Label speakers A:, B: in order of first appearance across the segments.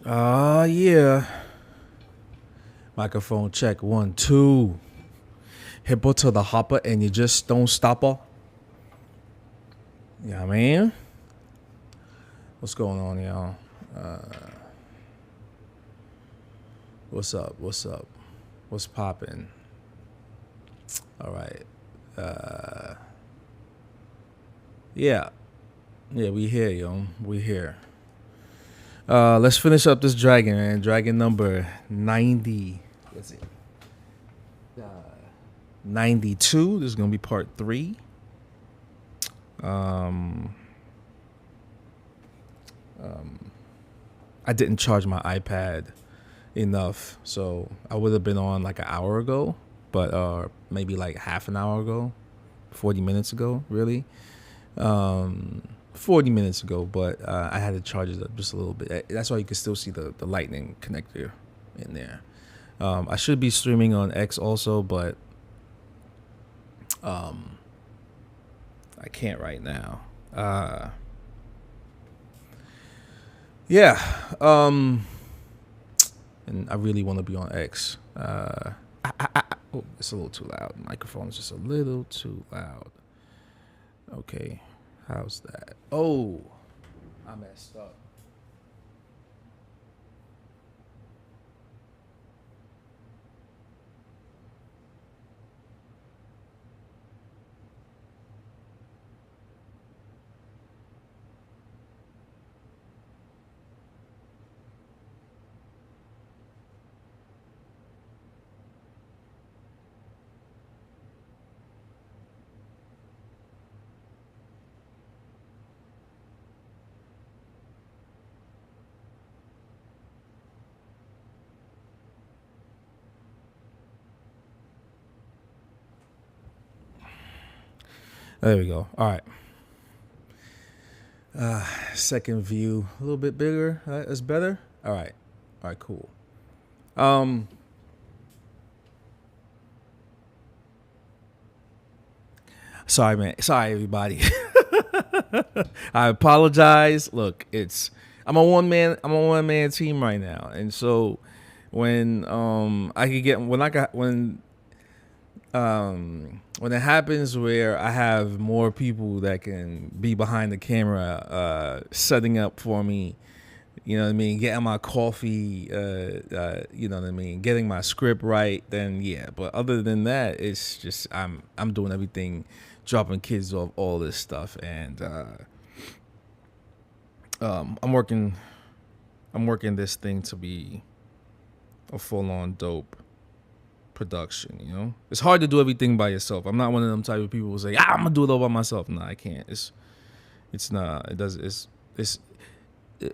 A: Yeah. Microphone check 1 2. Hippo to the hopper and you just don't stop her. Yeah, I mean, what's going on, y'all? What's up? What's up? What's popping? All right. Yeah, we here, yo. We here. Let's finish up this dragon, man. Dragon number 90. What's it? 92. This is gonna be part 3. I didn't charge my iPad enough, so I would have been on like an hour ago, but maybe like half an hour ago, 40 minutes ago, really. 40 minutes ago, but I had to charge it up just a little bit. That's why you can still see the lightning connector in there. I should be streaming on X also, but I can't right now. Yeah. And I really want to be on X. Oh, it's a little too loud. The microphone is just a little too loud. Okay. How's that? Oh, I messed up. There we go. All right. Second view, a little bit bigger. That's better. All right. All right. Cool. Sorry, man. Sorry, everybody. I apologize. Look, I'm a one man team right now, and so when when it happens where I have more people that can be behind the camera, setting up for me, you know what I mean, getting my coffee, you know what I mean, getting my script right, then yeah. But other than that, it's just I'm doing everything, dropping kids off, all this stuff, and I'm working this thing to be a full on dope production. You know, it's hard to do everything by yourself. I'm not one of them type of people who say, I'm gonna do it all by myself. No, I can't. It's not. It does. It's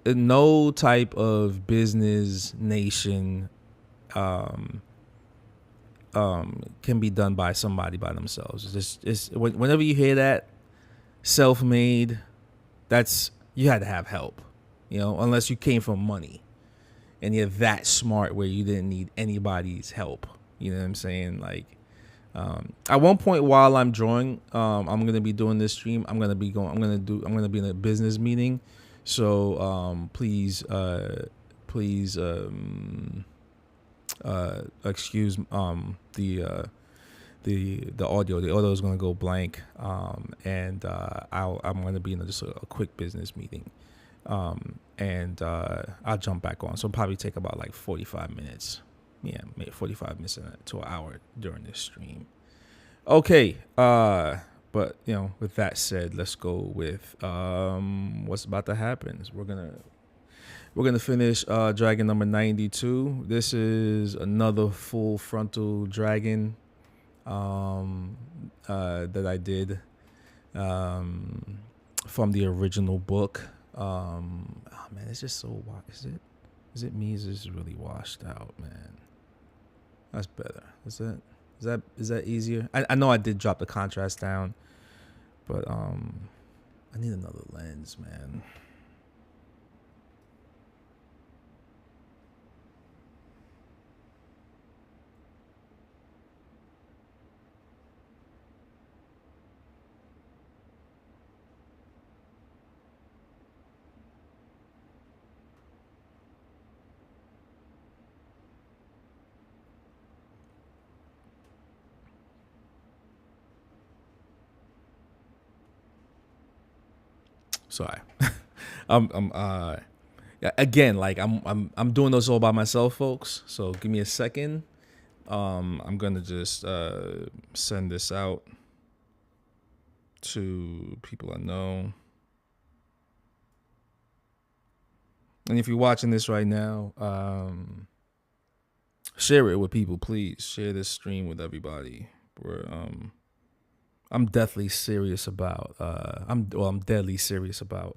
A: no type of business nation can be done by somebody by themselves. Whenever you hear that self-made, that's you had to have help, you know, unless you came from money and you're that smart where you didn't need anybody's help. You know what I'm saying? Like, at one point while I'm drawing, I'm gonna be doing this stream. I'm gonna be in a business meeting. So please excuse the audio. The audio is gonna go blank, and I'm gonna be in just a quick business meeting, and I'll jump back on. So it'll probably take about like 45 minutes. Yeah, maybe 45 minutes to an hour during this stream. Okay, but you know, with that said, let's go with what's about to happen. We're gonna finish dragon number 92. This is another full frontal dragon that I did from the original book. Oh man, it's just so is it me? Is this really washed out, man? That's better. Is that easier? I know I did drop the contrast down, but I need another lens, man. Sorry. I'm yeah, again, like I'm doing this all by myself, folks. So give me a second. I'm gonna just send this out to people I know. And if you're watching this right now, share it with people, please. Share this stream with everybody. I'm deathly serious about. I'm deadly serious about.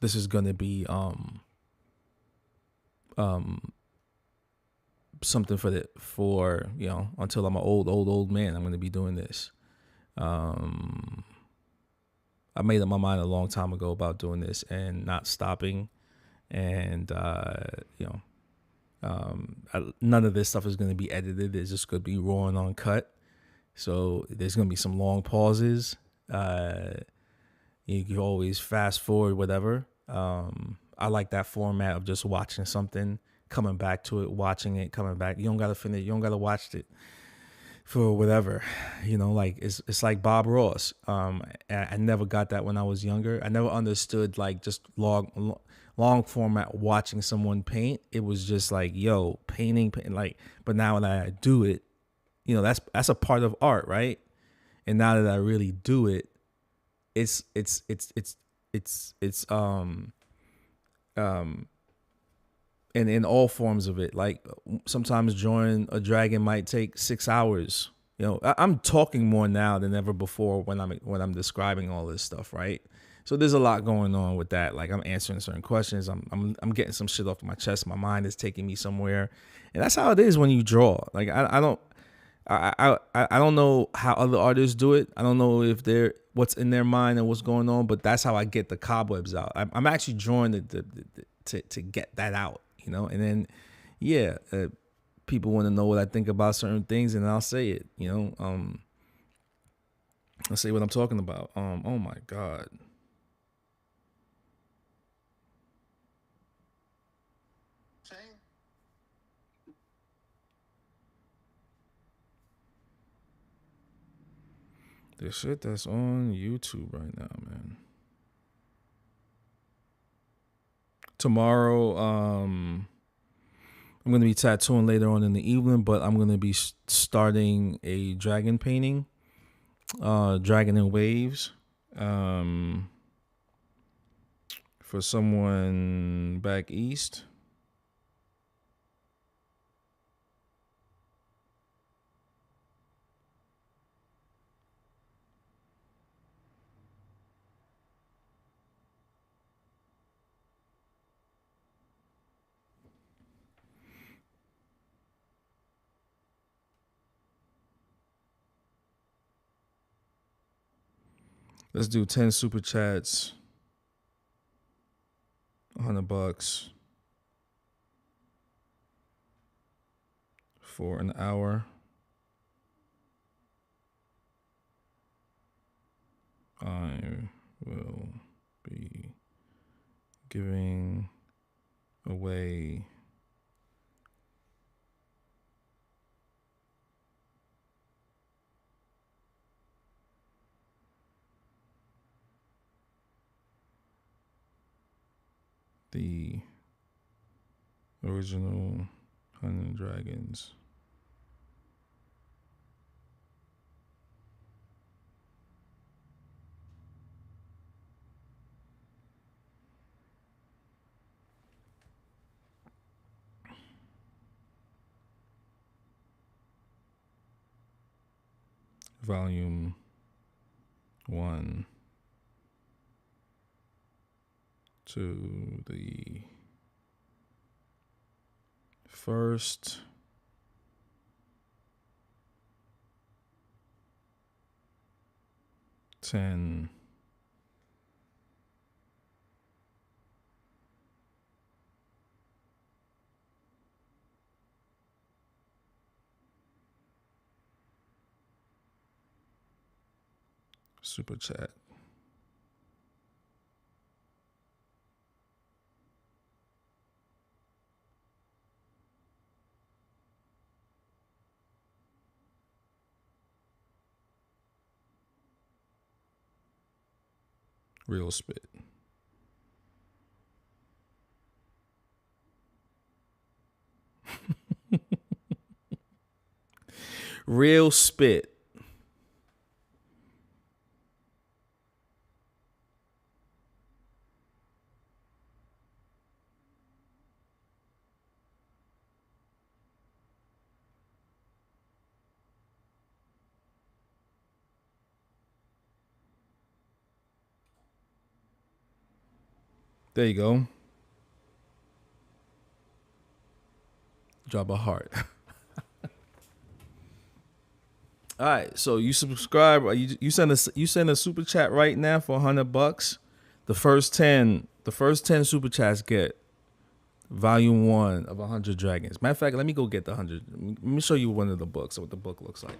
A: This is gonna be something for until I'm an old man. I'm gonna be doing this. I made up my mind a long time ago about doing this and not stopping. And none of this stuff is going to be edited. It's just going to be raw and uncut. So there's going to be some long pauses. You can always fast forward, whatever. I like that format of just watching something, coming back to it, watching it, coming back. You don't got to finish. You don't got to watch it for whatever, like it's like Bob Ross. I never got that when I was younger. I never understood like just long format watching someone paint. It was just like, yo, painting like, but now that I do it, that's a part of art, right? And now that I really do it, it's and in all forms of it. Like sometimes drawing a dragon might take 6 hours. I'm talking more now than ever before when I'm describing all this stuff, right? So there's a lot going on with that. Like I'm answering certain questions. I'm getting some shit off my chest. My mind is taking me somewhere, and that's how it is when you draw. Like I don't know how other artists do it. I don't know if they're what's in their mind and what's going on, but that's how I get the cobwebs out. I'm actually drawing to get that out. And then, people want to know what I think about certain things, and I'll say it. I'll say what I'm talking about. Oh my God. The shit that's on YouTube right now, man. Tomorrow, I'm going to be tattooing later on in the evening, but I'm going to be starting a dragon painting, Dragon in Waves, for someone back east. Let's do 10 super chats, $100 for an hour. I will be giving away the original 100 Dragons. Volume 1 to the first ten super chat. Real spit. Real spit. There you go. Drop a heart. All right, so you subscribe. You send a super chat right now for $100. The first 10 super chats get volume 1 of 100 Dragons. Matter of fact, let me go get the 100. Let me show you one of the books, what the book looks like.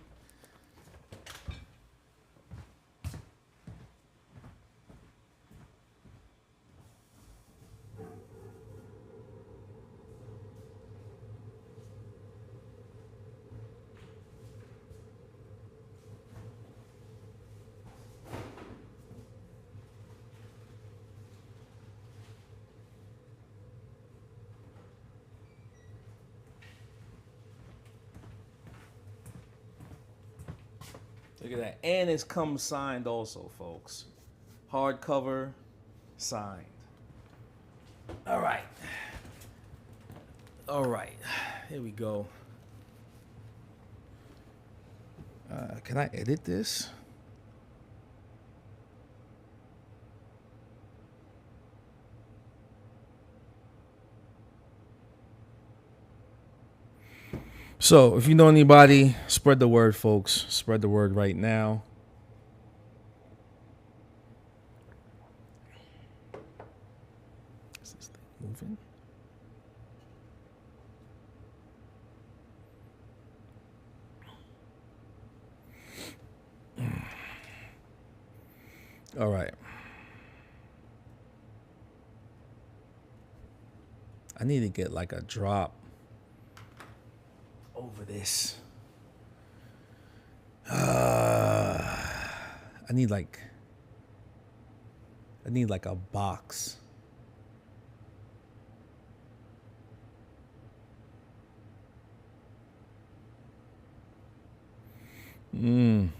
A: Look at that. And it's come signed also, folks. Hardcover, signed. All right. All right. Here we go. Can I edit this? So, if you know anybody, spread the word, folks. Spread the word right now. Is this thing moving? All right. I need to get like a drop over this. I need like a box. I can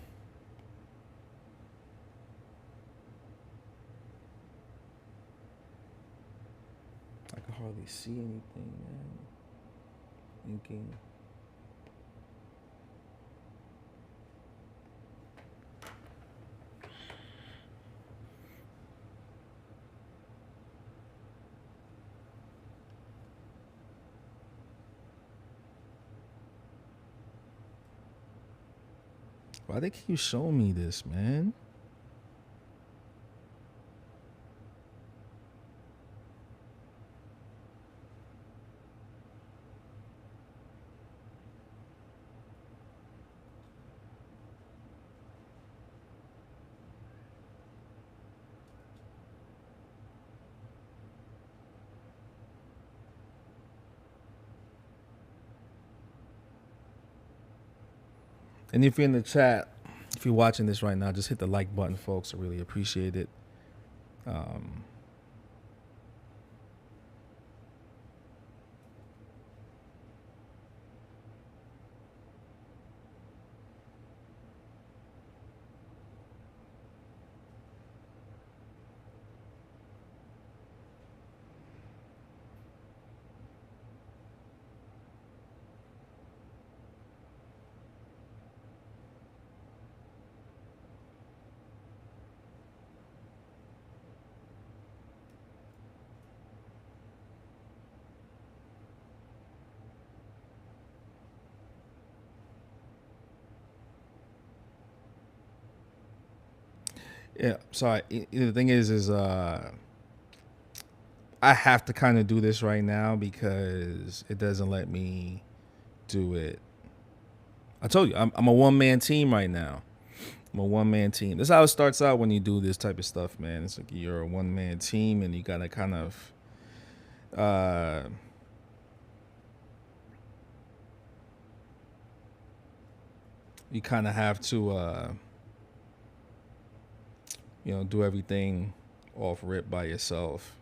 A: hardly see anything, man. Thinking. Why they keep showing me this, man? And if you're in the chat, if you're watching this right now, just hit the like button, folks. I really appreciate it. Yeah, sorry. The thing is I have to kind of do this right now because it doesn't let me do it. I told you, I'm a one-man team right now. I'm a one-man team. This is how it starts out when you do this type of stuff, man. It's like you're a one-man team and you gotta kind of you kind of have to do everything off rip by yourself.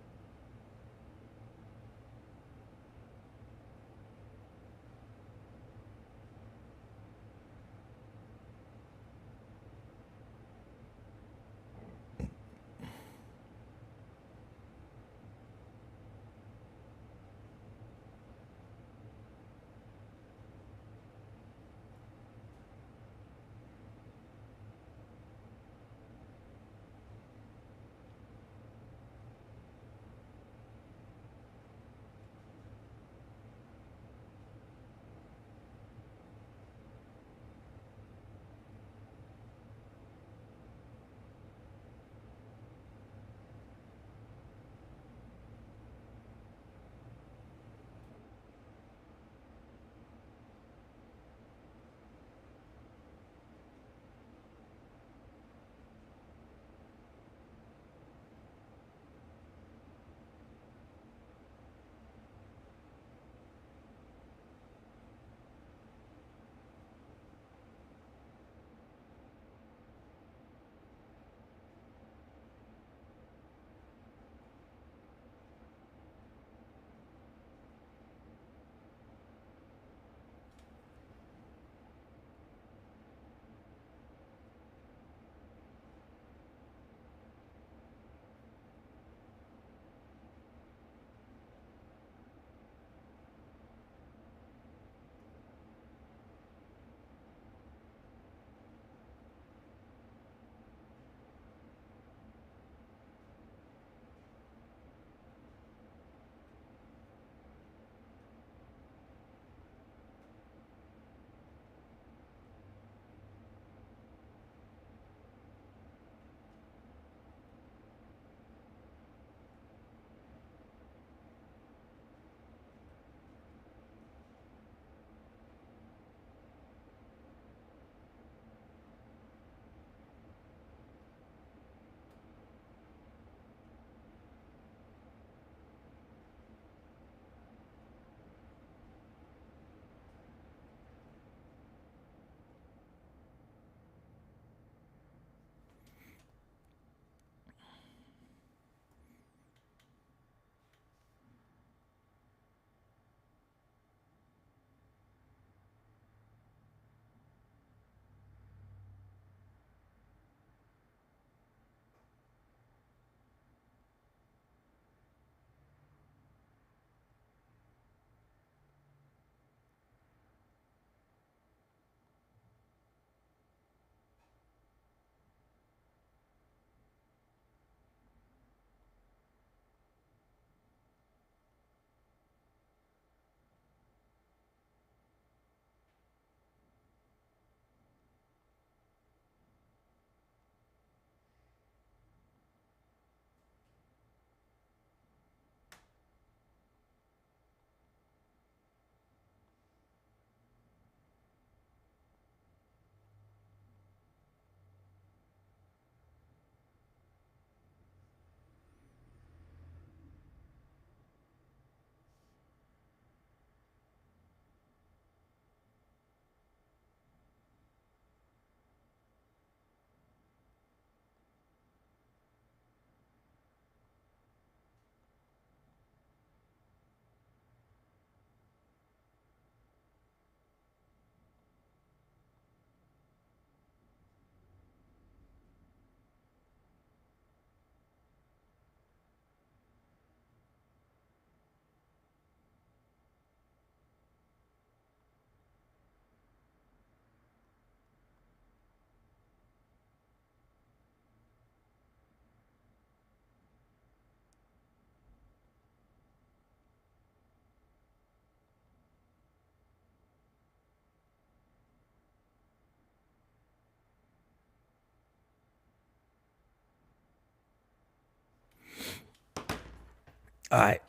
A: All right.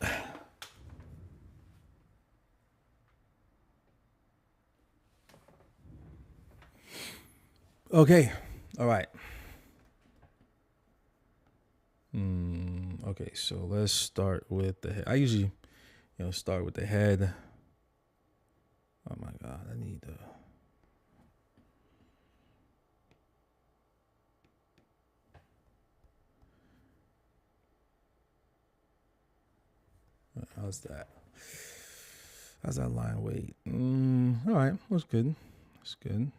A: Okay. All right. Okay, so let's start with the head. I usually, start with the head. Oh my God, I need to. How's that? How's that line weight? All right, that's good. That's good.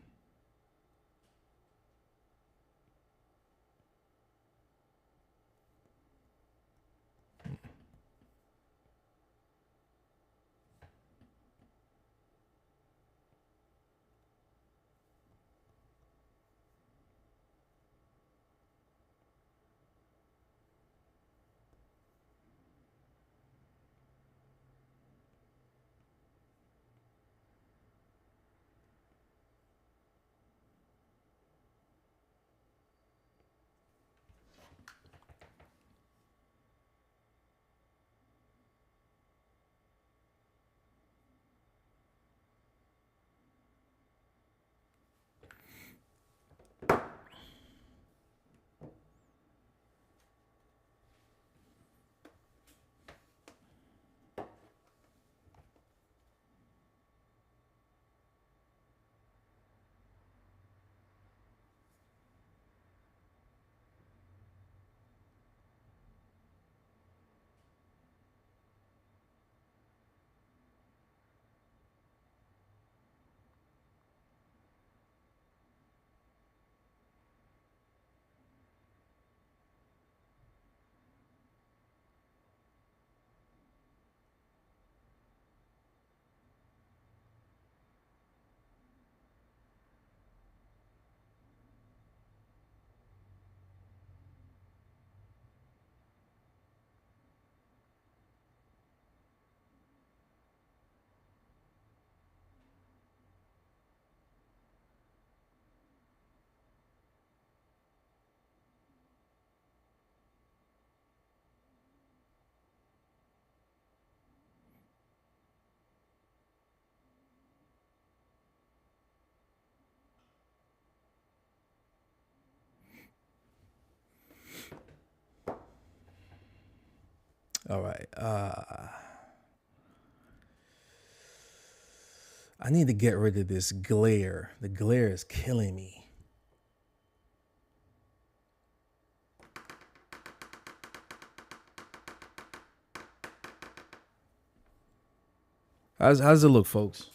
A: All right. I need to get rid of this glare. The glare is killing me. How's it look, folks?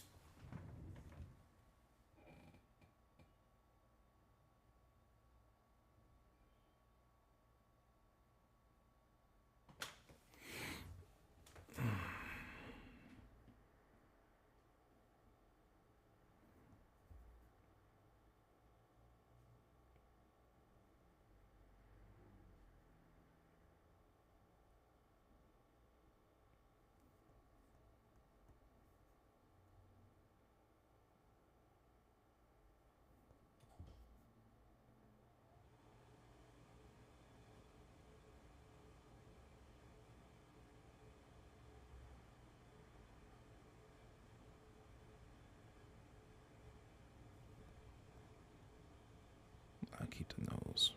A: I'll keep the nose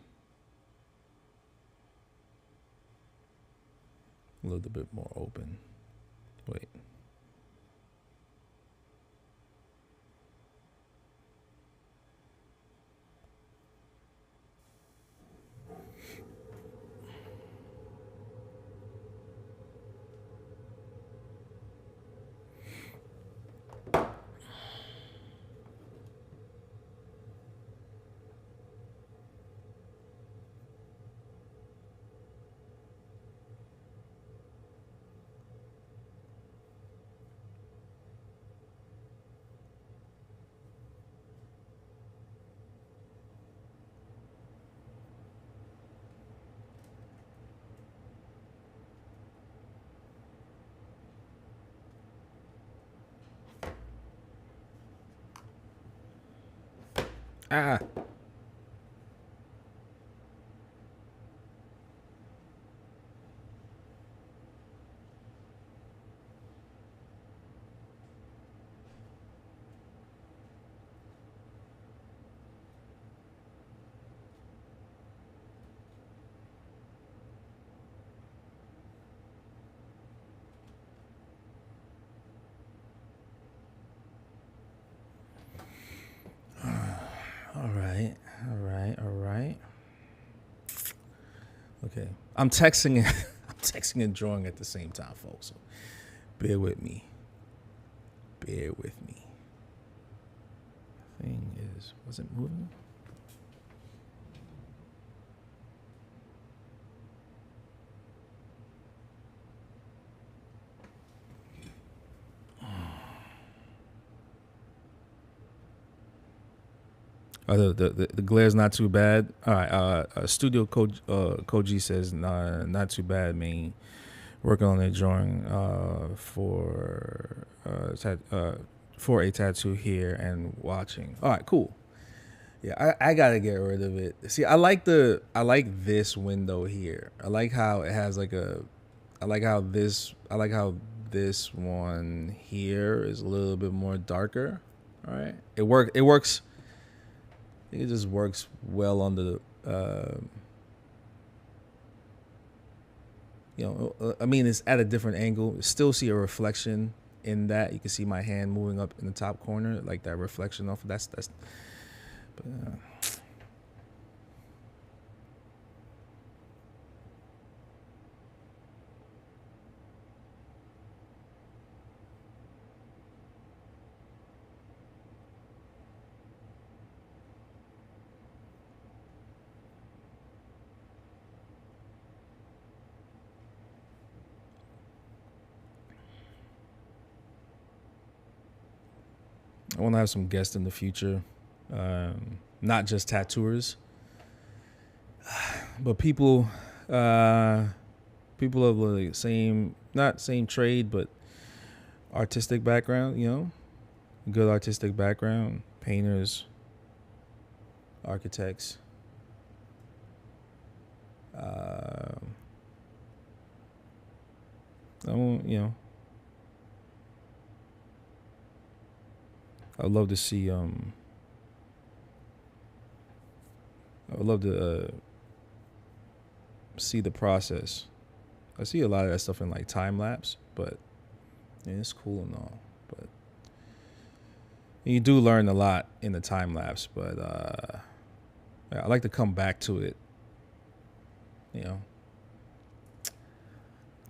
A: a little bit more open. Wait. Ah. All right. Okay. I'm texting texting and drawing at the same time, folks. So bear with me. Bear with me. Thing is, was it moving? Oh, the glare's not too bad. All right. Studio Koji says not too bad. Man, working on a drawing for a tattoo here and watching. All right, cool. Yeah, I gotta get rid of it. See, I like this window here. I like how it has like a. I like how this one here is a little bit more darker. All right, it works. I think it just works well on the. I mean, it's at a different angle. Still see a reflection in that. You can see my hand moving up in the top corner, like that reflection off. That's. But, I want to have some guests in the future, not just tattooers, but people of the not same trade, but artistic background. Good artistic background, painters, architects. I won't, I'd love to see. I would love to see the process. I see a lot of that stuff in like time lapse, but it's cool and all. But you do learn a lot in the time lapse. But I like to come back to it.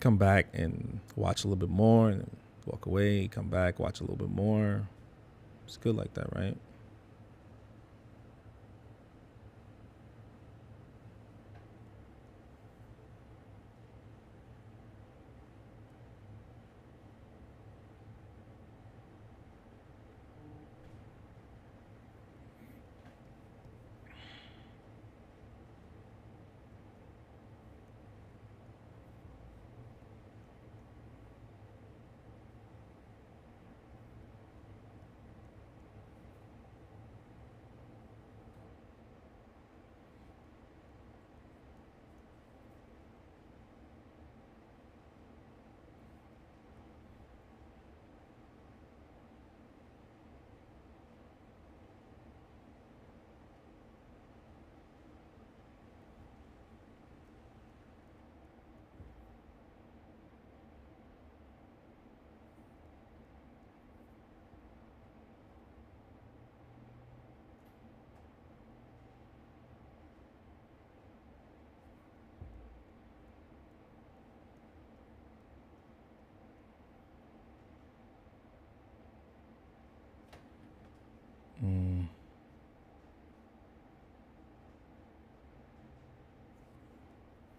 A: Come back and watch a little bit more, and walk away. Come back, watch a little bit more. It's good like that, right?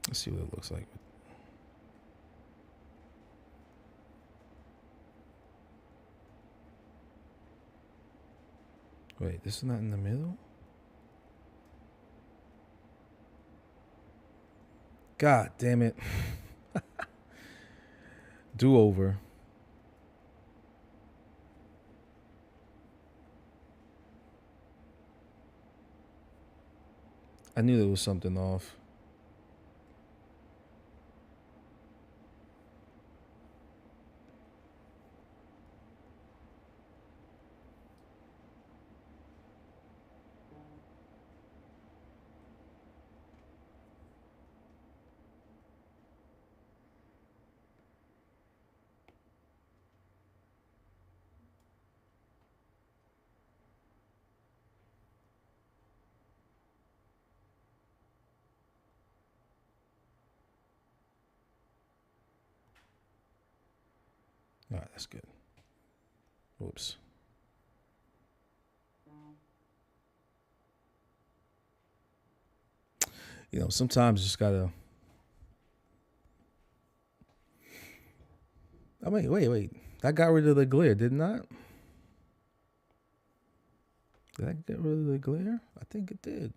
A: Let's see what it looks like. Wait, this is not in the middle? God damn it. Do over. I knew there was something off. All right, that's good. Whoops. You know, sometimes you just gotta. I mean, wait. I got rid of the glare, didn't I? Did I get rid of the glare? I think it did.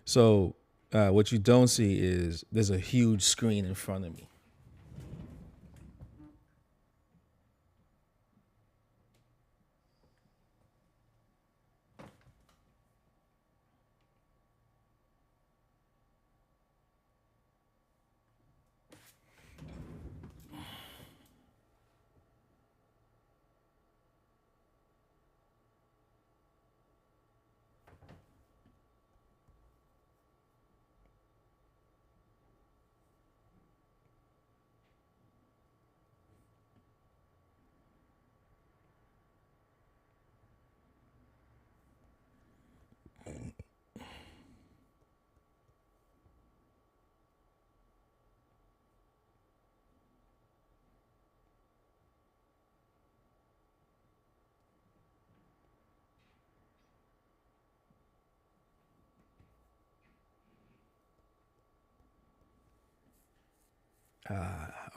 A: So, what you don't see is there's a huge screen in front of me.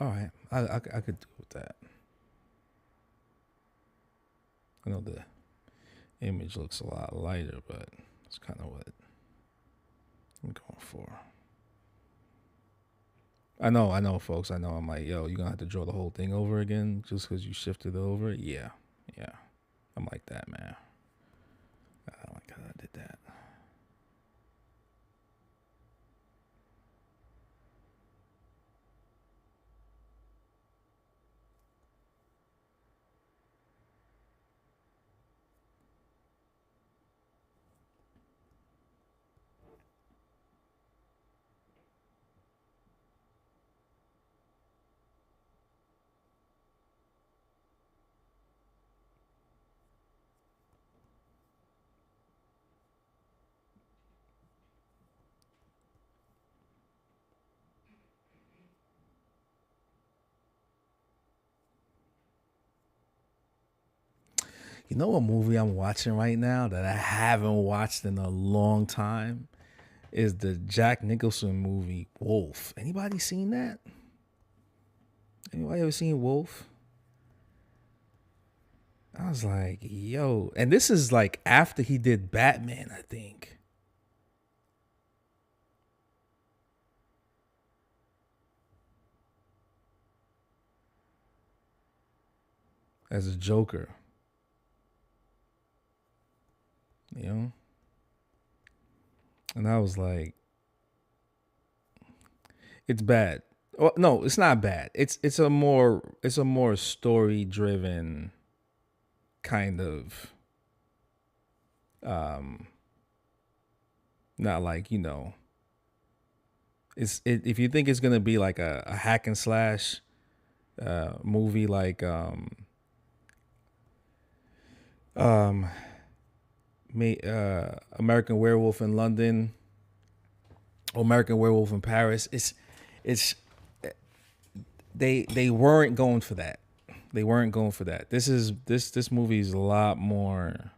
A: All right, I could do with that. I know the image looks a lot lighter, but it's kind of what I'm going for. I know, folks. I know. I'm like, yo, you're gonna have to draw the whole thing over again just because you shifted it over. Yeah. I'm like that, man. I don't like how I did that. You know what movie I'm watching right now that I haven't watched in a long time is the Jack Nicholson movie Wolf. Anybody seen that? Anybody ever seen Wolf? I was like, yo, and this is like after he did Batman, I think. As a Joker. You know? And I was like, it's bad. Well, no, it's not bad. It's a more story driven kind of not like, you know, if you think it's gonna be like a hack and slash movie like um American Werewolf in London or American Werewolf in Paris, it's they weren't going for that. They weren't going for that. This movie is a lot more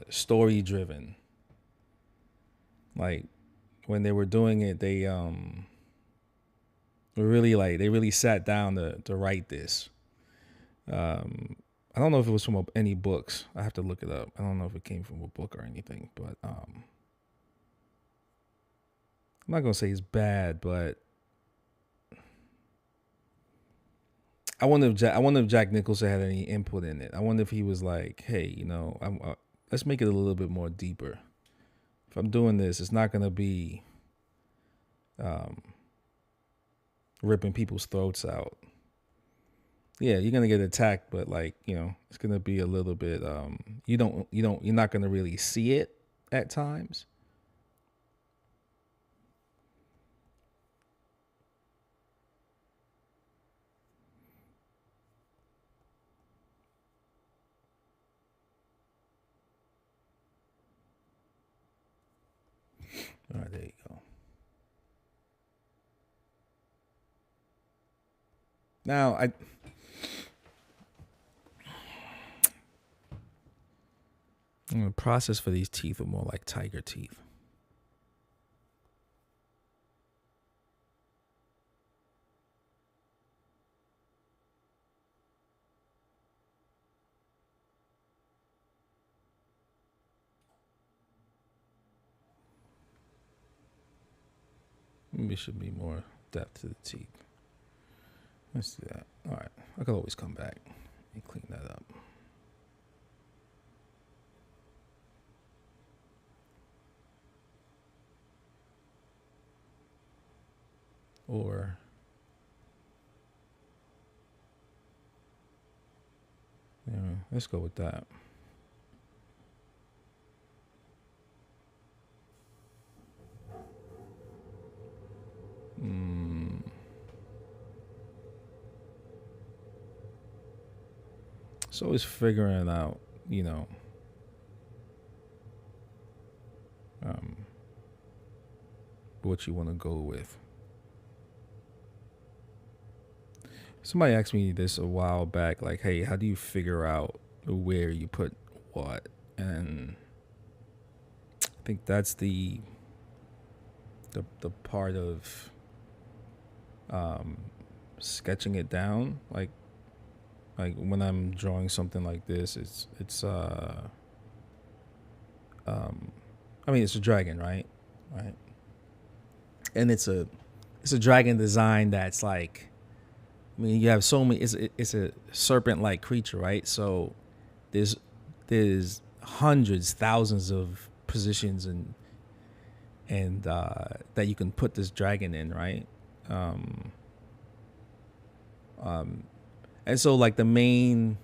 A: story driven. Like when they were doing it, they really sat down to write this. I don't know if it was from any books. I have to look it up. I don't know if it came from a book or anything, but I'm not gonna say it's bad, but I wonder if Jack Nicholson had any input in it. I wonder if he was like, hey, you know, let's make it a little bit more deeper. If I'm doing this, it's not gonna be ripping people's throats out. Yeah, you're gonna get attacked, but like, you know, it's gonna be a little bit you're not gonna really see it at times. All right, there you go. Now, the process for these teeth are more like tiger teeth. Maybe should be more depth to the teeth. Let's do that. All right. I could always come back and clean that up. Or yeah, let's go with that. So it's figuring out, you know, what you want to go with. Somebody asked me this a while back, like, hey, how do you figure out where you put what? And I think that's the part of sketching it down. Like when I'm drawing something like this, it's I mean, it's a dragon, right? And it's a dragon design that's like, I mean, you have so many. It's a serpent-like creature, right? So there's hundreds, thousands of positions and that you can put this dragon in, right? And so like the main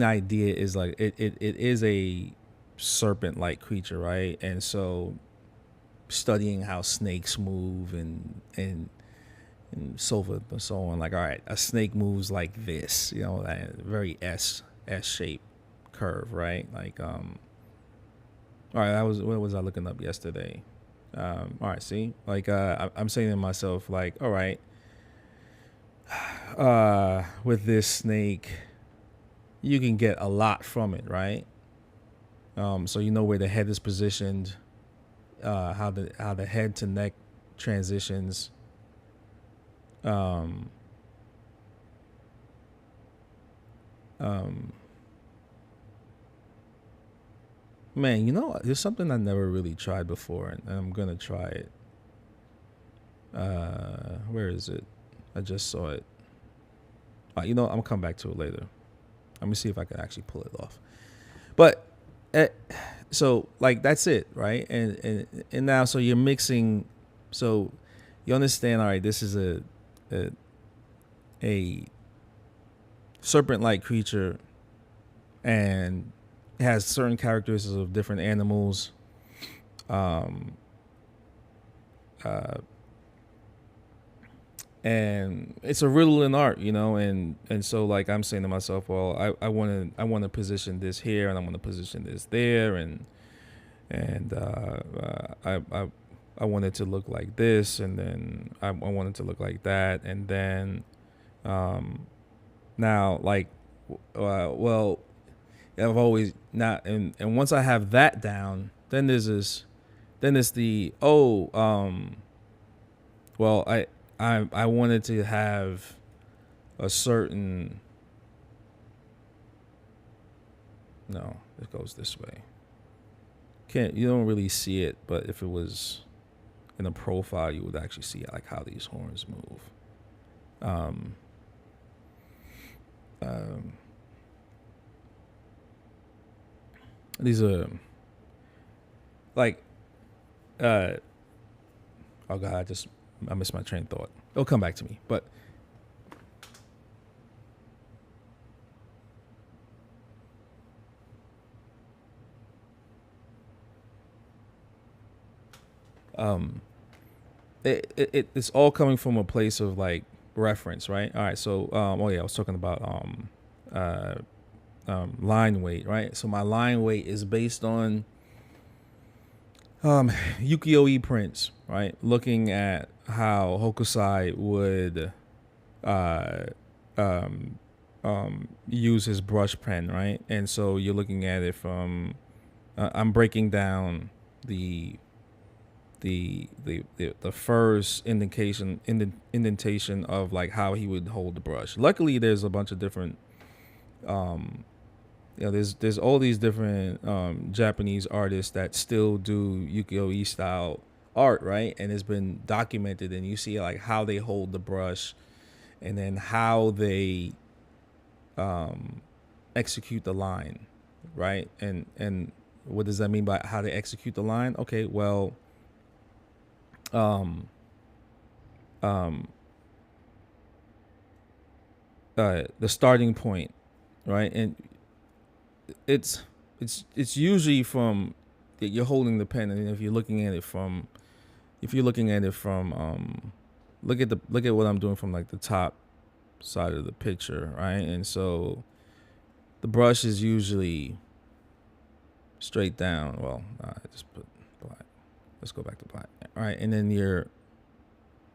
A: idea is like it is a serpent-like creature, right? And so studying how snakes move and so forth and so on. Like, all right, a snake moves like this, you know, that very S shape curve, right? Like, all right, what was I looking up yesterday? All right, see, like, I'm saying to myself, like, all right, with this snake, you can get a lot from it, right? So you know where the head is positioned, how the head to neck transitions. Man, you know, there's something I never really tried before, and I'm gonna try it. Where is it? I just saw it. You know, I'm gonna come back to it later. Let me see if I can actually pull it off. But so like that's it, right? And now so you're mixing. So you understand? All right, this is a serpent-like creature, and it has certain characteristics of different animals. And it's a riddle in art, you know, and so like I'm saying to myself, well, I want to position this here, and I want to position this there, and I want it to look like this, and then I want it to look like that, and then now like well, I've always not, and once I have that down, then there's the well, I wanted to have a certain, no, it goes this way. You don't really see it, but if it was in a profile, you would actually see like how these horns move. These are like oh god, I missed my train of thought. It'll come back to me, but it's all coming from a place of like reference, right? All right, so oh yeah, I was talking about line weight, right? So my line weight is based on ukiyo-e prints, right? Looking at how Hokusai would uh, use his brush pen, right? And so you're looking at it from, I'm breaking down the first indentation of like how he would hold the brush. Luckily, there's a bunch of different, there's all these different Japanese artists that still do ukiyo-e style art, right? And it's been documented, and you see like how they hold the brush, and then how they execute the line, right? And what does that mean by how they execute the line? Okay, well, the starting point, right? And it's usually from, you're holding the pen, and if you're looking at it from, look at what I'm doing from like the top side of the picture, right? And so the brush is usually straight down. Well, I just put black. Let's go back to black. All right, and then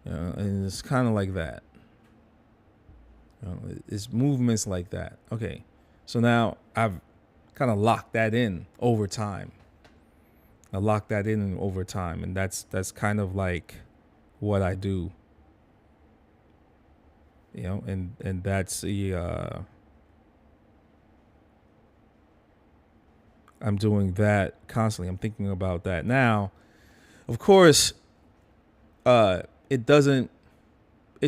A: and it's kind of like that. It's movements like that. Okay, so now I've kind of locked that in over time. And that's kind of like what I do. And that's I'm doing that constantly. I'm thinking about that. Now, of course, it's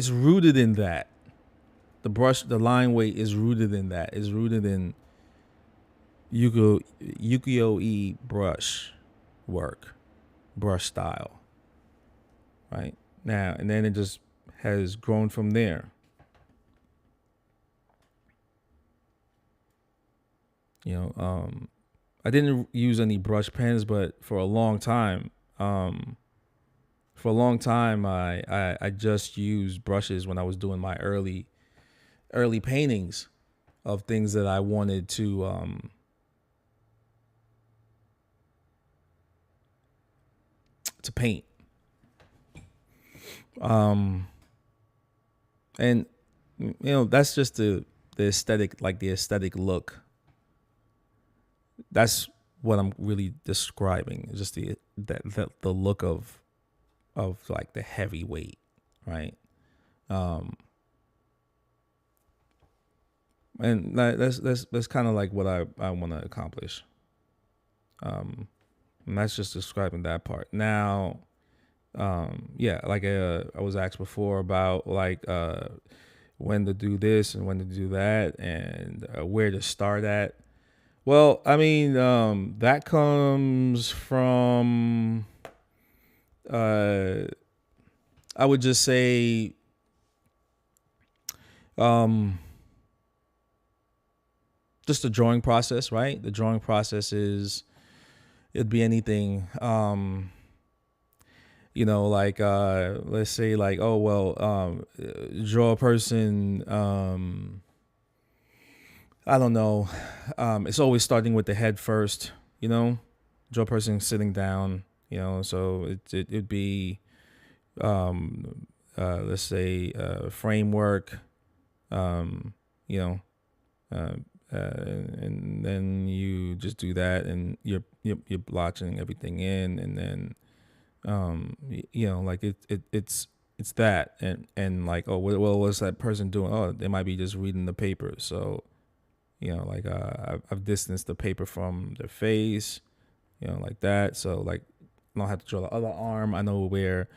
A: rooted in that. The line weight is rooted in that. Is rooted in ukiyo-e brush work, brush style. Right? Now, and then it just has grown from there. I didn't use any brush pens, but for a long time, I just used brushes when I was doing my early paintings of things that I wanted to paint. And that's just the aesthetic, like the aesthetic look. That's what I'm really describing. It's just the look of like the heavy weight, right? And that's kind of like what I want to accomplish. And that's just describing that part. Now, like I was asked before about like when to do this and when to do that, and where to start at. Well, I mean, that comes from, I would just say, just the drawing process, right? The drawing process it'd be anything, like, let's say like, oh, well, draw a person, I don't know. It's always starting with the head first, draw a person sitting down, so it'd be, let's say, framework, and then you just do that, and you're blotching everything in, and then, like it's that, and like, oh, well, what's that person doing? Oh, they might be just reading the paper. So, like I've distanced the paper from their face, like that. So like I don't have to draw the other arm. I know where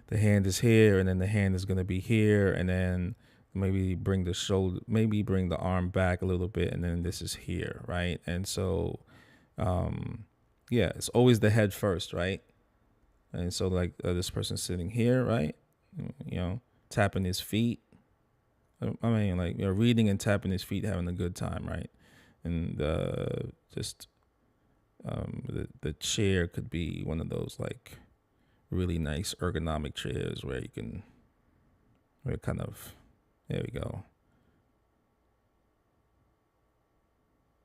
A: the hand is here, and then the hand is gonna be here, and then maybe bring the shoulder, maybe bring the arm back a little bit, and then this is here, right? And so, it's always the head first, right? And so like this person's sitting here, right? Tapping his feet. I mean, like, reading and tapping his feet, having a good time, right? And just the chair could be one of those like really nice ergonomic chairs where you can, there we go.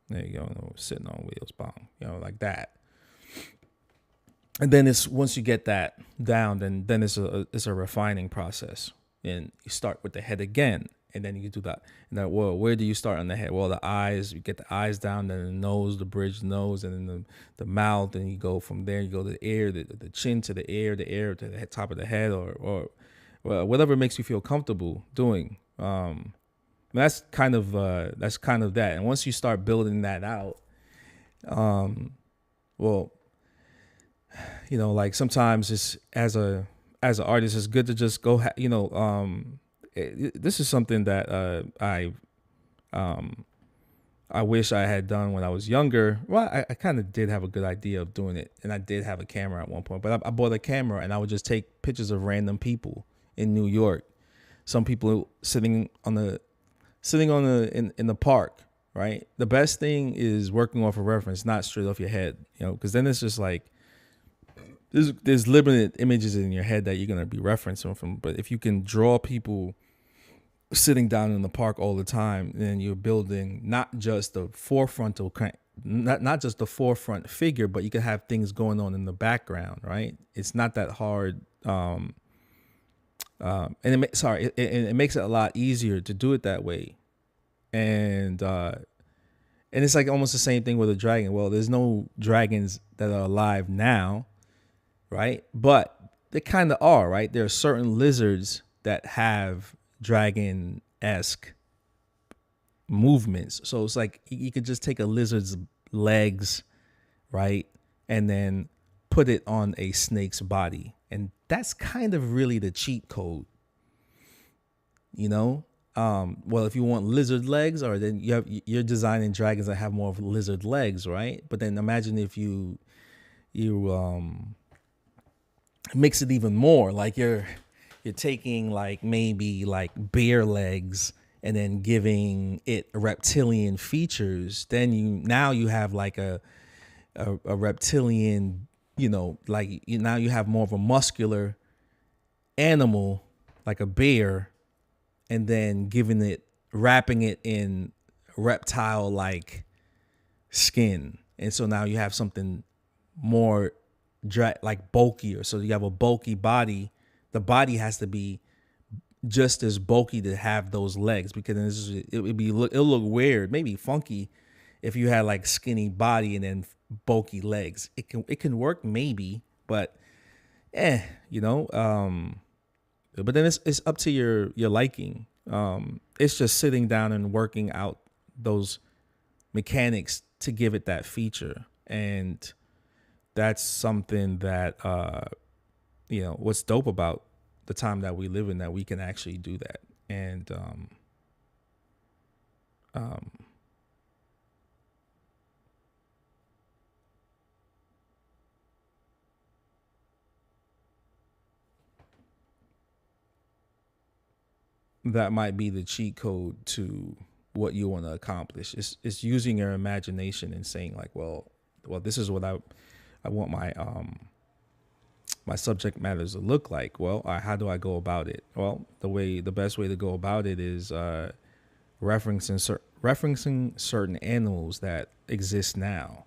A: There you go, sitting on wheels, bong, like that. And then once you get that down, then it's a refining process, and you start with the head again, and then you do that. And then, well, where do you start on the head? Well, the eyes, you get the eyes down, then the nose, the bridge nose, and then the mouth, and you go from there. You go to the ear, the chin to the ear to the top of the head, or well, whatever makes you feel comfortable doing. That's kind of that. And once you start building that out, well, you know, like sometimes it's as an artist, it's good to just go, this is something that I wish I had done when I was younger. Well, I kind of did have a good idea of doing it, and I did have a camera at one point, but I bought a camera and I would just take pictures of random people in New York. Some people sitting in the park, right? The best thing is working off a reference, not straight off your head, you know, because then it's just like, there's limited images in your head that you're going to be referencing from. But if you can draw people sitting down in the park all the time, then you're building not just the not just the forefront figure, but you can have things going on in the background, right? It's not that hard. And it makes it a lot easier to do it that way. And it's like almost the same thing with a dragon. Well, there's no dragons that are alive now, right? But they kind of are, right? There are certain lizards that have dragon-esque movements. So it's like you could just take a lizard's legs, right? And then put it on a snake's body. And that's kind of really the cheat code, you know? Well, if you want lizard legs, or then you're designing dragons that have more of lizard legs, right? But then imagine if you mix it even more, like you're taking like maybe like bear legs and then giving it reptilian features. Then now you have like a reptilian, you know, like now you have more of a muscular animal like a bear, and then wrapping it in reptile like skin. And so now you have something more like bulkier. So you have a bulky body. The body has to be just as bulky to have those legs, because it'll look weird, maybe funky, if you had like skinny body and then bulky legs. It can work maybe, but you know, but then it's up to your liking. It's just sitting down and working out those mechanics to give it that feature. And that's something that, you know, what's dope about the time that we live in, that we can actually do that. And that might be the cheat code to what you want to accomplish. It's using your imagination and saying like, well, this is what I want my my subject matters to look like. Well, how do I go about it? Well, the best way to go about it is referencing certain animals that exist now,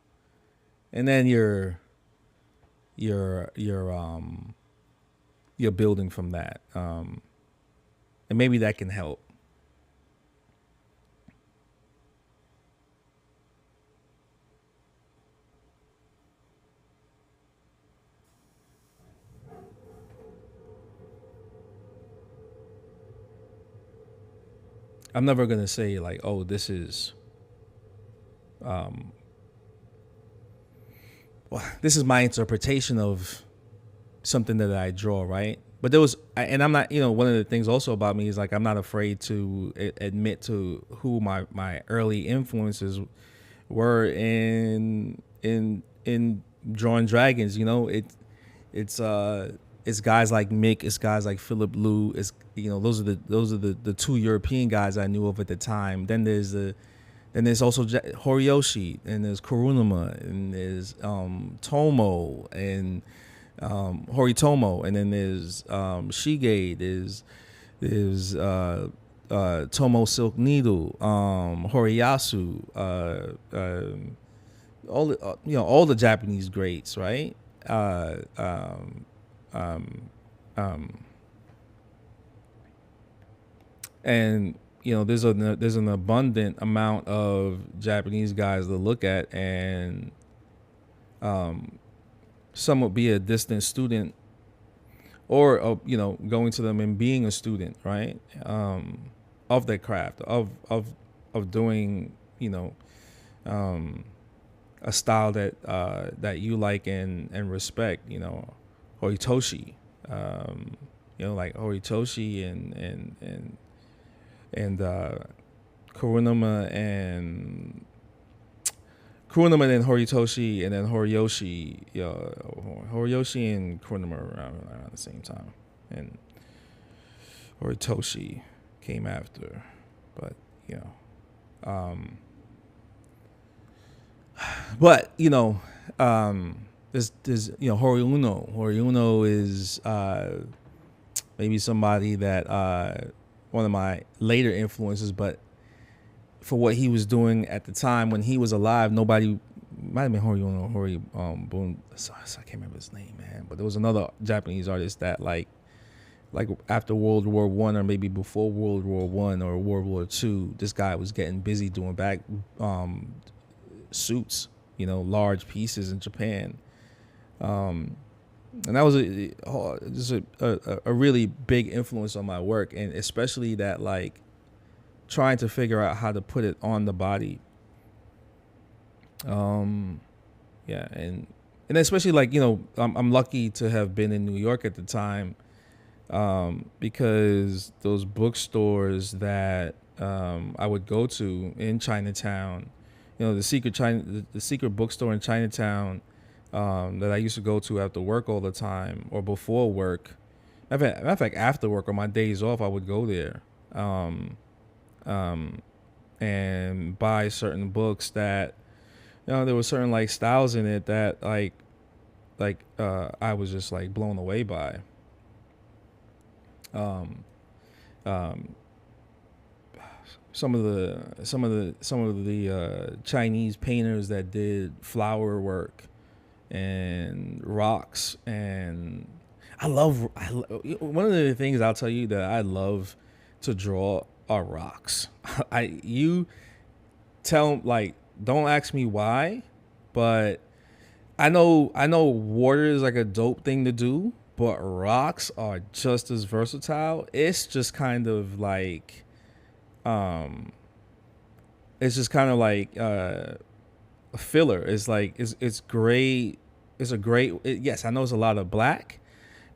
A: and then you're building from that, and maybe that can help. I'm never going to say like, oh, this is, well, this is my interpretation of something that I draw, right? But and I'm not, you know, one of the things also about me is like, I'm not afraid to admit to who my early influences were in drawing dragons. You know, it's guys like Mick, it's guys like Philip Liu, it's, you know, those are the two European guys I knew of at the time. Then there's also Horiyoshi, and there's Kurunuma, and there's Tomo, and Horitomo, and then there's Shige, there's Tomo Silk Needle, Horiyasu, all the Japanese greats, right? And there's an abundant amount of Japanese guys to look at, and some would be a distant student, or going to them and being a student, right, of their craft, of doing a style that you like and respect, Horitoshi, like Horitoshi and Kurunuma and Horitoshi, and then Horiyoshi, Horiyoshi and Kurunuma around the same time, and Horitoshi came after, but there's Hori Uno. Hori Uno is maybe somebody that one of my later influences, but for what he was doing at the time when he was alive, nobody, might have been Hori Uno, Hori Boon, I can't remember his name, man, but there was another Japanese artist that like after World War I, or maybe before World War I or World War II, this guy was getting busy doing back suits, large pieces in Japan. And that was a really big influence on my work, and especially that, like, trying to figure out how to put it on the body. And especially, like, I'm lucky to have been in New York at the time, because those bookstores that I would go to in Chinatown, the secret bookstore in Chinatown, that I used to go to after work all the time, or before work. Matter of fact, after work or my days off, I would go there and buy certain books that, there were certain, like, styles in it that like I was just, like, blown away by. Some of the Chinese painters that did flower work and rocks, and one of the things I'll tell you that I love to draw are rocks. Don't ask me why, but I know water is like a dope thing to do, but rocks are just as versatile. It's just kind of like a filler. It's like it's great. Yes, I know it's a lot of black,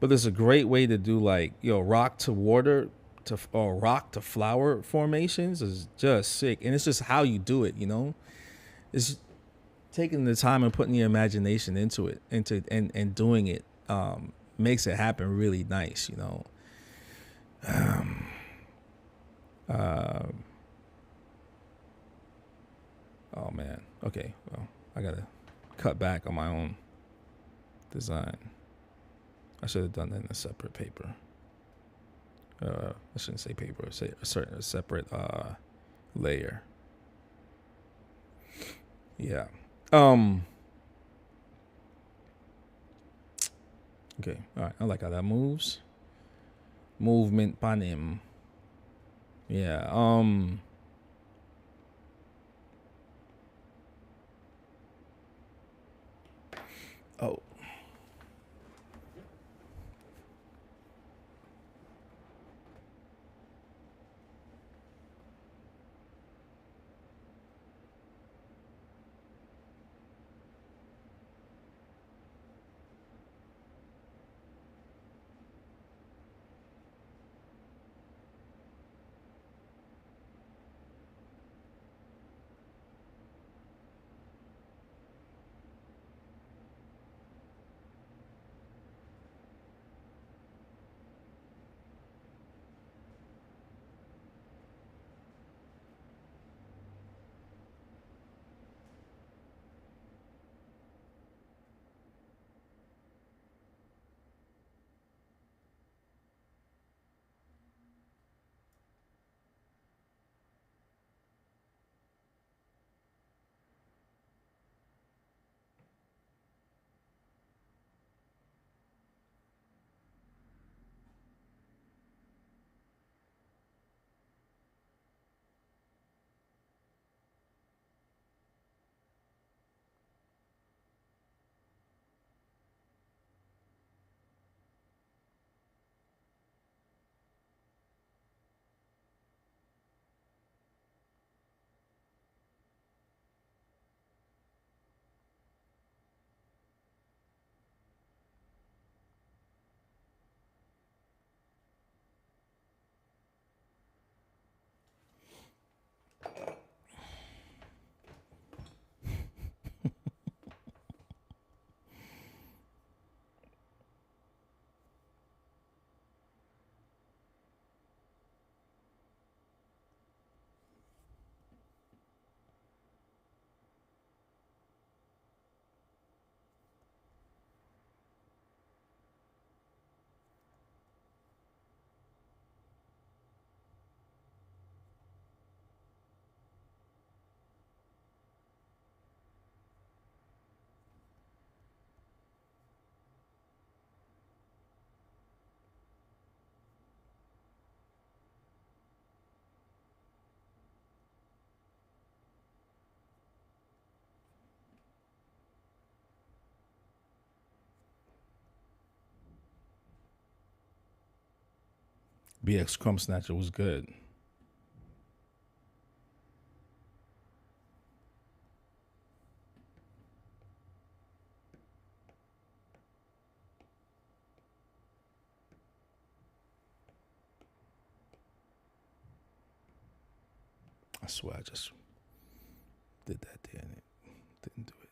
A: but there's a great way to do, like, rock to water or rock to flower formations is just sick. And it's just how you do it, it's taking the time and putting your imagination into it, and doing it makes it happen really nice, Oh man. Okay. Well, I gotta cut back on my own design. I should have done that in a separate paper. I shouldn't say paper. Say a separate layer. Yeah. Okay. All right. I like how that moves. Movement panim. Yeah. Oh. BX Crumb Snatcher was good. I swear I just did that there and it didn't do it.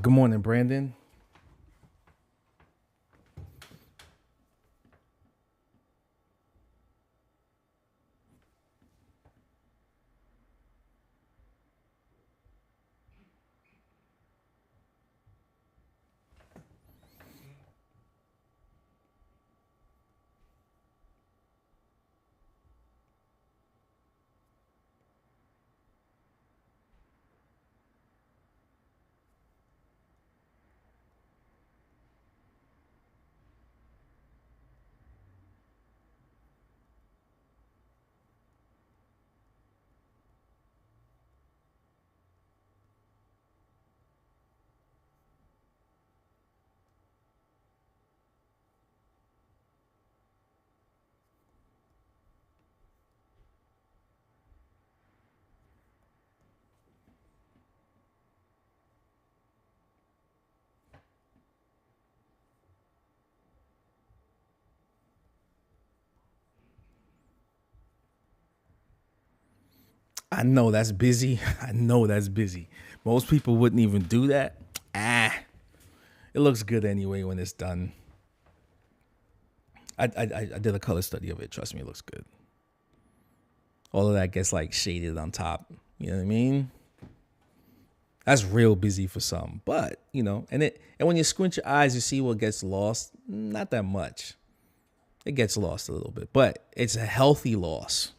A: Good morning, Brandon. I know that's busy. I know that's busy. Most people wouldn't even do that. It looks good anyway when it's done. I did a color study of it. Trust me, it looks good. All of that gets like shaded on top. You know what I mean? That's real busy for some, but you know, and when you squint your eyes, you see what gets lost. Not that much. It gets lost a little bit, but it's a healthy loss.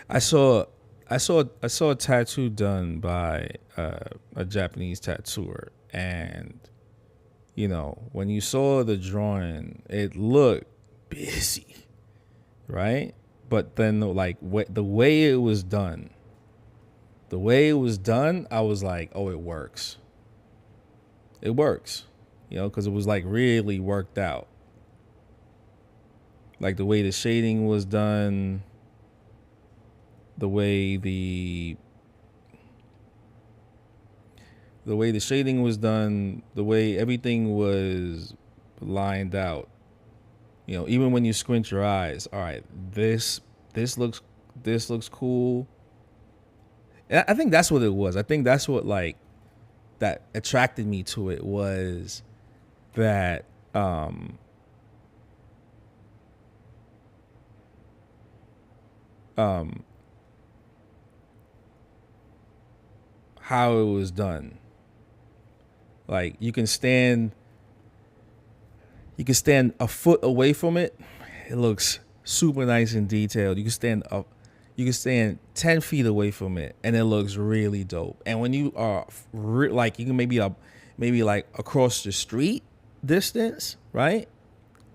A: I saw a tattoo done by a Japanese tattooer, and when you saw the drawing, it looked busy, right? But then like the way it was done, I was like, oh, it works. It works, because it was like really worked out. Like the way the shading was done, the way the shading was done, the way everything was lined out. Even when you squint your eyes, all right, this looks cool. And I think that's what it was. I think that's what like that attracted me to it, was that how it was done. Like you can stand a foot away from it. It looks super nice and detailed. You can stand 10 feet away from it, and it looks really dope. And when you are like, you can maybe like across the street distance, right?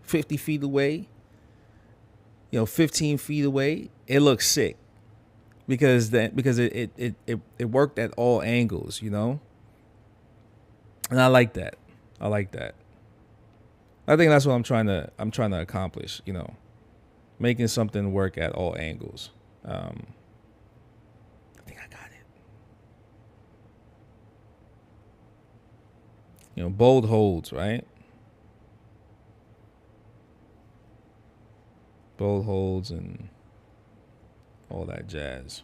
A: 50 feet away, 15 feet away, it looks sick because it worked at all angles, and I like that. I think that's what I'm trying to accomplish, making something work at all angles. I think I got it. Bold holds, right? Bold holds and all that jazz.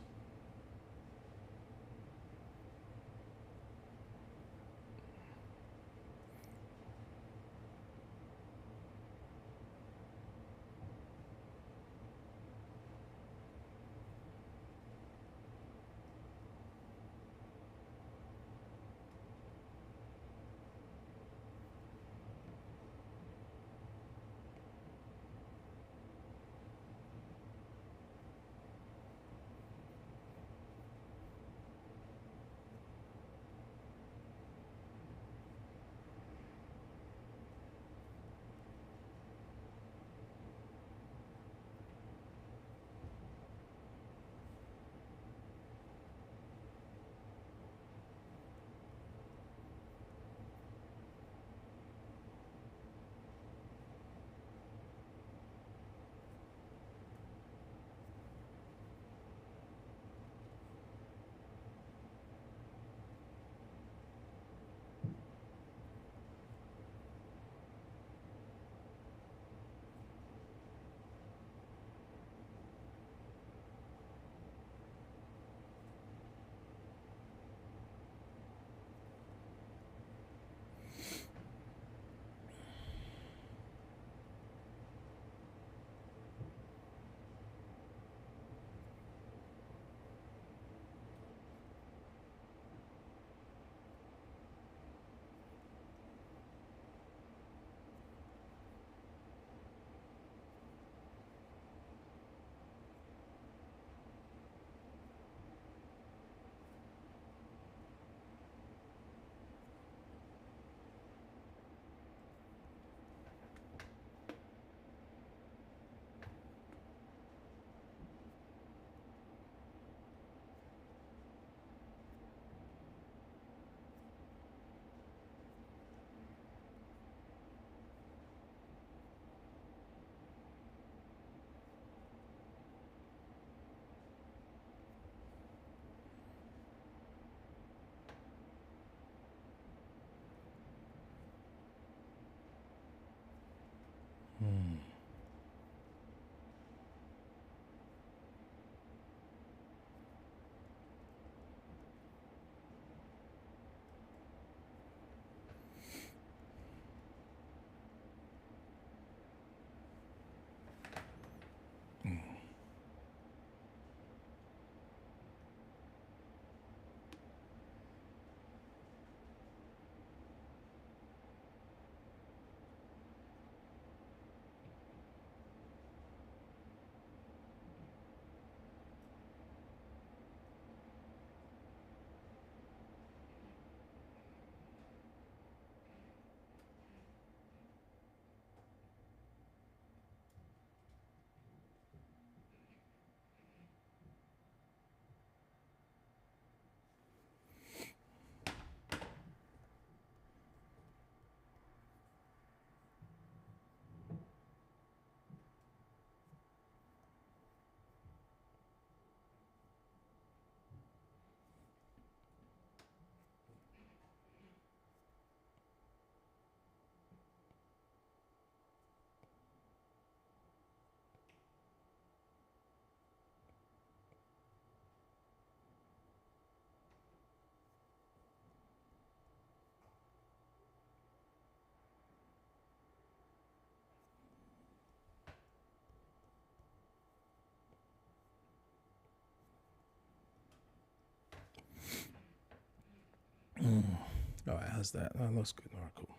A: how's that? That looks good. All right, cool.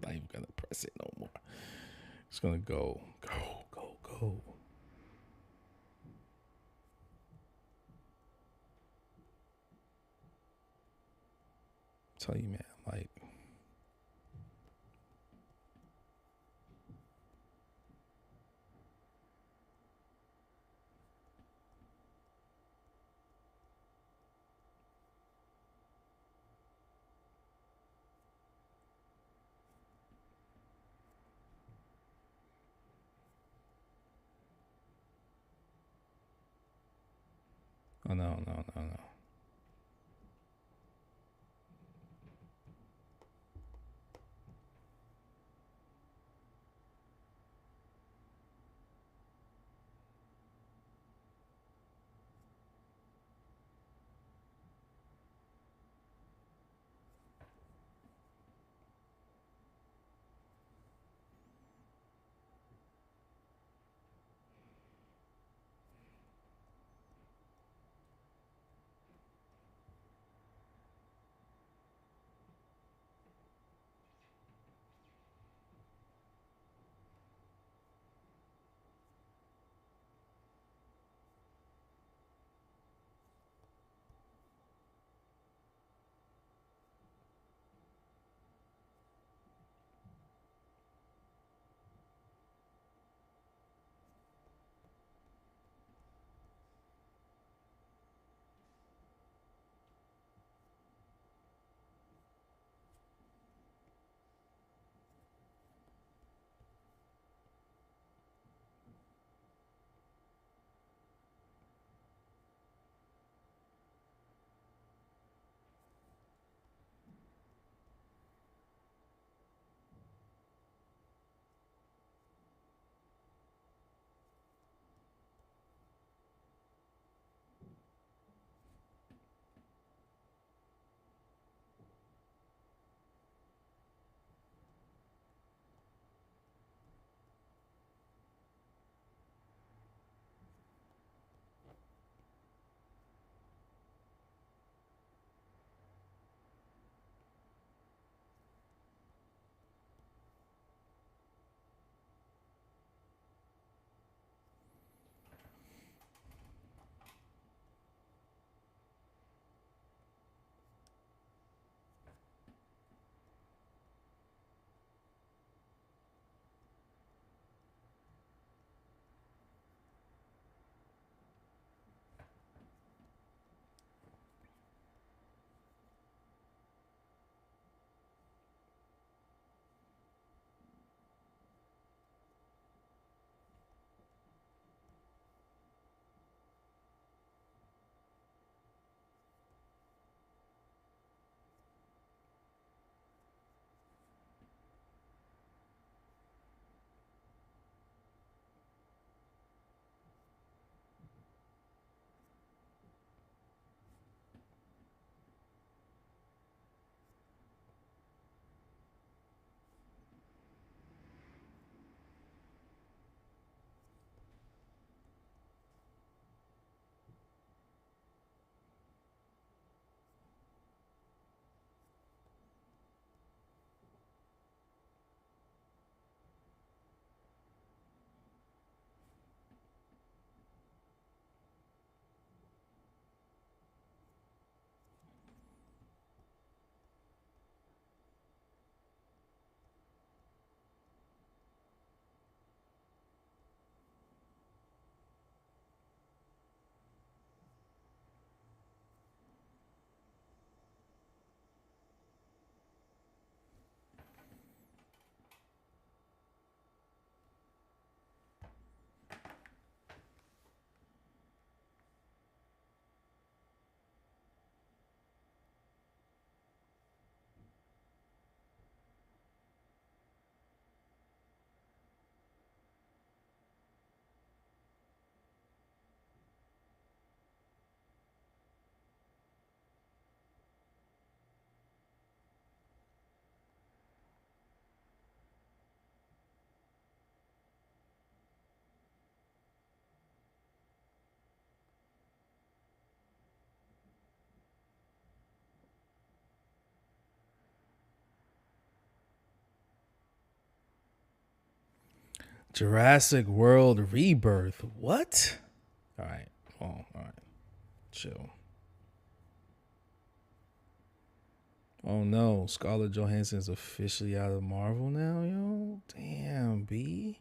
A: Not even gonna press it no more. It's gonna go. Tell you, man, like, oh no. Jurassic World Rebirth. What? All right. Oh, all right. Chill. Oh no, Scarlett Johansson's officially out of Marvel now, yo. Damn, B.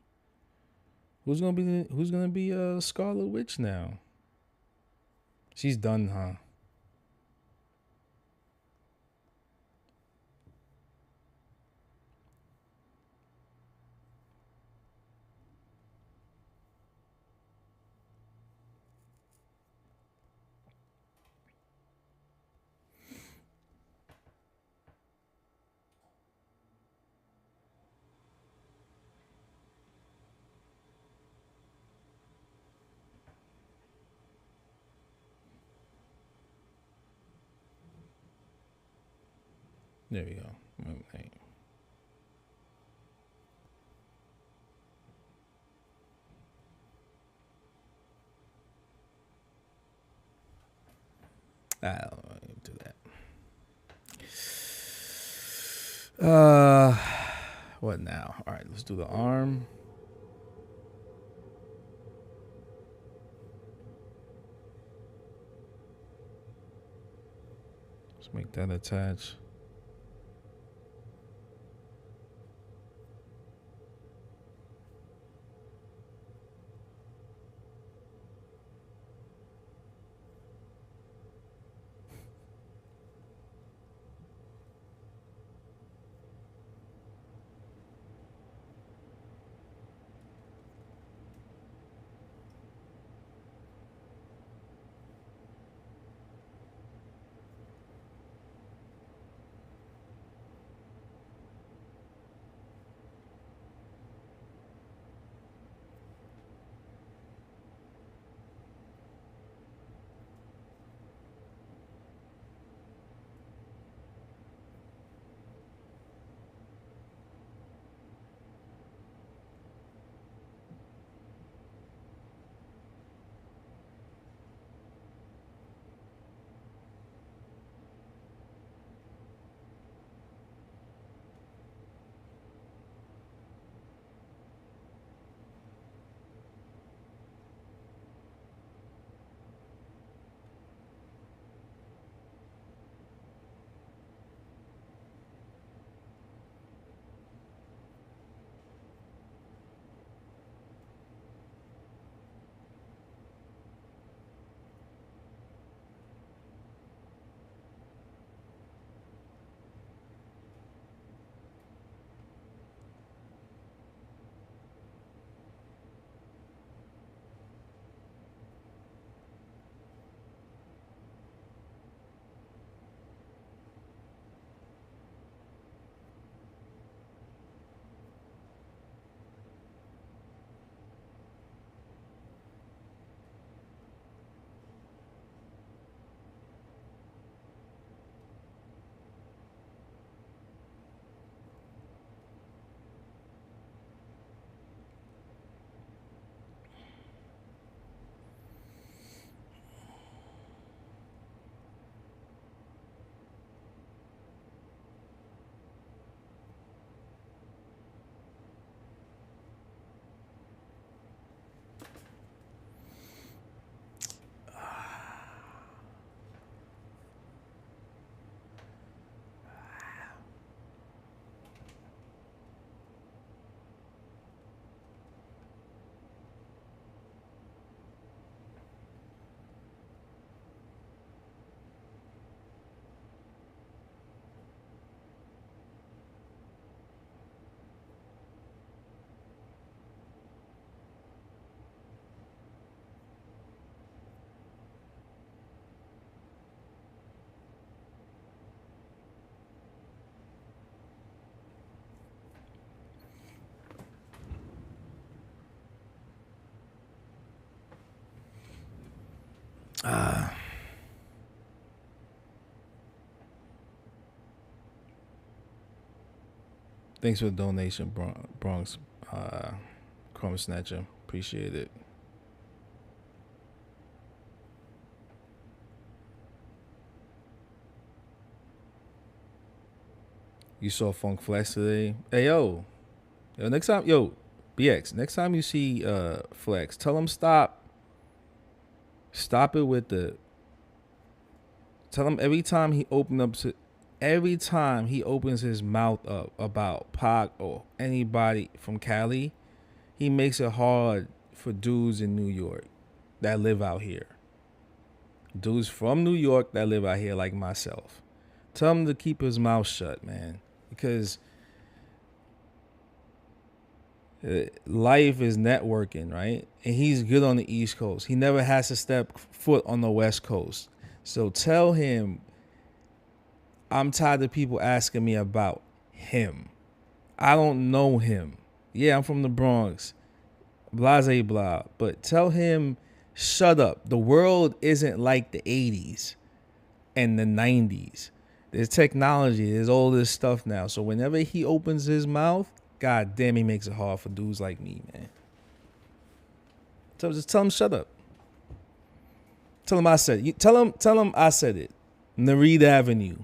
A: Who's gonna be Scarlet Witch now? She's done, huh? There we go. Hey. I don't do that. What now? All right, let's do the arm. Let's make that attach. Thanks for the donation, Bronx Chrome Snatcher. Appreciate it. You saw Funk Flex today. Hey, yo. Next time, yo, BX, next time you see Flex, tell him stop it with the, tell him every time he opens his mouth up about Pac or anybody from Cali, he makes it hard for dudes in New York that live out here. Dudes from New York that live out here like myself. Tell him to keep his mouth shut, man. Because life is networking, right? And he's good on the East Coast. He never has to step foot on the West Coast. So tell him, I'm tired of people asking me about him. I don't know him. Yeah, I'm from the Bronx. Blase blah. But tell him, shut up. The world isn't like the 80s and the 90s. There's technology. There's all this stuff now. So whenever he opens his mouth, God damn, he makes it hard for dudes like me, man. So just tell him shut up. Tell him I said it. Tell him I said it. Nareed Avenue.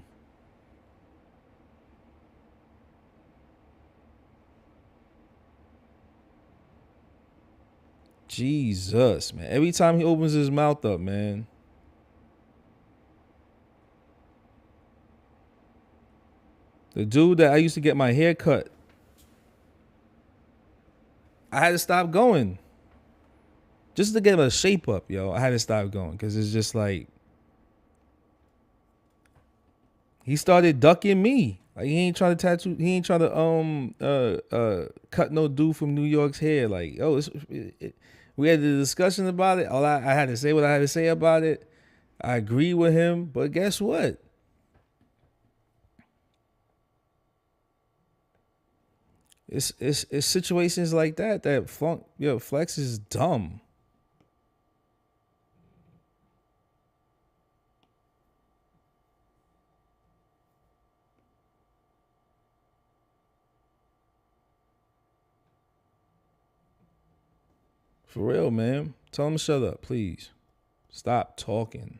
A: Jesus, man. Every time he opens his mouth up, man. The dude that I used to get my hair cut, I had to stop going. Just to get a shape up, yo. I had to stop going because it's just like he started ducking me. Like he ain't trying to tattoo. He ain't trying to cut no dude from New York's hair. Like, oh, we had the discussion about it. All I had to say what I had to say about it. I agree with him, but guess what? It's situations like that Flex is dumb. For real, man. Tell him to shut up, please. Stop talking.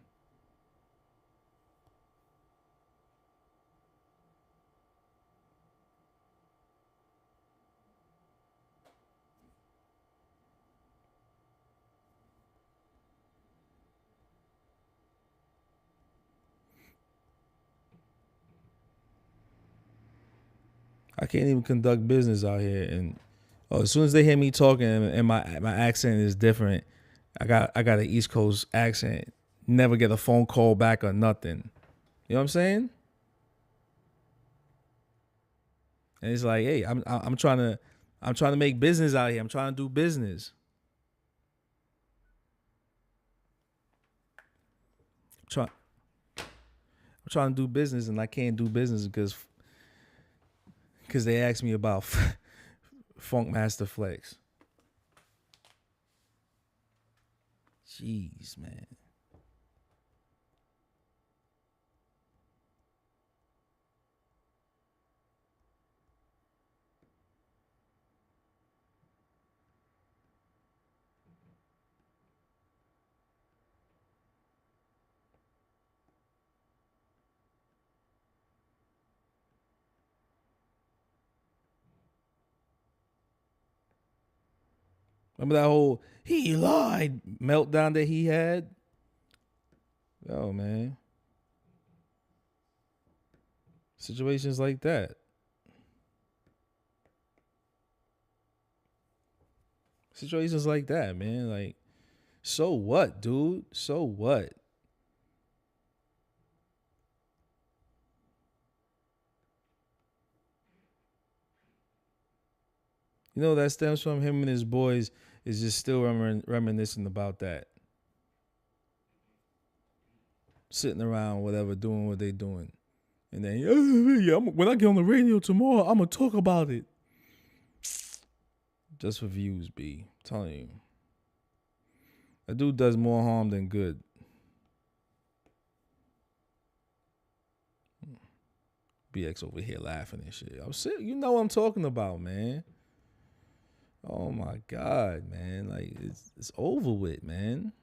A: I can't even conduct business out here, and as soon as they hear me talking and my accent is different, I got an East Coast accent. Never get a phone call back or nothing. You know what I'm saying? And it's like, hey, I'm trying to make business out here. I'm trying to do business. I'm trying to do business, and I can't do business because they asked me about Funk Master Flex. Jeez, man. Remember that whole he lied meltdown that he had? Oh, man. Situations like that. Situations like that, man. Like, so what, dude? So what? You know, that stems from him and his boys is just still reminiscing about that. Sitting around, whatever, doing what they doing. And then, yeah, when I get on the radio tomorrow, I'm going to talk about it. Just for views, B. I'm telling you. That dude does more harm than good. BX over here laughing and shit. I'm sick. You know what I'm talking about, man. Oh my God, man. Like, it's over with, man.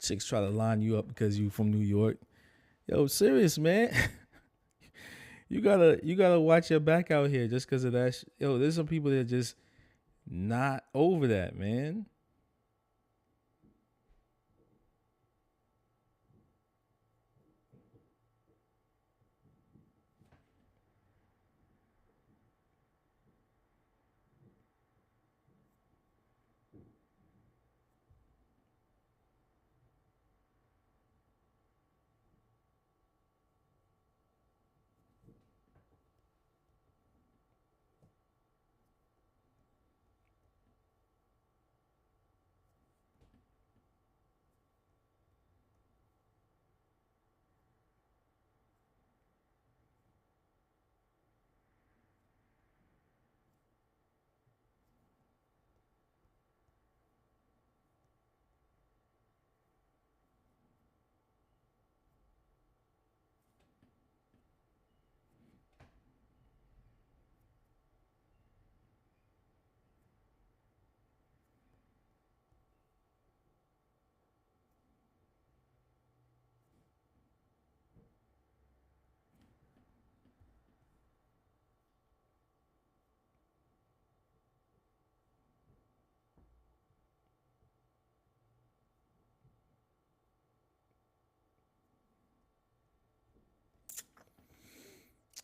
A: chicks try to line you up because you from New York. Yo, serious, man. You gotta watch your back out here just because of that. Yo, there's some people that are just not over that, man.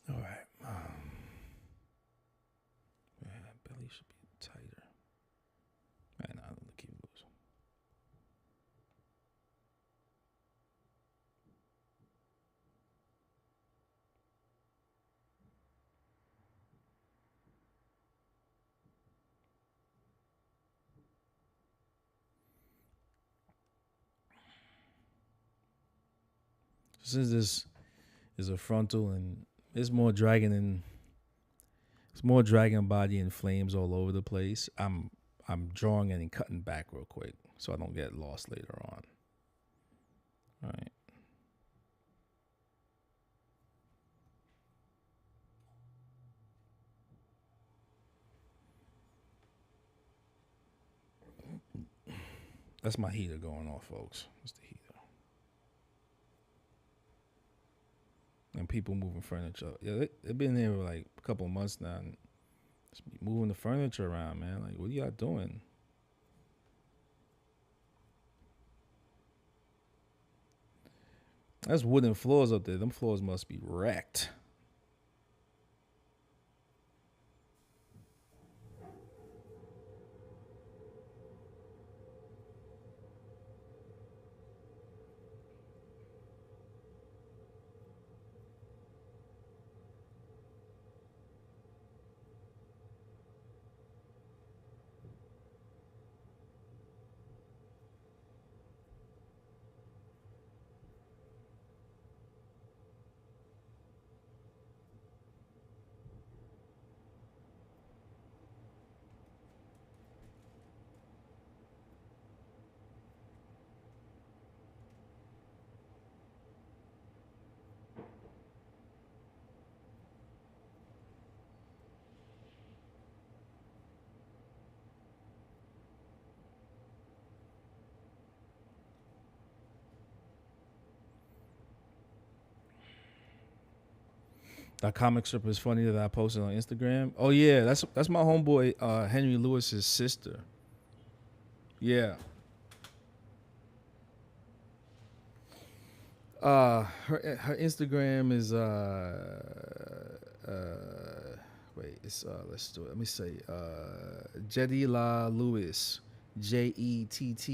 A: All right. Man, belly should be tighter. Man, I don't keep losing. Since this is a frontal and it's more dragon body and flames all over the place, I'm drawing and cutting back real quick so I don't get lost later on. All right. That's my heater going off, folks. That's the heater. And people moving furniture. Yeah, they've been here for like a couple of months now. And just moving the furniture around, man. Like, what are y'all doing? That's wooden floors up there. Them floors must be wrecked. That comic strip is funny that I posted on Instagram. Oh yeah, that's my homeboy Henry Lewis's sister. Yeah. Her Instagram is wait, it's let's do it. Let me say Jedila Lewis, JETTILALEWIS.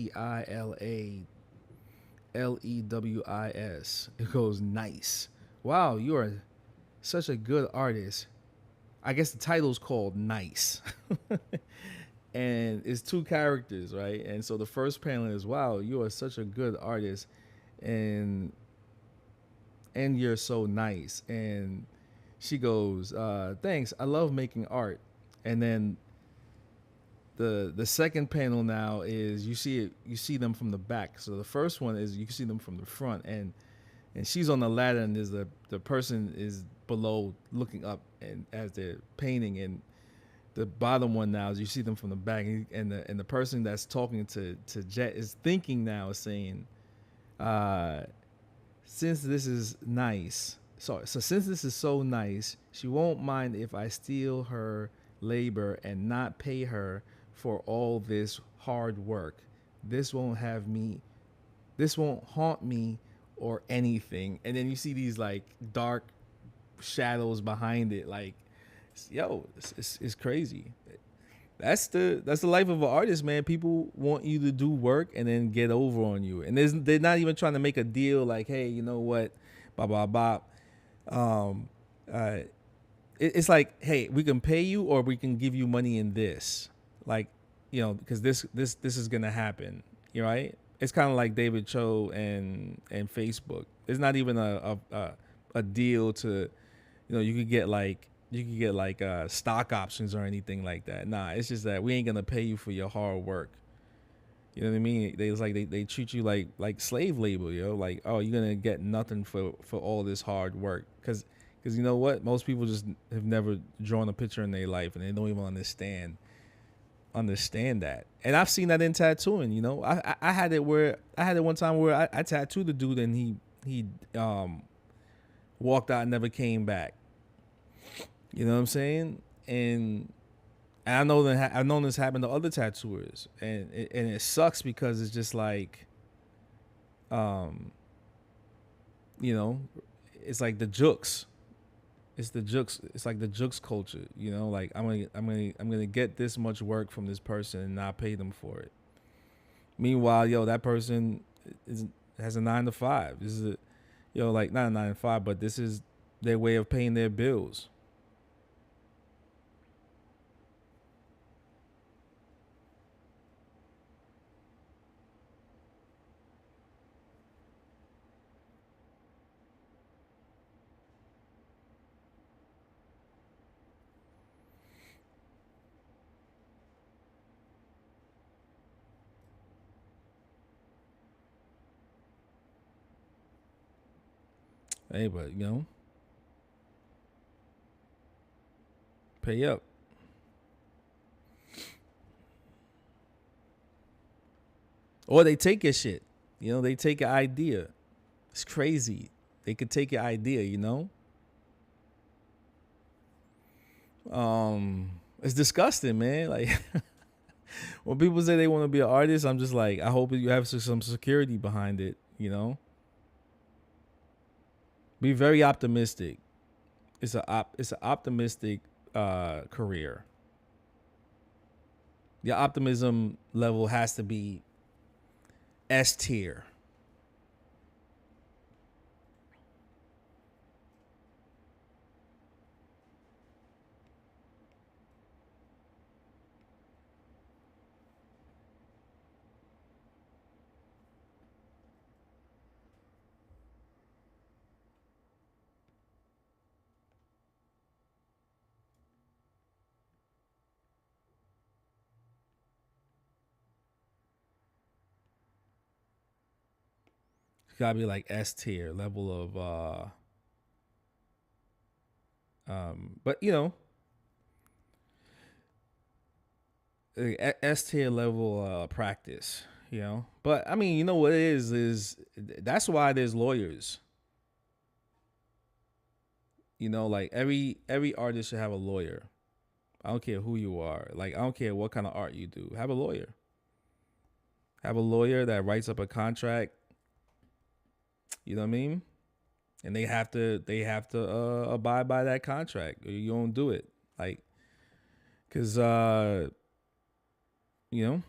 A: It goes nice. Wow, you are such a good artist. I guess the title's called Nice. And it's two characters, right? And so the first panel is, wow, you are such a good artist and you're so nice. And she goes, thanks, I love making art. And then the second panel now is you see them from the back. So the first one is you can see them from the front, and she's on the ladder, and there's the person is below looking up and as they're painting, and the bottom one now is you see them from the back, and the person that's talking to Jet is thinking now, is saying, Uh, since this is nice, so since this is so nice, she won't mind if I steal her labor and not pay her for all this hard work. This won't have me. This won't haunt me or anything. And then you see these like dark shadows behind it. Like, yo, it's crazy. That's the life of an artist, man. People want you to do work and then get over on you, and they're not even trying to make a deal. Like, hey, you know what, blah blah blah. Um, uh, it's like, hey, we can pay you or we can give you money in this, like, because this is gonna happen, you know, right? It's kind of like David Cho and Facebook. It's not even a deal to, you could get like stock options or anything like that. Nah, it's just that we ain't gonna pay you for your hard work. You know what I mean? They treat you like slave labor, yo. Like, oh, you're gonna get nothing for all this hard work, because you know what? Most people just have never drawn a picture in their life, and they don't even understand that. And I've seen that in tattooing. I had it one time where I tattooed the dude, and he walked out and never came back. You know what I'm saying? And I know that I've known this happen to other tattooers, and it sucks because it's just like, you know, it's like the jokes. It's the jokes. It's like the jokes culture. Like I'm gonna get this much work from this person and not pay them for it. Meanwhile, that person has a 9 to 5. This is like not a 9 to 5, but this is their way of paying their bills. Hey, but pay up. Or they take your shit. They take your idea. It's crazy. They could take your idea. It's disgusting, man. Like, when people say they want to be an artist, I'm just like, I hope you have some security behind it. Be very optimistic. It's an optimistic career. Your optimism level has to be S tier. It's gotta be like S tier level of but S tier level practice, But I mean, what it is that's why there's lawyers. Like every artist should have a lawyer. I don't care who you are. Like, I don't care what kind of art you do. Have a lawyer. Have a lawyer that writes up a contract. You know what I mean? And they have to abide by that contract, or you don't do it. Like, cause you know,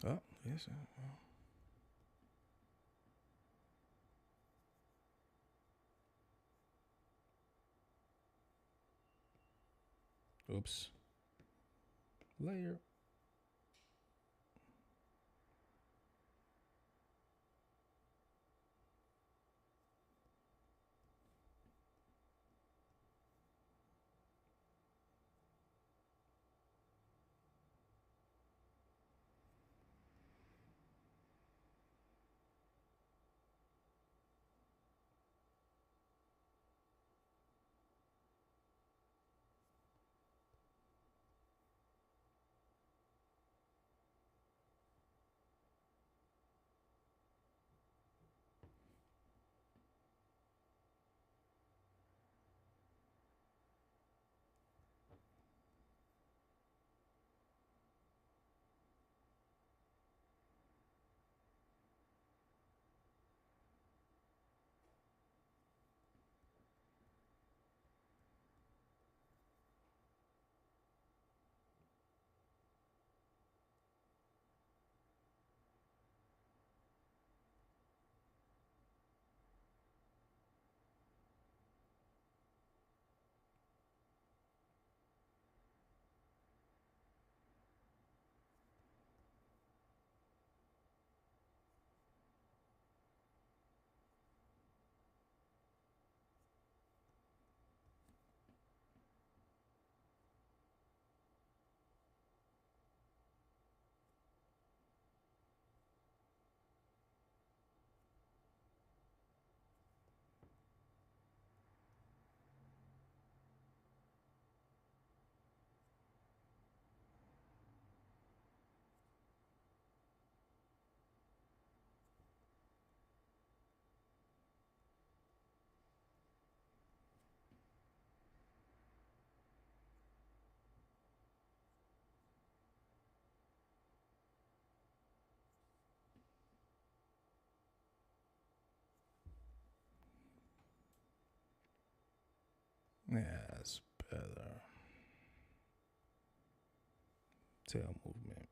A: Oh, yes. Oops. Layer. Yeah, that's better. Tail movement.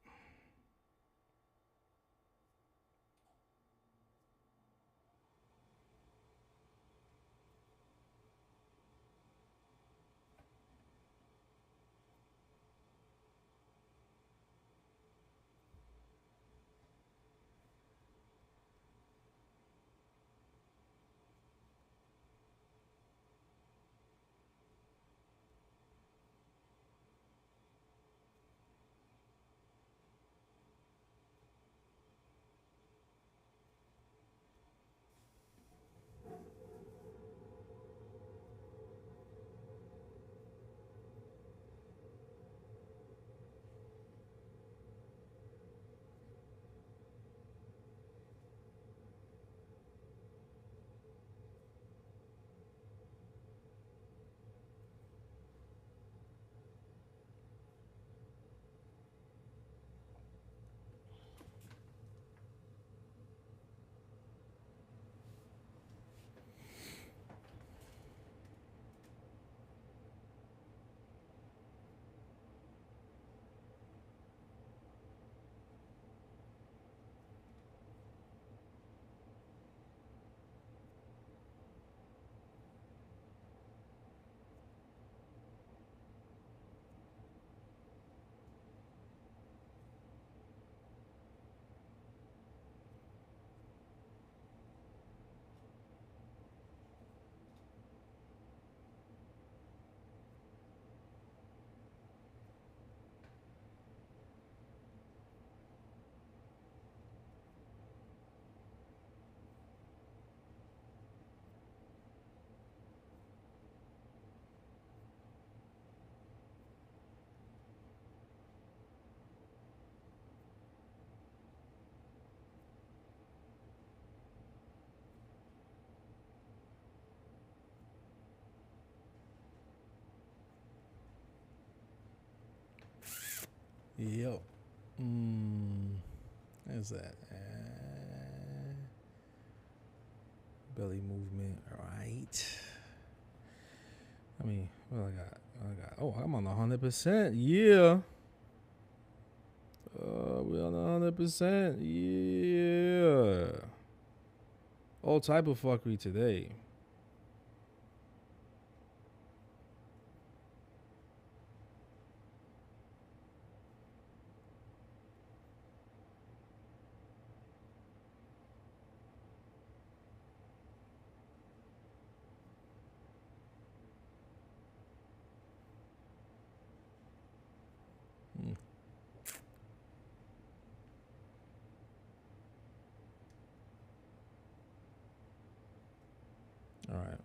A: Yo. There's that. Belly movement. All right. I mean, what I got. Oh, I'm on 100%. Yeah. We're on 100%. Yeah. All type of fuckery today. All right.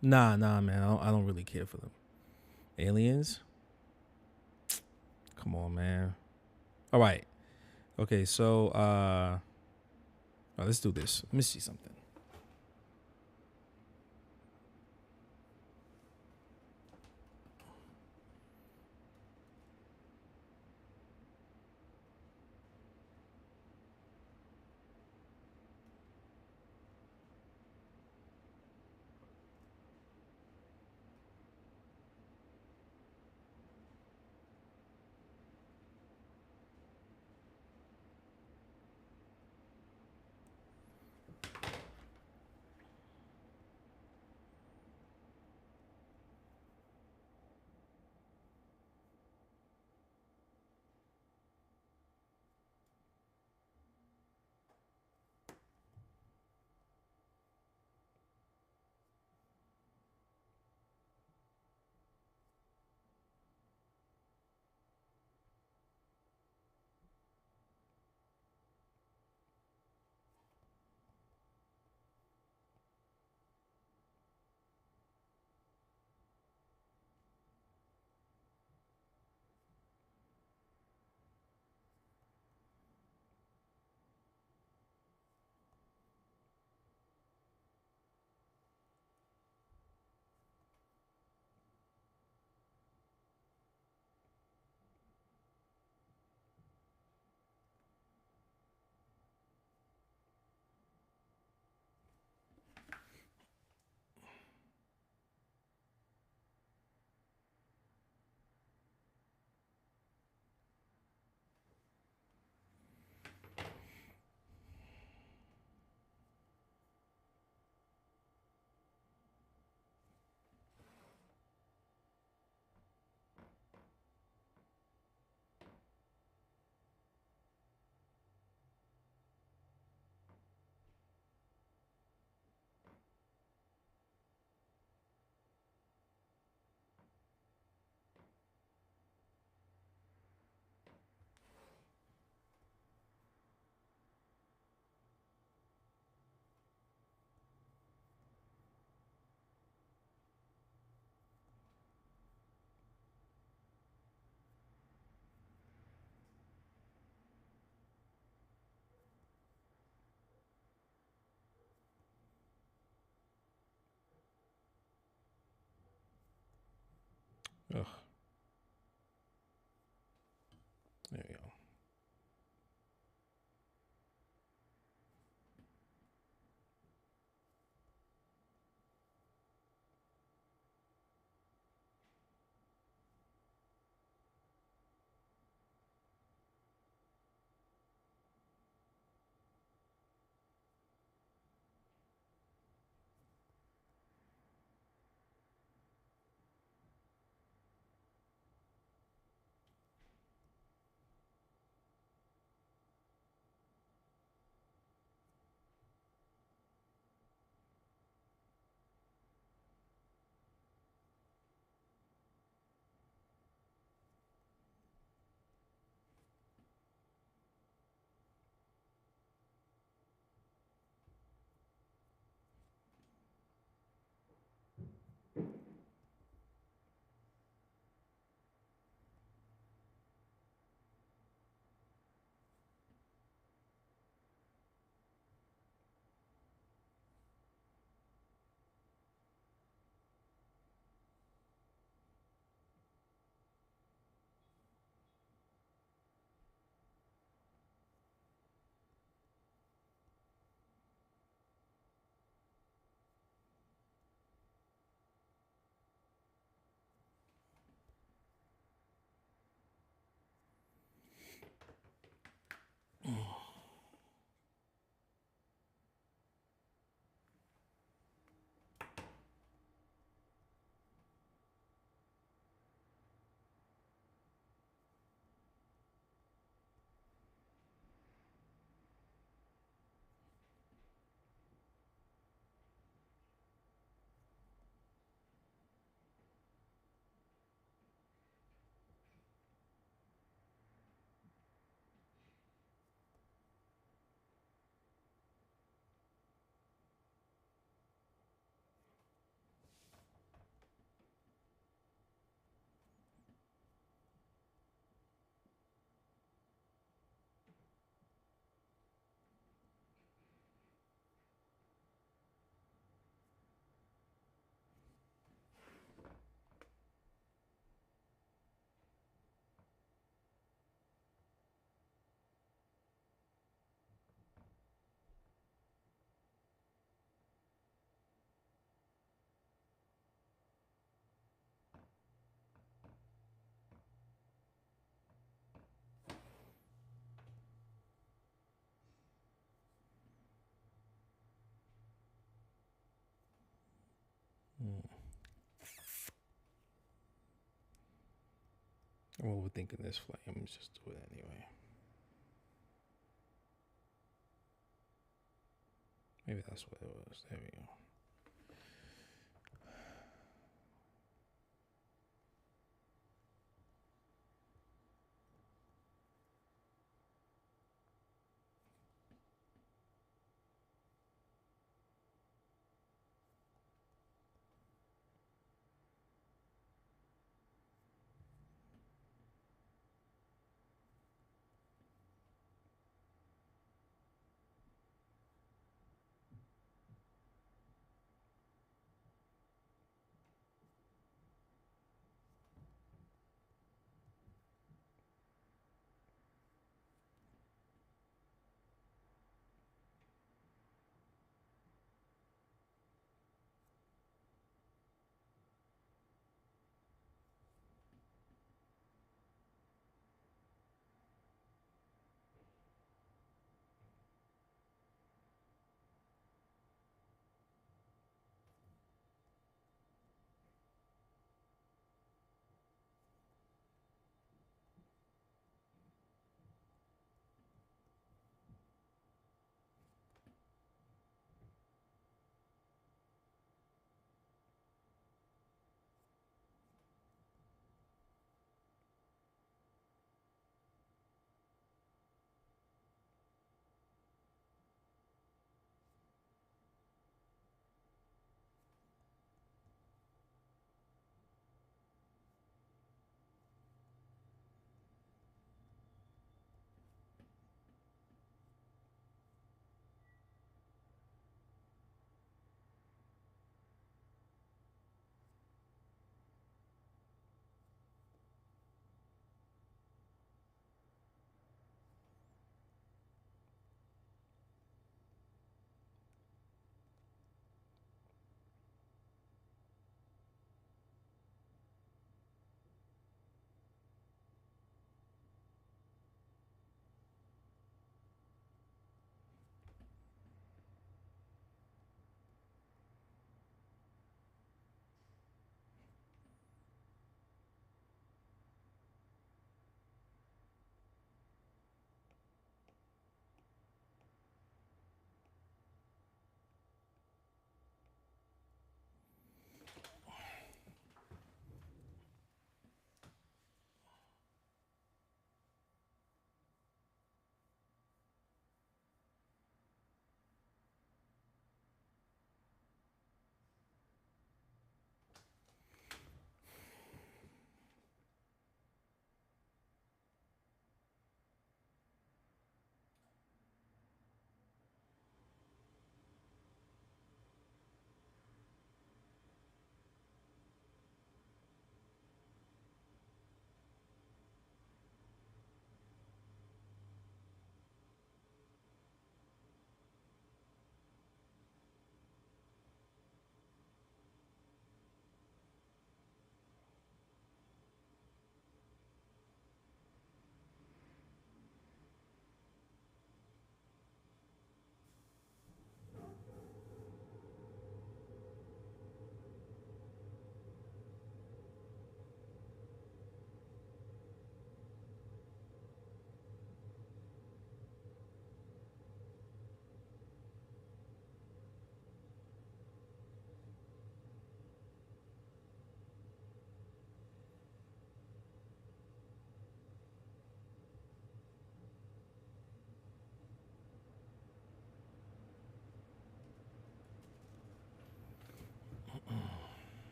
A: Nah, man. I don't really care for them. Aliens? Come on, man. All right. Okay, so let's do this. Let me see something. Ugh. There we go. I'm overthinking this flame. Let's just do it anyway. Maybe that's what it was. There we go.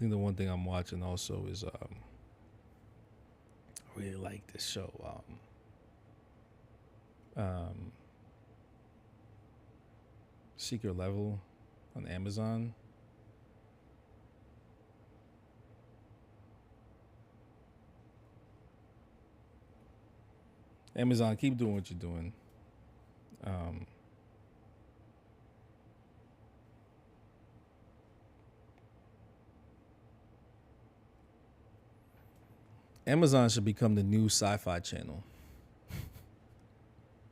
A: think the one thing I'm watching also is I really like this show. Secret Level on Amazon. Amazon, keep doing what you're doing. Amazon should become the new sci-fi channel.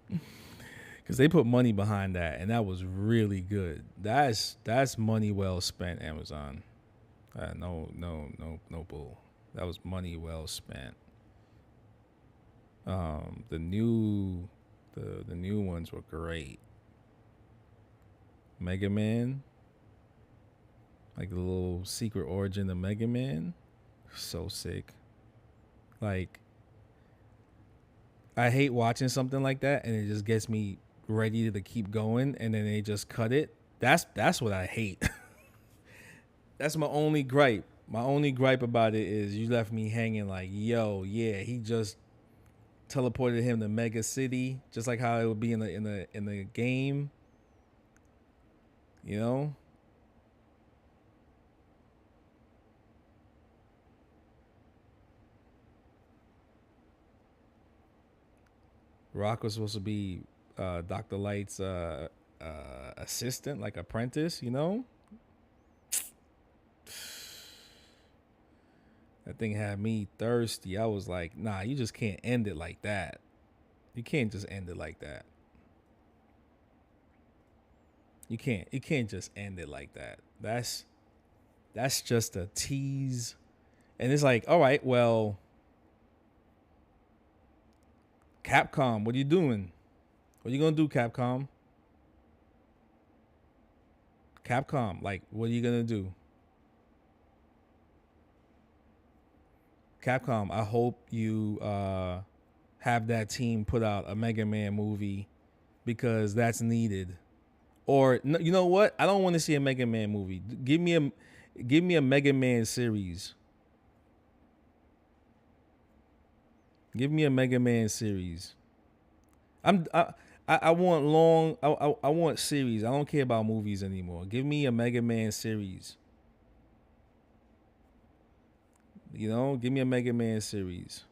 A: Because they put money behind that, and that was really good. That's money well spent, Amazon. No bull. That was money well spent. The new ones were great. Mega Man, like the little secret origin of Mega Man, so sick. Like, I hate watching something like that, and it just gets me ready to keep going, and then they just cut it. That's what I hate. That's my only gripe. My only gripe about it is you left me hanging like, yo, yeah, he just teleported him to Mega City, just like how it would be in the game. You know? Rock was supposed to be Dr. Light's assistant, like apprentice, you know? That thing had me thirsty. I was like, nah, you just can't end it like that. You can't just end it like that. You can't just end it like that. That's just a tease. And it's like, all right, well, Capcom, what are you doing? What are you gonna do, Capcom? Capcom, like, what are you gonna do? Capcom, I hope you have that team put out a Mega Man movie because that's needed. Or you know what? I don't want to see a Mega Man movie. Give me a Mega Man series. Give me a Mega Man series. I want long. I want series. I don't care about movies anymore. Give me a Mega Man series. You know, give me a Mega Man series.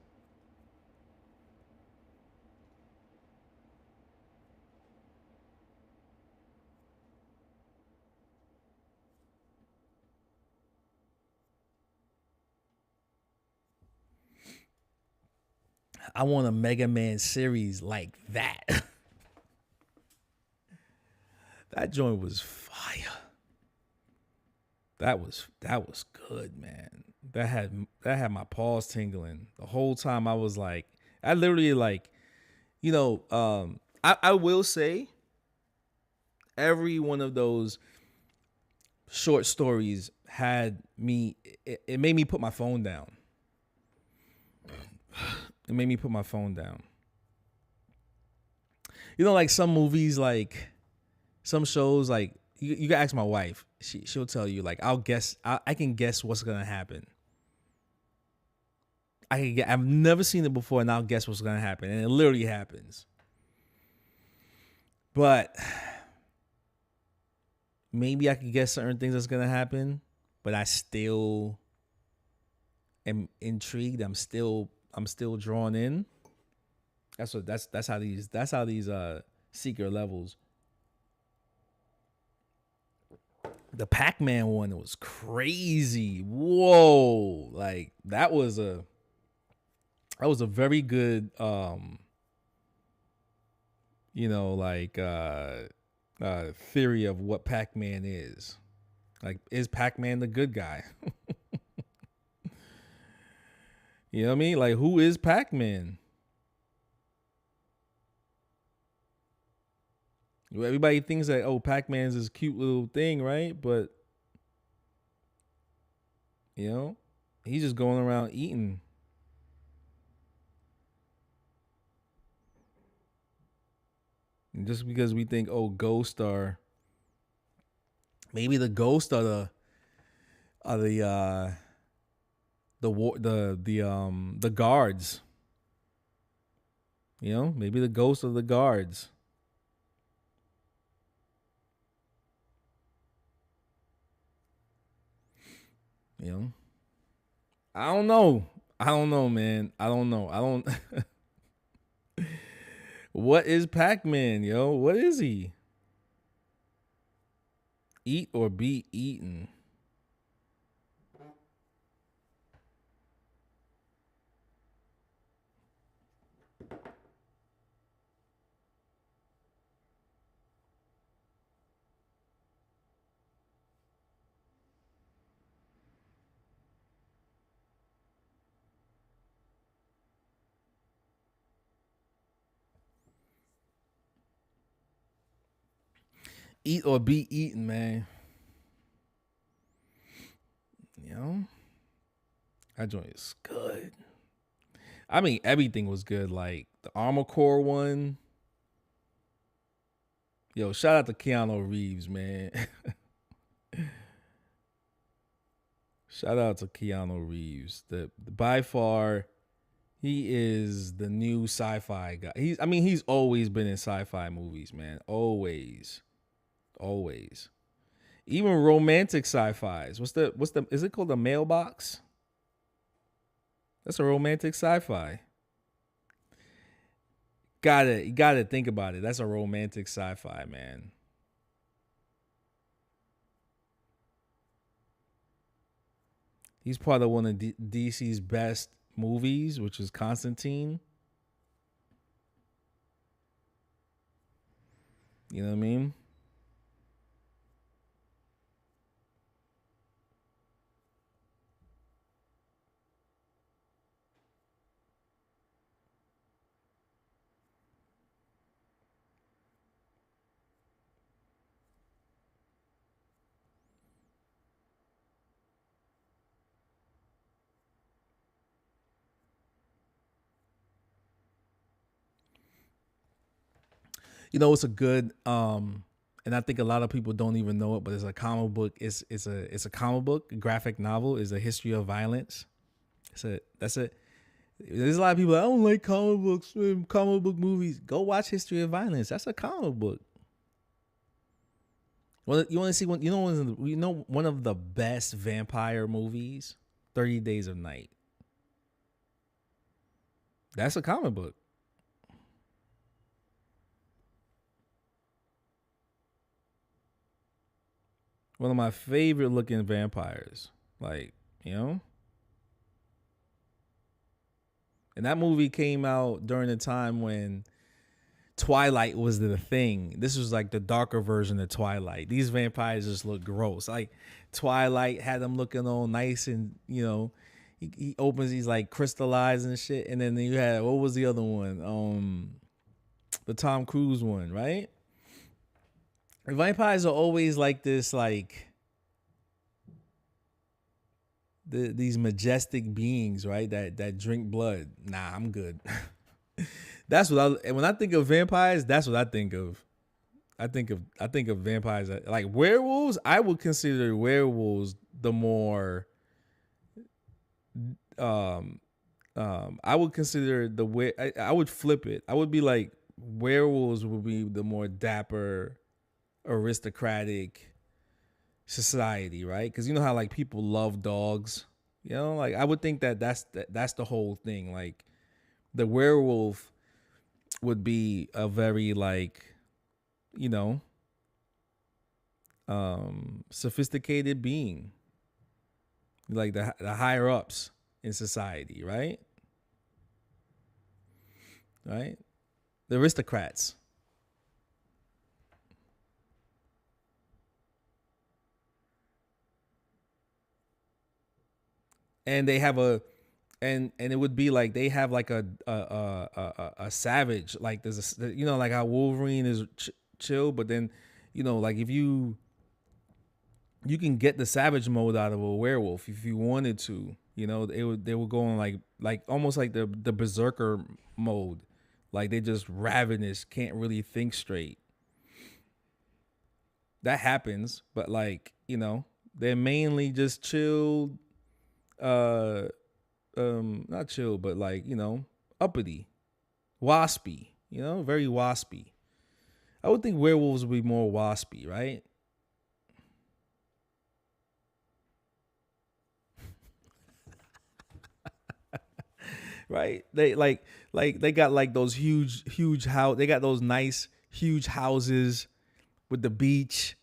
A: I want a Mega Man series like that. That joint was fire. That was good, man. That had my paws tingling the whole time. I was like, I literally like, you know, I will say every one of those short stories had me, it made me put my phone down. It made me put my phone down. You know, like some movies, like some shows, like you can ask my wife. She'll tell you, like, I can guess what's gonna happen. I've never seen it before, and I'll guess what's gonna happen, and it literally happens. But maybe I could guess certain things that's gonna happen, but I still am intrigued. I'm still drawn in. That's how these secret levels. The Pac-Man one was crazy. Whoa. Like that was a very good you know, like theory of what Pac-Man is. Like, is Pac-Man the good guy? You know what I mean? Like, who is Pac-Man? Everybody thinks that, oh, Pac-Man's this cute little thing, right? But, you know, he's just going around eating. And just because we think, oh, ghosts are, maybe the ghosts are the guards. You know, maybe the ghost of the guards. You know, I don't know. I don't know, man. I don't know. I don't. What is Pac-Man, yo? What is he? Eat or be eaten? Eat or be eaten, man. You know, that joint is good. I mean, everything was good. Like the Armor Core one. Yo, shout out to Keanu Reeves, man. Shout out to Keanu Reeves. The by far, he is the new sci-fi guy. He's always been in sci-fi movies, man. Always. Even romantic sci-fis. Is it called The Mailbox? That's a romantic sci-fi. You gotta think about it. That's a romantic sci-fi, man. He's part of one of DC's best movies, which is Constantine. You know what I mean? You know, it's a good and I think a lot of people don't even know it, but it's a comic book. It's a comic book, a graphic novel. Is a history of violence. That's it. There's a lot of people that, I don't like comic books, comic book movies. Go watch History of Violence. That's a comic book. Well, you want to see one? You know one of the best vampire movies, 30 Days of Night. That's a comic book. One of my favorite looking vampires. Like, you know? And that movie came out during the time when Twilight was the thing. This was like the darker version of Twilight. These vampires just look gross. Like Twilight had them looking all nice and, you know, he opens these like crystallized and shit. And then you had, what was the other one? The Tom Cruise one, right? Vampires are always like this, like these majestic beings, right? That drink blood. Nah, I'm good. That's what when I think of vampires, that's what I think of. I think of vampires like werewolves. I would consider werewolves the more. I would consider I would flip it. I would be like werewolves would be the more dapper, aristocratic society, right? Because you know how like people love dogs, you know. Like I would think that's the whole thing. Like the werewolf would be a very like, you know, sophisticated being, like the higher ups in society, right? Right, the aristocrats. And they have and it would be like they have like a savage, like there's a, you know, like how Wolverine is chill, but then, you know, like if you can get the savage mode out of a werewolf if you wanted to, you know. They would go on like almost like the berserker mode, like they just ravenous, can't really think straight. That happens, but like, you know, They're mainly just chilled, not chill, but like, uppity, waspy, very waspy. I would think werewolves would be more waspy, right? Right? They like they got like those huge house. They got those nice huge houses with the beach.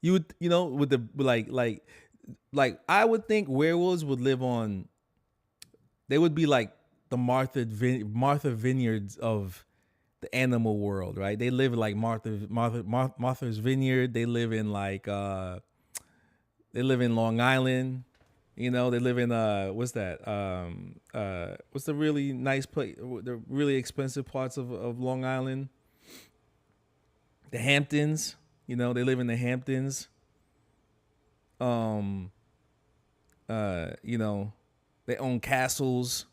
A: You would, with the like I would think werewolves would live on. They would be like the Martha Vineyards of the animal world, right? They live in like Martha's Vineyard. They live in like they live in Long Island. They live in what's that? What's the really nice place? The really expensive parts of Long Island? The Hamptons. They live in the Hamptons. They own castles.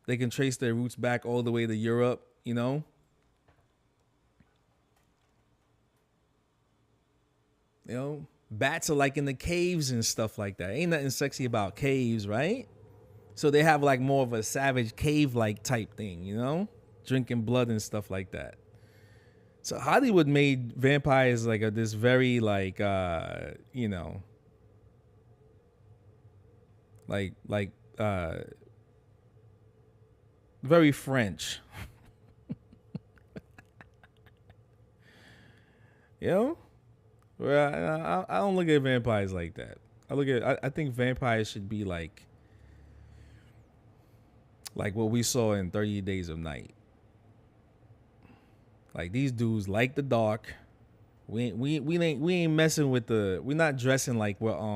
A: They can trace their roots back all the way to Europe, Bats are like in the caves and stuff like that. Ain't nothing sexy about caves, right? So they have like more of a savage cave-like type thing, drinking blood and stuff like that. So Hollywood made vampires like this very like very French. Well, I don't look at vampires like that. I think vampires should be like what we saw in 30 Days of Night. Like these dudes like the dark. We ain't messing with we're not dressing like they're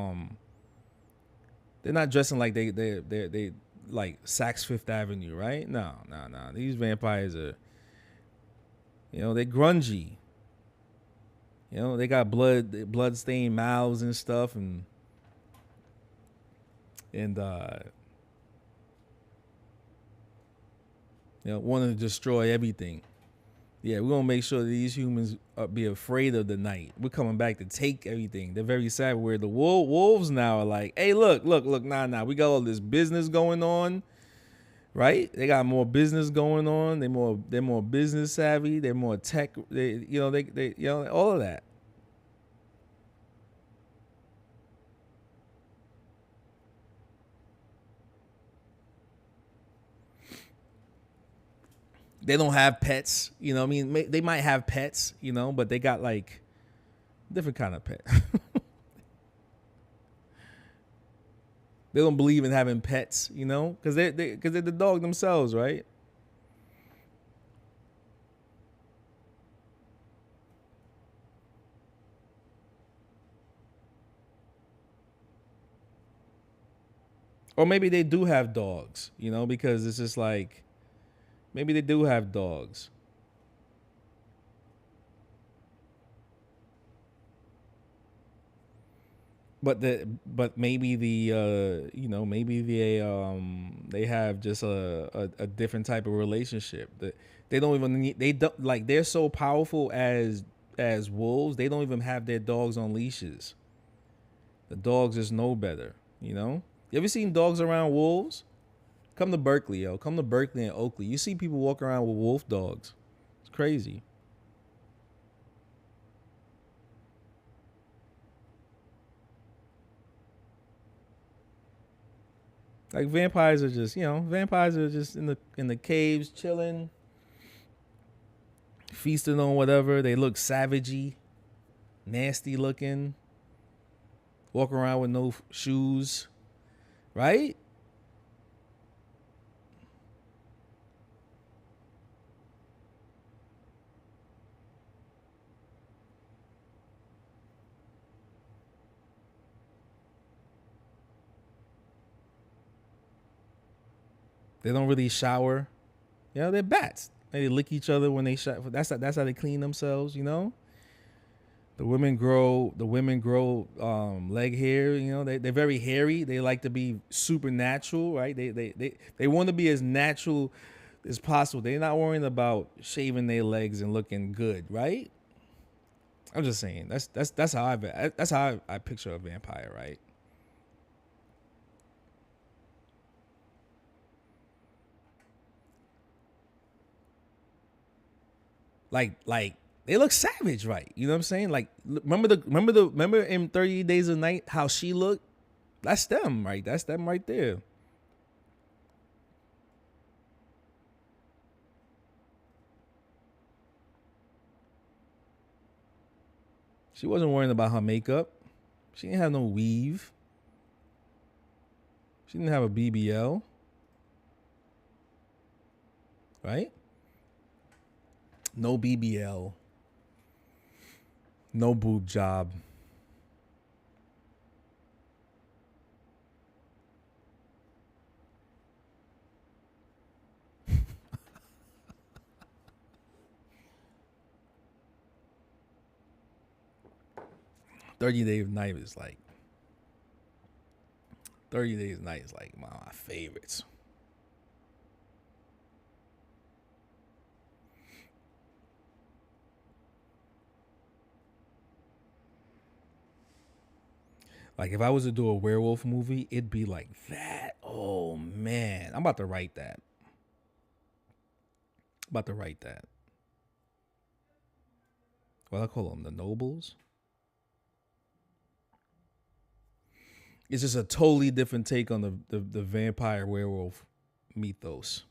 A: not dressing like they like Saks Fifth Avenue, right? No. These vampires are, they grungy. They got blood stained mouths and stuff, and wanting to destroy everything. Yeah, we're gonna make sure that these humans be afraid of the night. We're coming back to take everything. They're very sad. Where the wolves now are like, hey, look, nah. We got all this business going on, right? They got more business going on. They're more business savvy. They're more tech. They all of that. They don't have pets, I mean, they might have pets, but they got like different kind of pet. They don't believe in having pets, because they're the dog themselves, right? Or maybe they do have dogs, because it's just like maybe they do have dogs. But maybe maybe they have just a different type of relationship that they don't even need. They don't like, they're so powerful as wolves. They don't even have their dogs on leashes. The dogs just know better. You ever seen dogs around wolves? Come to Berkeley, yo. Come to Berkeley and Oakley. You see people walk around with wolf dogs. It's crazy. Like vampires are just in the caves chilling, feasting on whatever. They look savagey, nasty looking. Walk around with no shoes, right? They don't really shower. They're bats. They lick each other when they shower. That's how they clean themselves. The women grow leg hair. They're very hairy. They like to be supernatural, right? They want to be as natural as possible. They're not worrying about shaving their legs and looking good, right? I'm just saying that's how I picture a vampire, right? Like they look savage, right? You know what I'm saying? Like remember in 30 Days of Night how she looked? That's them, right? That's them right there. She wasn't worrying about her makeup. She didn't have no weave. She didn't have a BBL, right? No BBL. No boob job. Days of Night is like 30 Days of Night is like my favorites. Like if I was to do a werewolf movie, it'd be like that. Oh man, I'm about to write that. What I call them, the nobles. It's just a totally different take on the vampire werewolf mythos.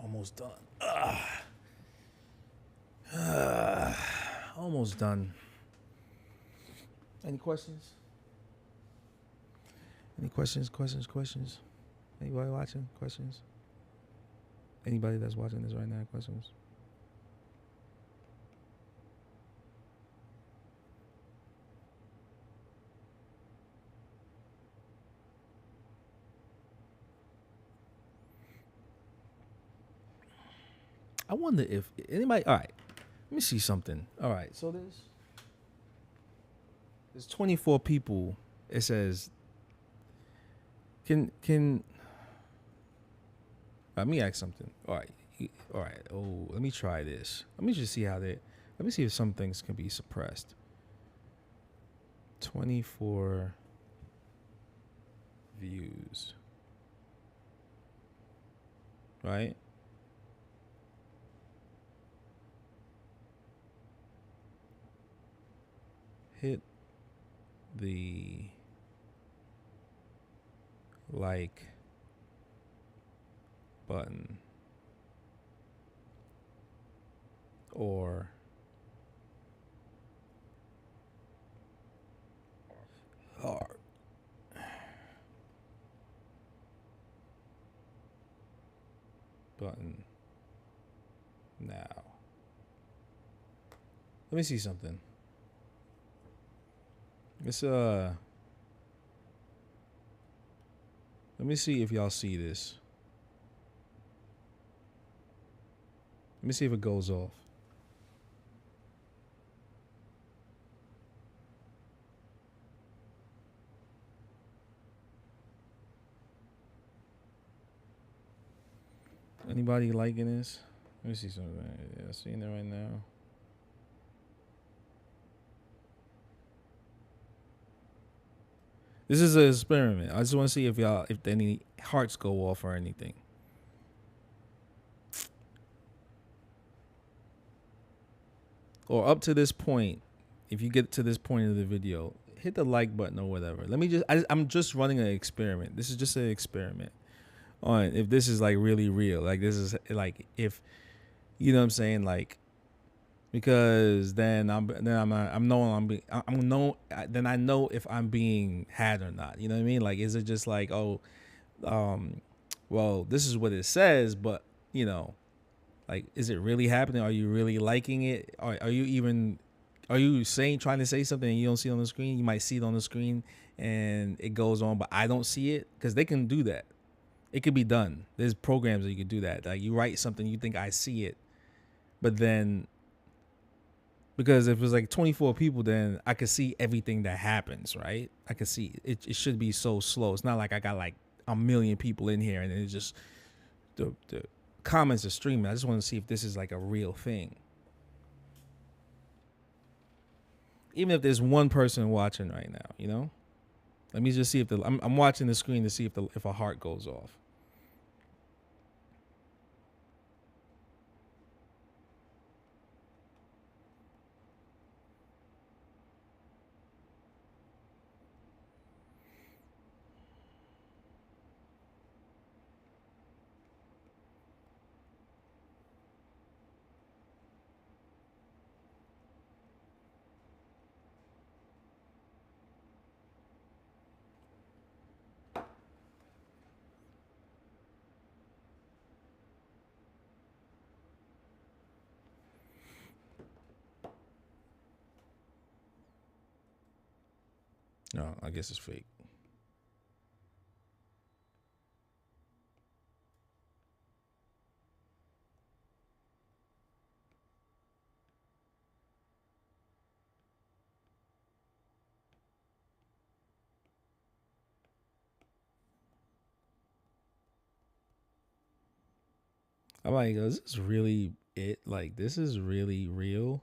A: Almost done. Almost done. Any questions? Any questions? Anybody watching? Questions? Anybody that's watching this right now, questions? I wonder if anybody. All right, let me see something. All right, so there's 24 people. It says, can let me ask something. All right. Oh, let me try this. Let me just see how they. Let me see if some things can be suppressed. 24 views. Right? Hit the like button or heart button now. Let me see something. It's let me see if y'all see this. Let me see if it goes off. Anybody liking this? Let me see something. Yeah, I'm seeing it right now. This is an experiment. I just want to see if any hearts go off or anything. Or up to this point, if you get to this point of the video, hit the like button or whatever. Let me just, I'm just running an experiment. This is just an experiment on if this is like really real. Like this is like if, you know what I'm saying? Like, because then I know if I'm being had or not. You know what I mean? Like, is it just like, oh, well, this is what it says, but you know, like, is it really happening? Are you really liking it? Are you trying to say something and you don't see it on the screen? You might see it on the screen and it goes on, but I don't see it, because they can do that. It could be done. There's programs that you could do that. Like, you write something, you think I see it, but then, because if it's like 24 people, then I could see everything that happens, right? I could see it. It should be so slow. It's not like I got like a million people in here and it's just the comments are streaming. I just want to see if this is like a real thing. Even if there's one person watching right now, you know? Let me just see if I'm watching the screen to see if a heart goes off. No, I guess it's fake. I'm like, is this really it? Like, this is really real?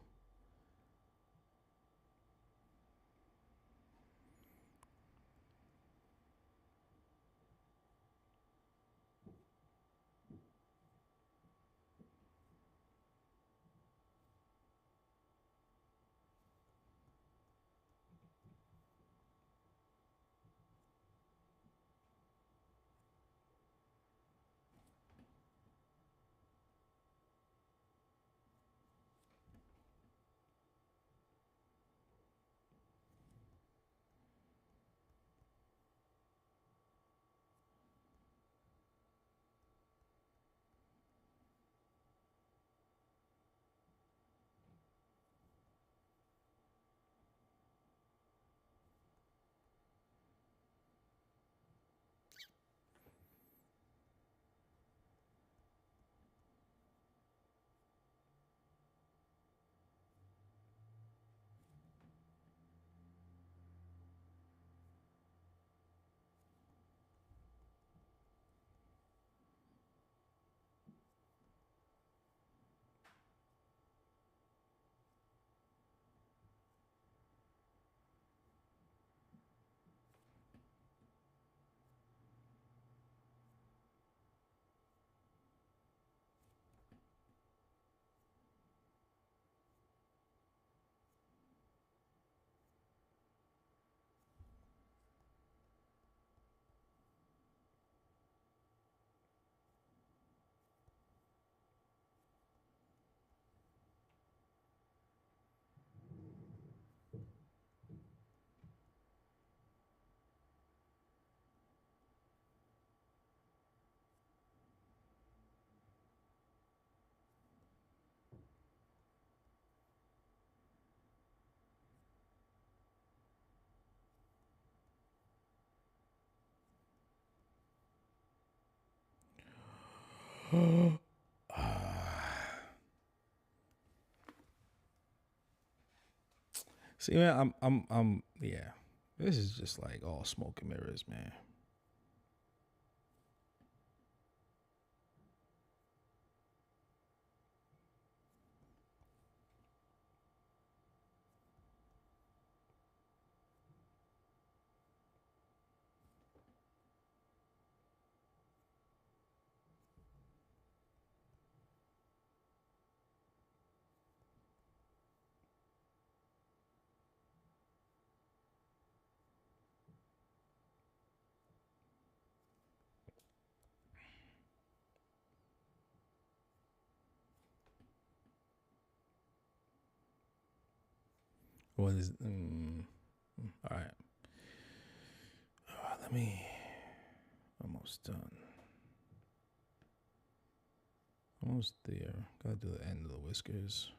A: See, man, yeah. This is just like all smoke and mirrors, man. What is? All right. Let me. Almost done. Almost there. Gotta do the end of the whiskers.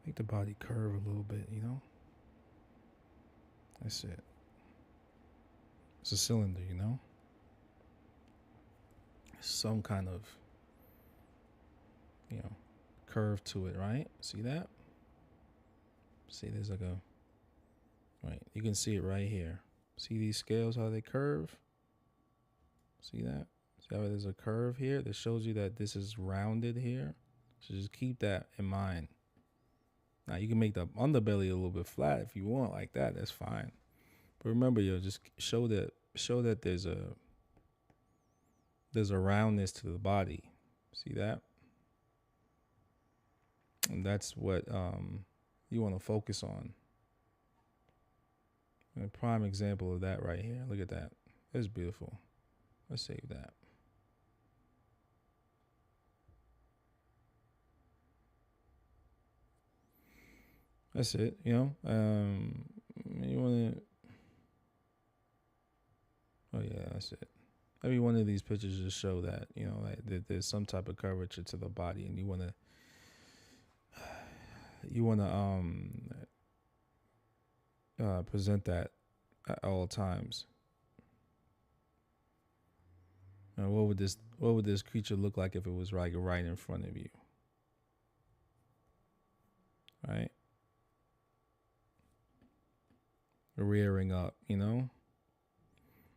A: Make the body curve a little bit, you know? That's it. It's a cylinder, you know? Some kind of, you know, curve to it, right? See that? See, there's like a, right, you can see it right here. See these scales, how they curve? See that? See how there's a curve here that shows you that this is rounded here? So just keep that in mind. Now you can make the underbelly a little bit flat if you want, like that. That's fine. But remember, yo, just show that there's a roundness to the body. See that? And that's what you want to focus on. And a prime example of that right here. Look at that. That's beautiful. Let's save that. That's it, you know. You want to. Oh yeah, that's it. Every one of these pictures just show that, you know, that there's some type of curvature to the body, and you want to present that at all times. Now, what would this creature look like if it was right in front of you? Right? Rearing up, you know?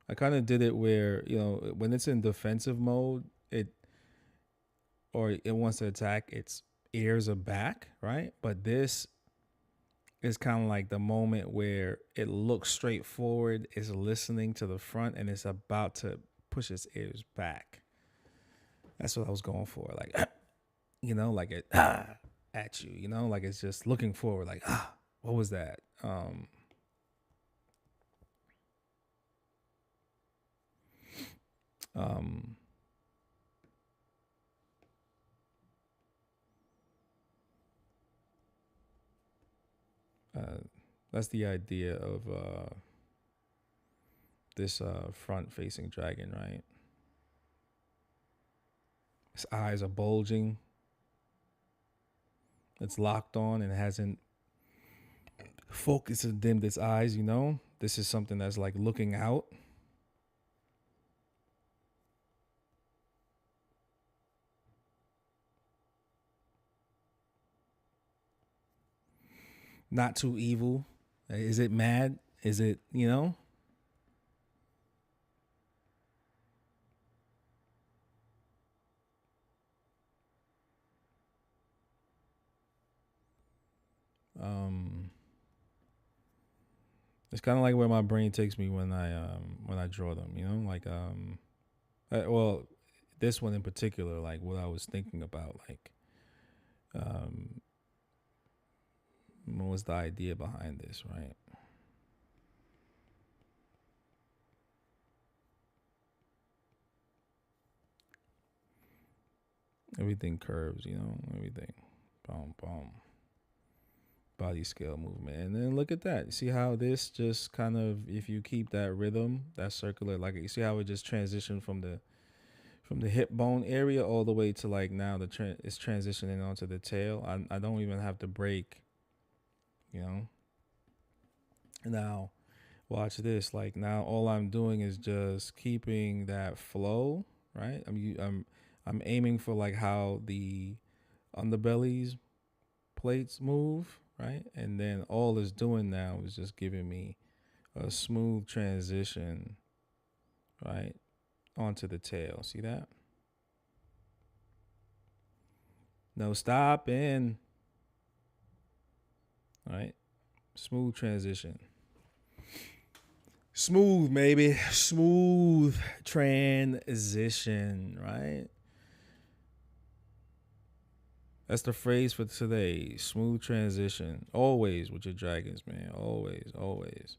A: I kind of did it where, you know, when it's in defensive mode, it wants to attack, its ears are back, right? But this is kind of like the moment where it looks straight forward, is listening to the front, and it's about to push its ears back. That's what I was going for. Like, you know, like it at you, you know, like it's just looking forward, like, what was that? That's the idea of this front-facing dragon, right? Its eyes are bulging. It's locked on and hasn't focused and dimmed its eyes, you know? This is something that's like looking out. Not too evil. Is it mad? Is it, you know? It's kind of like where my brain takes me when I draw them, you know, like well, this one in particular, like what I was thinking about, like what was the idea behind this, right? Everything curves, you know, everything. Boom, boom. Body scale movement. And then look at that. You see how this just kind of, if you keep that rhythm, that circular, like you see how it just transitioned from the hip bone area all the way to like now it's transitioning onto the tail. I don't even have to break, you know. Now, watch this. Like now all I'm doing is just keeping that flow, right? I'm aiming for like how the underbelly's plates move, right? And then all it's doing now is just giving me a smooth transition, right, onto the tail. See that? No stopping. All right. Smooth transition. Smooth, maybe. Smooth transition, right? That's the phrase for today. Smooth transition. Always with your dragons, man. Always, always.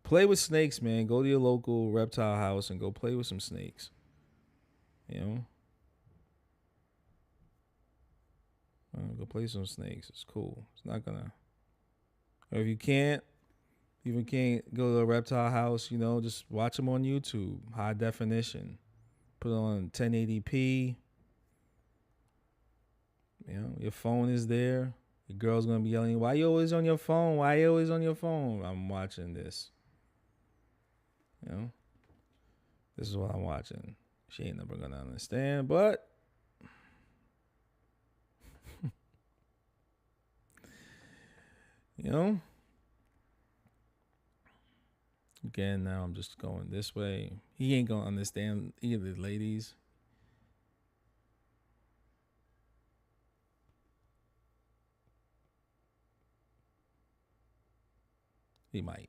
A: Play with snakes, man. Go to your local reptile house and go play with some snakes. You know? Go play some snakes. It's cool. It's not gonna. Or if you can't, even can't go to a reptile house, you know, just watch them on YouTube. High definition. Put it on 1080p. You know, your phone is there. Your girl's gonna be yelling, "Why you always on your phone? Why you always on your phone?" I'm watching this. You know, this is what I'm watching. She ain't never gonna understand, but you know. Again, now I'm just going this way. He ain't gonna understand either, ladies. He might.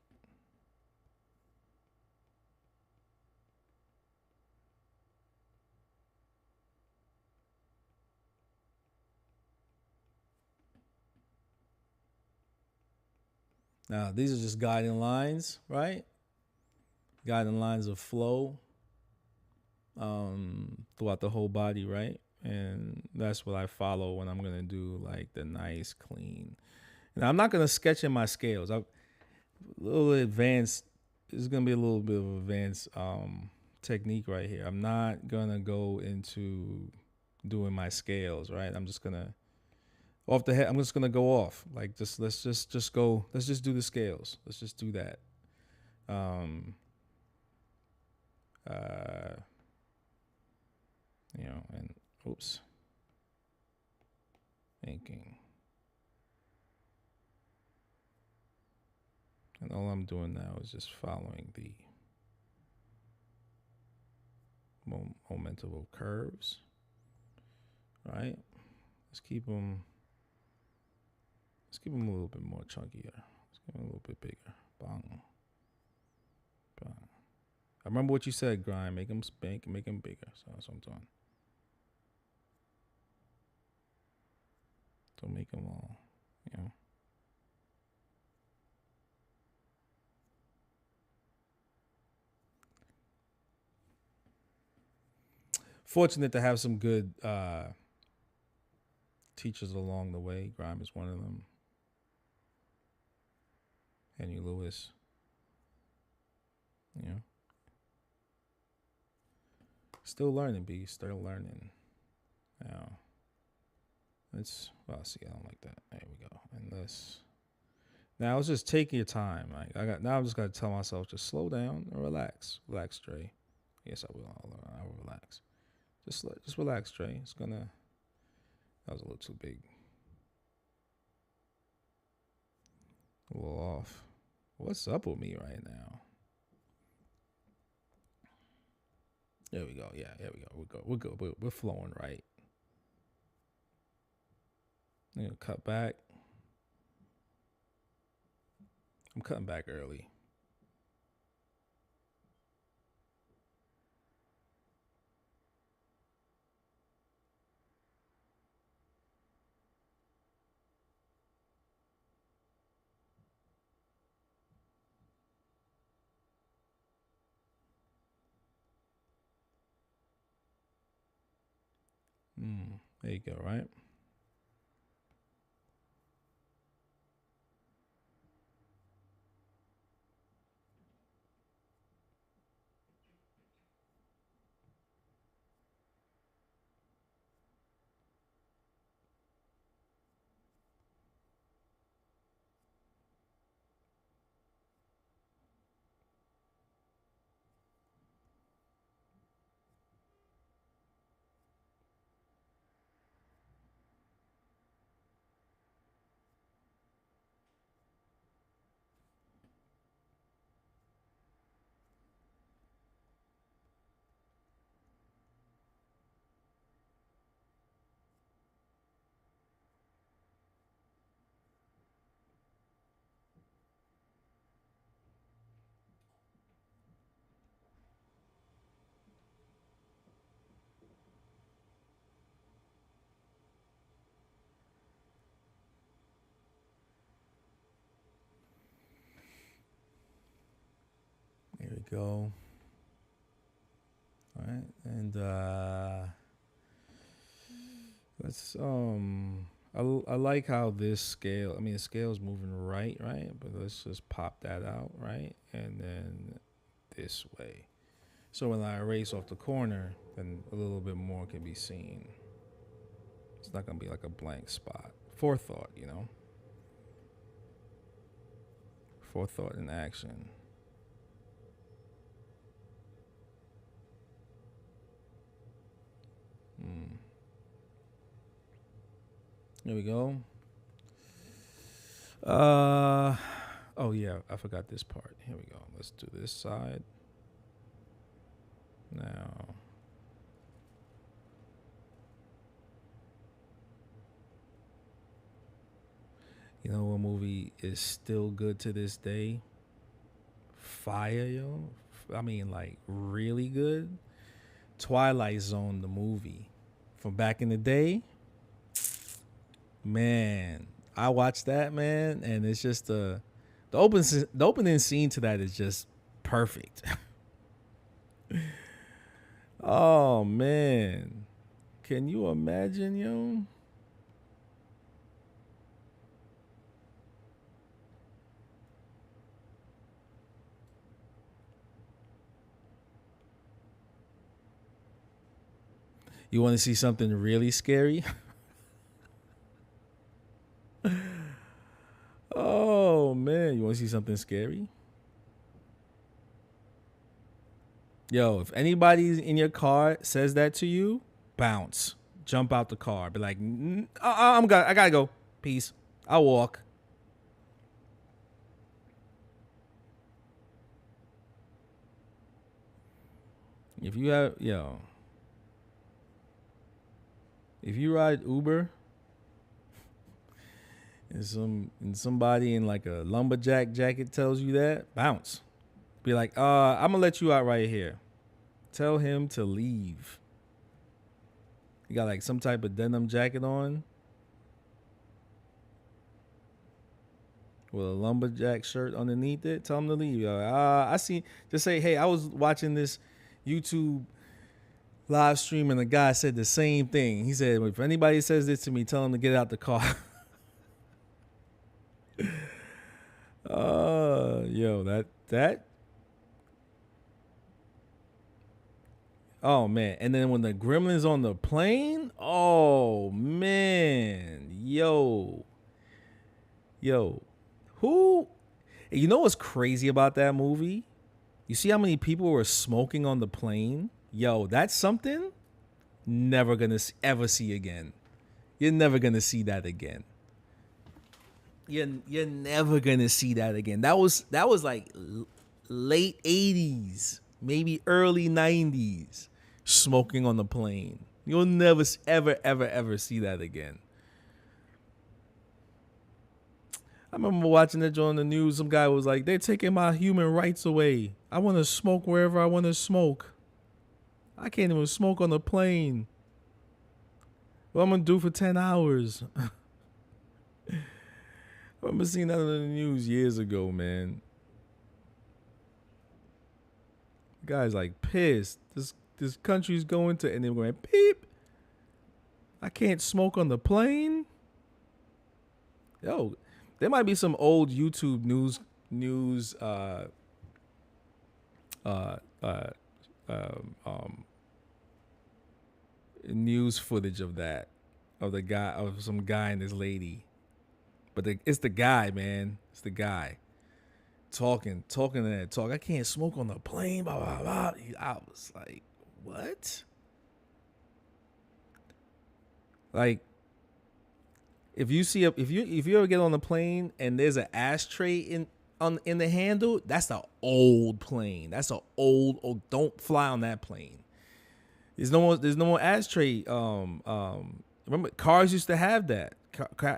A: Now, these are just guiding lines, right? Guiding lines of flow throughout the whole body, right? And that's what I follow when I'm gonna do like the nice clean. And I'm not gonna sketch in my scales. I'm a little advanced. This is gonna be a little bit of advanced technique right here. I'm not gonna go into doing my scales, right? I'm just gonna off the head. I'm just gonna go off. Like let's just go. Let's just do the scales. Let's just do that. You know, and oops, inking. And all I'm doing now is just following the momentum of curves, right? Let's keep them a little bit more chunkier. Let's keep them a little bit bigger. Bang. Bang. I remember what you said, Grind. Make them spank, make them bigger. So that's what I'm doing. Don't make them all, you know. Fortunate to have some good teachers along the way. Grime is one of them. Henry Lewis. You know. Still learning, B. Still learning. Now, let's, well, see, I don't like that. There we go. And this. Now, it's just taking your time. Like now I'm just going to tell myself, just slow down and relax. Relax, Dre. Yes, I will. I'll relax. Just relax, Dre. It's gonna. That was a little too big. A little off. What's up with me right now? There we go. Yeah, there we go. We're good. We're flowing right. I'm gonna cut back. I'm cutting back early. There you go, right? There we go. All right, and let's I like how this scale. I mean, the scale's moving right, but let's just pop that out, right, and then this way. So when I erase off the corner, then a little bit more can be seen. It's not gonna be like a blank spot. Forethought, you know. Forethought in action. There we go. Oh yeah, I forgot this part. Here we go. Let's do this side. Now. You know what movie is still good to this day? fire, yo. I mean, like, really good. Twilight Zone, the movie from back in the day. Man, I watched that, man, and it's just the opening scene to that is just perfect. Oh man, can you imagine, yo? You want to see something really scary? Oh man, you want to see something scary? Yo, if anybody in your car says that to you, bounce, jump out the car, be like, I gotta go, peace, I'll walk. If you have, yo, if you ride Uber and somebody in like a lumberjack jacket tells you that, bounce. Be like, I'm gonna let you out right here. Tell him to leave. You got like some type of denim jacket on with a lumberjack shirt underneath it. Tell him to leave. I see. Just say, hey, I was watching this YouTube live stream and the guy said the same thing. He said, if anybody says this to me, tell him to get out the car. Yo, that. Oh man, and then when the gremlins on the plane, oh man, yo, who? You know what's crazy about that movie? You see how many people were smoking on the plane? Yo, that's something never gonna ever see again. You're never gonna see that again. You're never gonna see that again. That was like late 80s, maybe early 90s, smoking on the plane. You'll never ever see that again. I remember watching that on the news. Some guy was like, they're taking my human rights away. I want to smoke wherever I want to smoke. I can't even smoke on the plane. What I'm going to do for 10 hours? I remember seeing that on the news years ago, man. The guy's like pissed. This country's going to, and they're going, beep. I can't smoke on the plane. Yo, there might be some old YouTube news news footage of that, of some guy and this lady, but it's the guy, man. It's the guy talking that talk. I can't smoke on the plane. Blah blah blah. I was like, what? Like, if you ever get on the plane and there's an ashtray in the handle, that's an old plane. That's an old. Don't fly on that plane. There's no more ashtray. Remember, cars used to have that.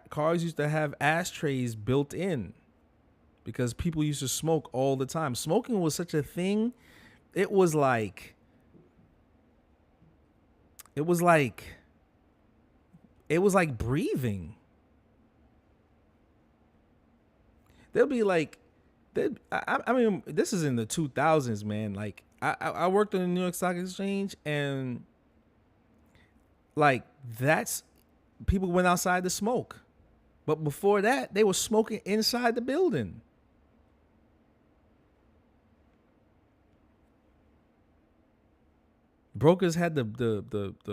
A: Cars used to have ashtrays built in because people used to smoke all the time. Smoking was such a thing. It was like breathing. They'll be like, I mean, this is in the 2000s, man. Like, I worked on the New York Stock Exchange, and like, that's, people went outside to smoke. But before that, they were smoking inside the building. Brokers had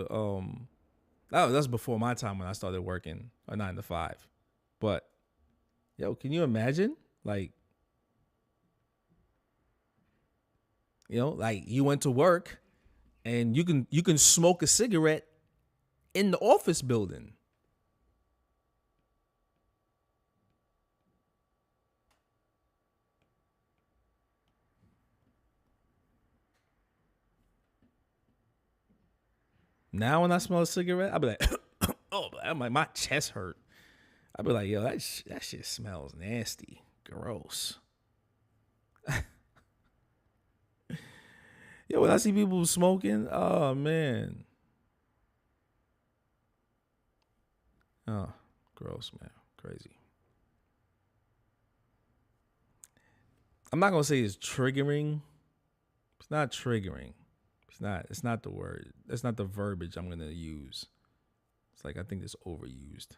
A: oh, that's before my time when I started working a 9 to 5. But yo, can you imagine? Like, you know, like you went to work and you can smoke a cigarette in the office building. Now when I smell a cigarette, I'll be like, oh, I'm like, my chest hurt. I'll be like, yo, that shit smells nasty, gross. Yo, when I see people smoking, oh man. Oh, gross, man. Crazy. I'm not gonna say it's triggering. It's not triggering. It's not the word. That's not the verbiage I'm gonna use. It's like I think it's overused.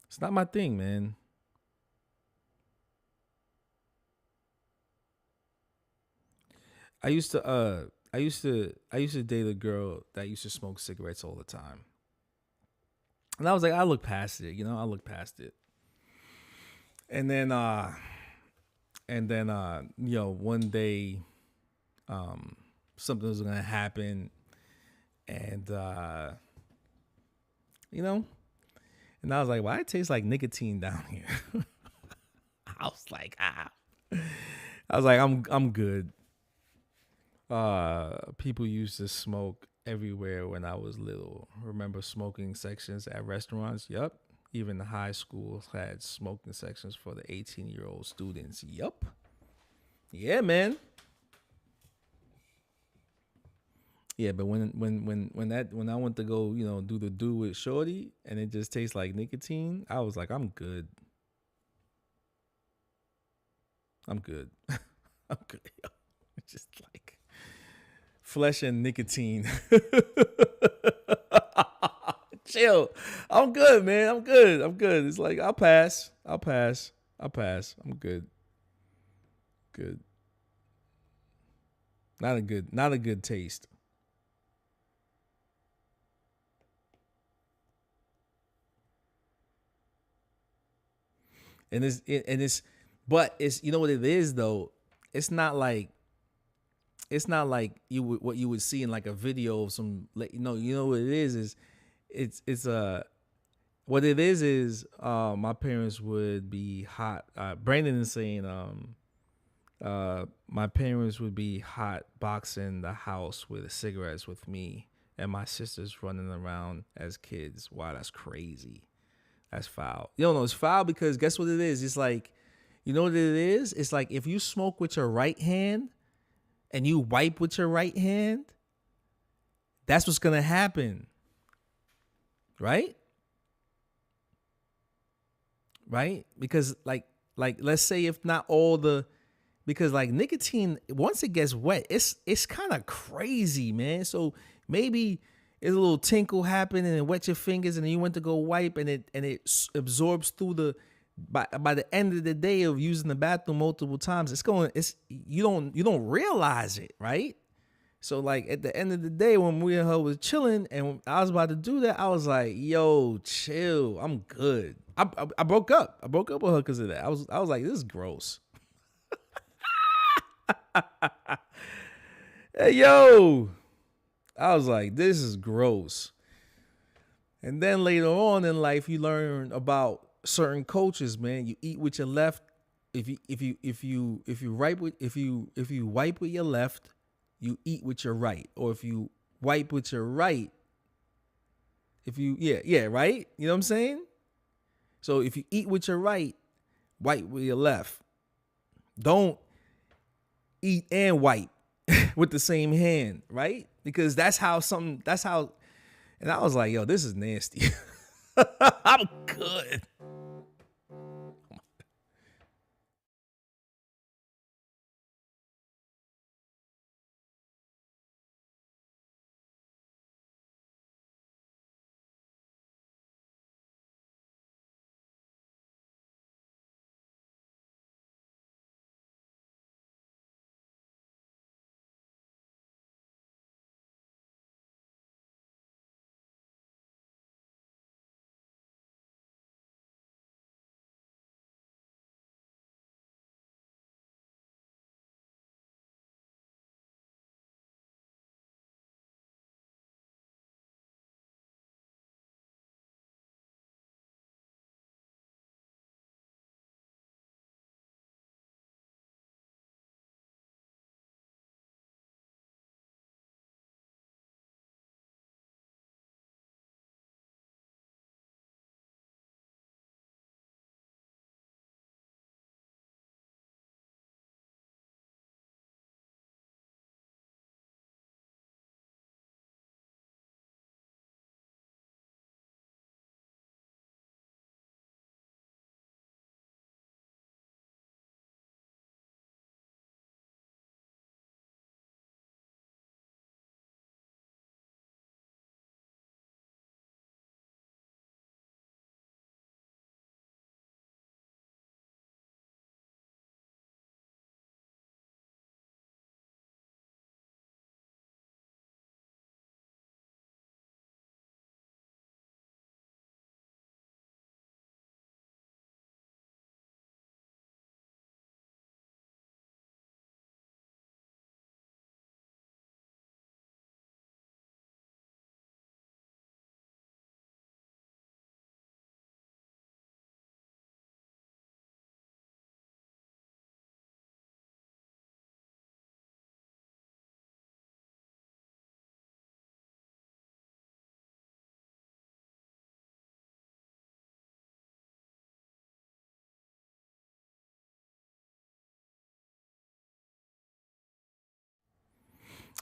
A: It's not my thing, man. I used to date a girl that used to smoke cigarettes all the time. And I was like, I look past it, I look past it. And then one day something was gonna happen, and and I was like, why it tastes like nicotine down here? I was like, I'm good. People used to smoke everywhere when I was little. Remember smoking sections at restaurants? Yup. Even the high schools had smoking sections for the 18-year-old students. Yup. Yeah, man. Yeah, but when I went to go, do with Shorty, and it just tastes like nicotine, I was like, I'm good. I'm good. I'm good. It's just like flesh and nicotine. Chill. I'm good, man. I'm good. It's like I'll pass. I'm good. Good. Not a good taste. But it's, you know what it is though. It's not like what you would see in like a video of some, what it is what it is my parents would be hot. Brandon is saying my parents would be hot boxing the house with cigarettes with me and my sisters running around as kids. Wow, that's crazy. That's foul. No, it's foul because guess what it is? It's like, you know what it is? It's like if you smoke with your right hand and you wipe with your right hand, that's what's gonna happen. Right? Right? Because like let's say if not all the, because like nicotine, once it gets wet, it's kind of crazy, man. So maybe a little tinkle happened and it wet your fingers and then you went to go wipe and it absorbs through the, by the end of the day of using the bathroom multiple times, you don't realize it, right? So like at the end of the day, when we and her was chilling and I was about to do that, I was like, yo, chill, I'm good. I broke up. I broke up with her because of that. I was like, this is gross. Hey, yo. I was like, this is gross. And then later on in life, you learn about certain cultures, man. You eat with your left. If you wipe with your left, you eat with your right. Or if you wipe with your right, right? You know what I'm saying? So if you eat with your right, wipe with your left. Don't eat and wipe with the same hand, right? Because that's how, and I was like, yo, this is nasty. I'm good.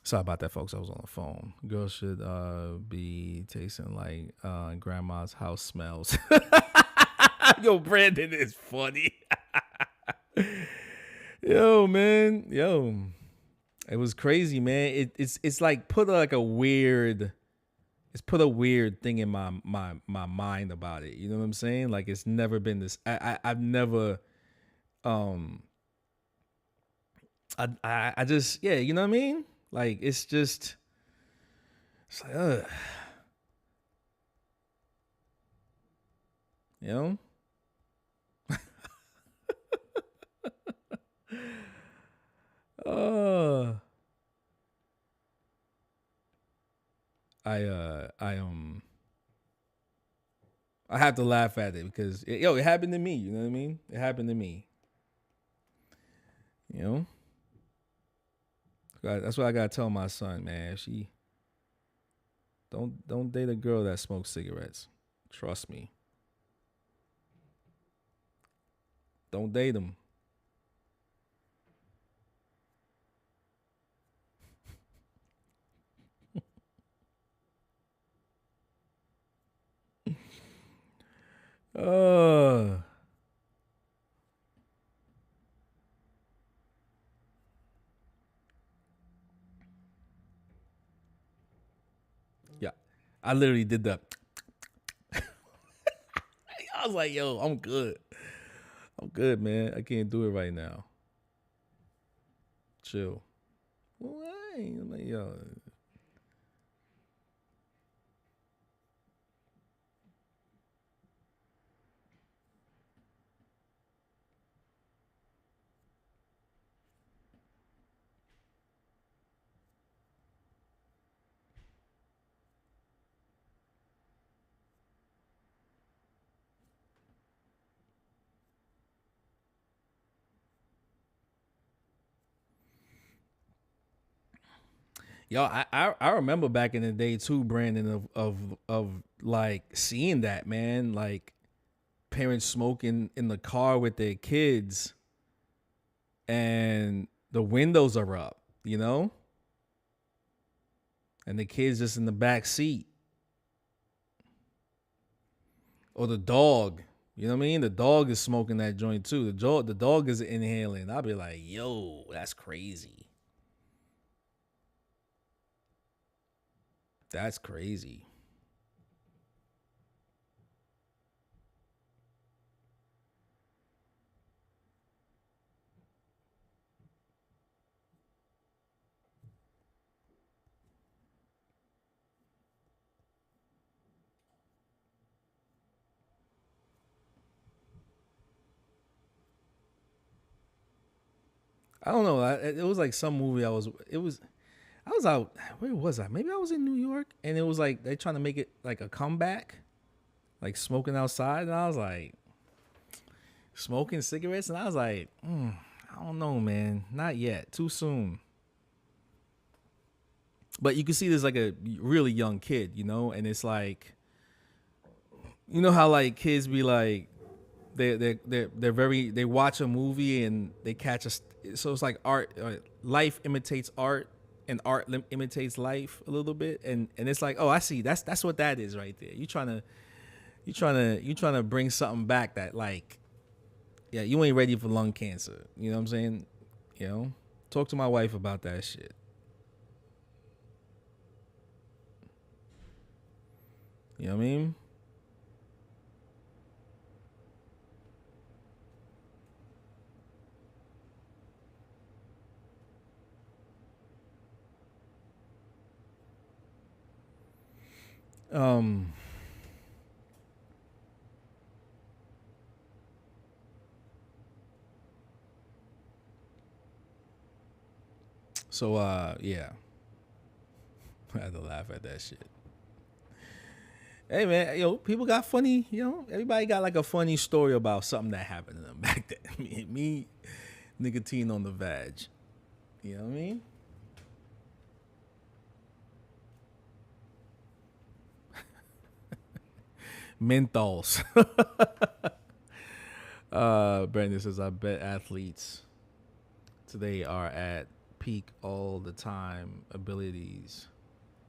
A: Sorry about that, folks. I was on the phone. Girls should be tasting like grandma's house smells. Yo, Brandon is funny. Yo, man. Yo. It was crazy, man. It's like put like a weird thing in my mind about it. You know what I'm saying? Like it's never been this. I've never I just, yeah, you know what I mean? Like it's like you know? uh I have to laugh at it because it happened to me, you know what I mean? It happened to me. You know? That's what I gotta tell my son, man. She don't date a girl that smokes cigarettes. Trust me. Don't date them. Uh yeah. I literally did the I was like, yo, I'm good. I'm good, man. I can't do it right now. Chill. Well, I ain't I'm like, yo. Yo, I remember back in the day too, Brandon, of like seeing that, man. Like parents smoking in the car with their kids and the windows are up, you know? And the kids just in the back seat. Or the dog. You know what I mean? The dog is smoking that joint too. The dog is inhaling. I'll be like, yo, that's crazy. That's crazy. I don't know. It was like some movie I was out. Where was I? Maybe I was in New York, and it was like they trying to make it like a comeback, like smoking outside, and I was like smoking cigarettes, and I was like, I don't know, man, not yet, too soon. But you can see there's like a really young kid, you know, and it's like, you know how like kids be like, they're very they watch a movie and they catch so it's like art, life imitates art and art imitates life a little bit, and it's like, oh, I see, that's what that is right there. You trying to bring something back that like, yeah, you ain't ready for lung cancer, you know what I'm saying? You know, talk to my wife about that shit. You know what I mean? um so yeah, I had to laugh at that shit. Hey man, yo, people got funny, you know. Everybody got like a funny story about something that happened to them back then. Me, nicotine on the vag. You know what I mean? Menthols. Brandon says, I bet athletes today are at peak all the time abilities.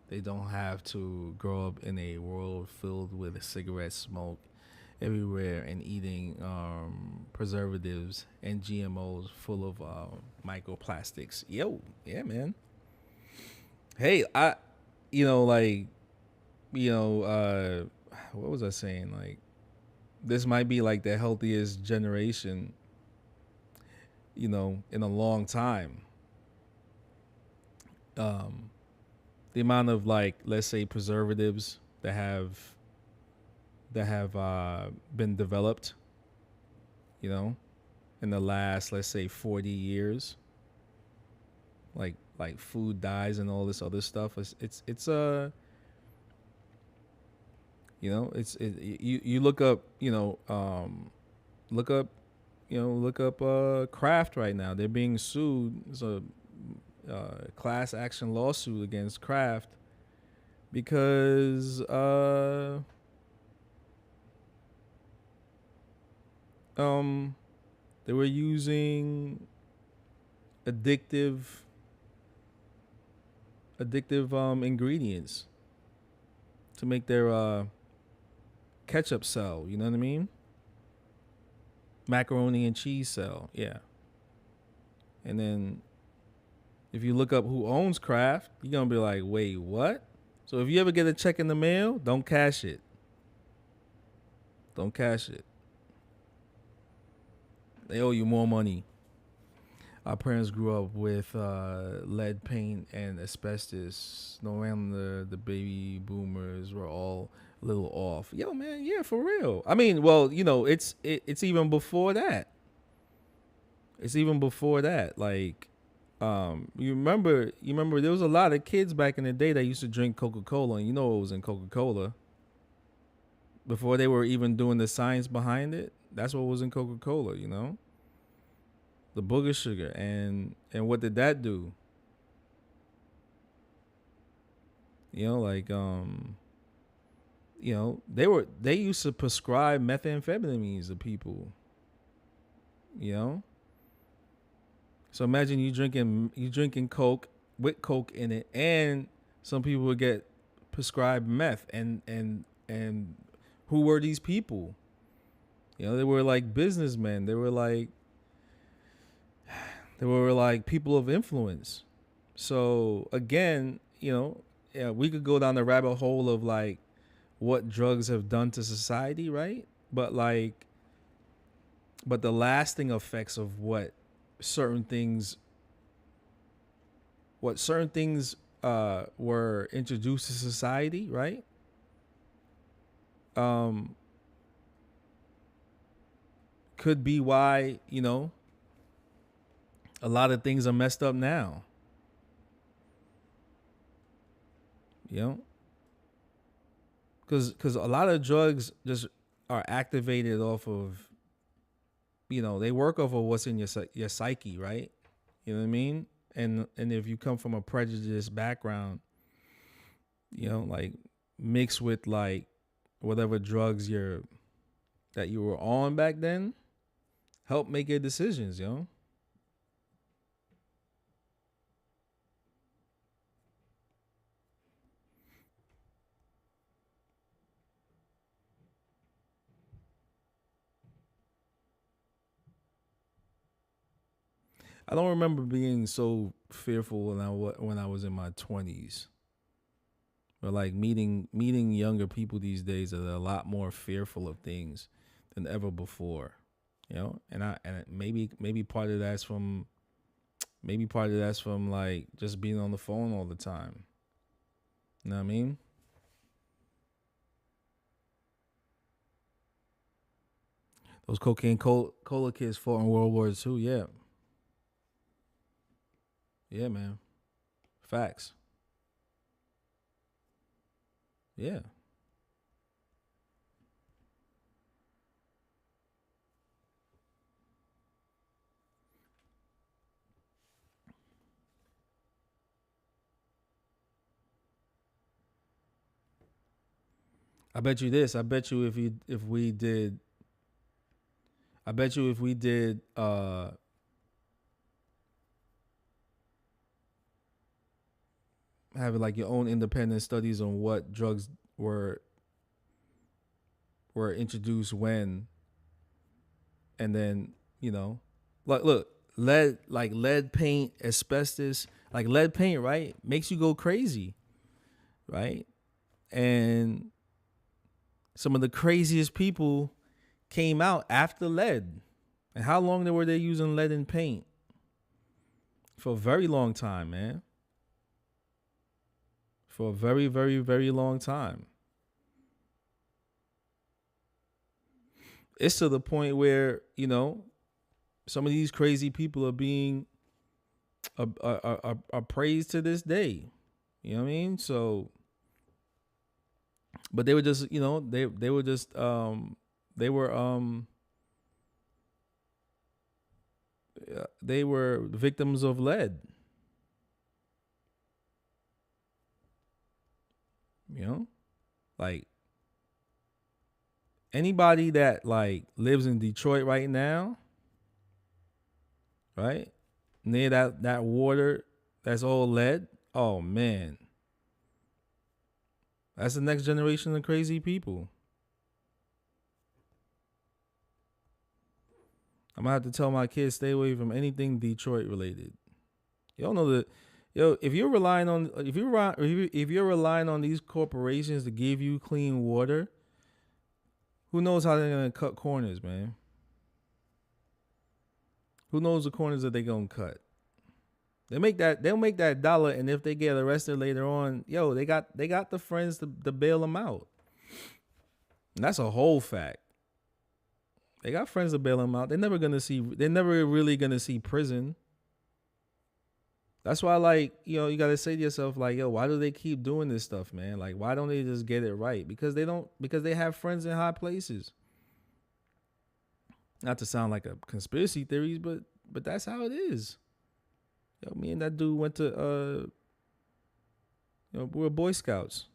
A: They don't have to grow up in a world filled with cigarette smoke everywhere and eating preservatives and GMOs full of microplastics. Yo, yeah, man. Hey, like, what was I saying? Like, this might be like the healthiest generation, in a long time. The amount of, like, let's say, preservatives that have been developed, in the last, let's say, 40 years, like food dyes and all this other stuff. It's you look up, look up Kraft right now. They're being sued. It's a class action lawsuit against Kraft because they were using addictive ingredients to make their ketchup sell. You know what I mean? Macaroni and cheese sell. Yeah. And then if you look up who owns Kraft, you're gonna be like, wait, what? So if you ever get a check in the mail, don't cash it. Don't cash it. They owe you more money. Our parents grew up with lead paint and asbestos. No wonder the baby boomers were all a little off. Yo, man, yeah, for real. I mean, well, it's even before that. It's even before that. Like, you remember there was a lot of kids back in the day that used to drink Coca-Cola, and you know what was in Coca-Cola. Before they were even doing the science behind it, that's what was in Coca-Cola, the booger sugar. And what did that do? They used to prescribe methamphetamines to people, So imagine you drinking Coke with Coke in it, and some people would get prescribed meth. And who were these people? They were like businessmen. They were like people of influence. So again, we could go down the rabbit hole of like what drugs have done to society, right? But the lasting effects of what certain things were introduced to society, right? Could be why, a lot of things are messed up now. Because a lot of drugs just are activated off of, they work off of what's in your psyche, right? You know what I mean? And if you come from a prejudiced background, like mixed with like whatever drugs that you were on back then, help make your decisions, I don't remember being so fearful when I was in my 20s. But like meeting younger people these days are a lot more fearful of things than ever before. And maybe part of that's from like just being on the phone all the time. You know what I mean? Those cocaine cola kids fought in World War II. Yeah. Yeah, man. Facts. Yeah. I bet you this. I bet you if we did having like your own independent studies on what drugs were introduced when, and then, you know, look, lead paint, asbestos, like lead paint, right, makes you go crazy, right? And some of the craziest people came out after lead. And how long were they using lead in paint? For a very long time, man. For a very, very, very long time. It's to the point where, you know, some of these crazy people are being praised to this day. You know what I mean? So, but they were just, you know, they were just they were victims of lead. You know, like anybody that like lives in Detroit right now, right, near that water that's all lead. Oh man, that's the next generation of crazy people. I'm gonna have to tell my kids stay away from anything Detroit related. Y'all know that, if you're relying on these corporations to give you clean water, who knows how they're gonna cut corners, man? Who knows the corners that they're gonna cut? They'll make that dollar, and if they get arrested later on, they got the friends to bail them out. And that's a whole fact. They got friends to bail them out. They're never really gonna see prison. That's why, like, you gotta say to yourself, like, why do they keep doing this stuff, man? Like, why don't they just get it right? Because they have friends in high places. Not to sound like a conspiracy theories, but that's how it is. Me and that dude went to we were Boy Scouts.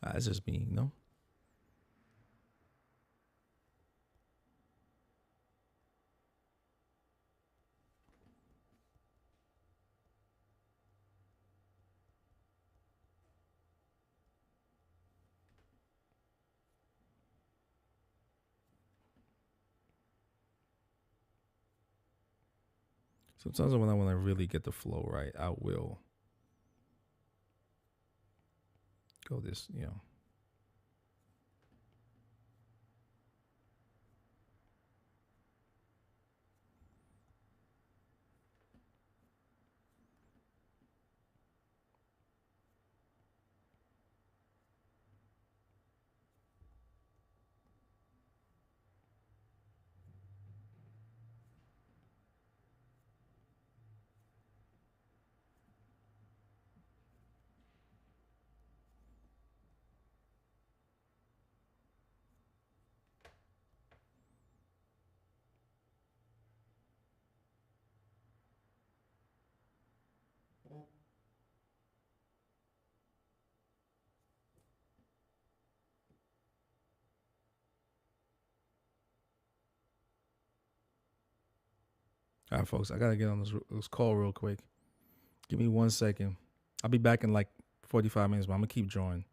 A: That's just me, Sometimes when I want to really get the flow right, I will go this, All right, folks, I got to get on this call real quick. Give me 1 second. I'll be back in like 45 minutes, but I'm going to keep drawing.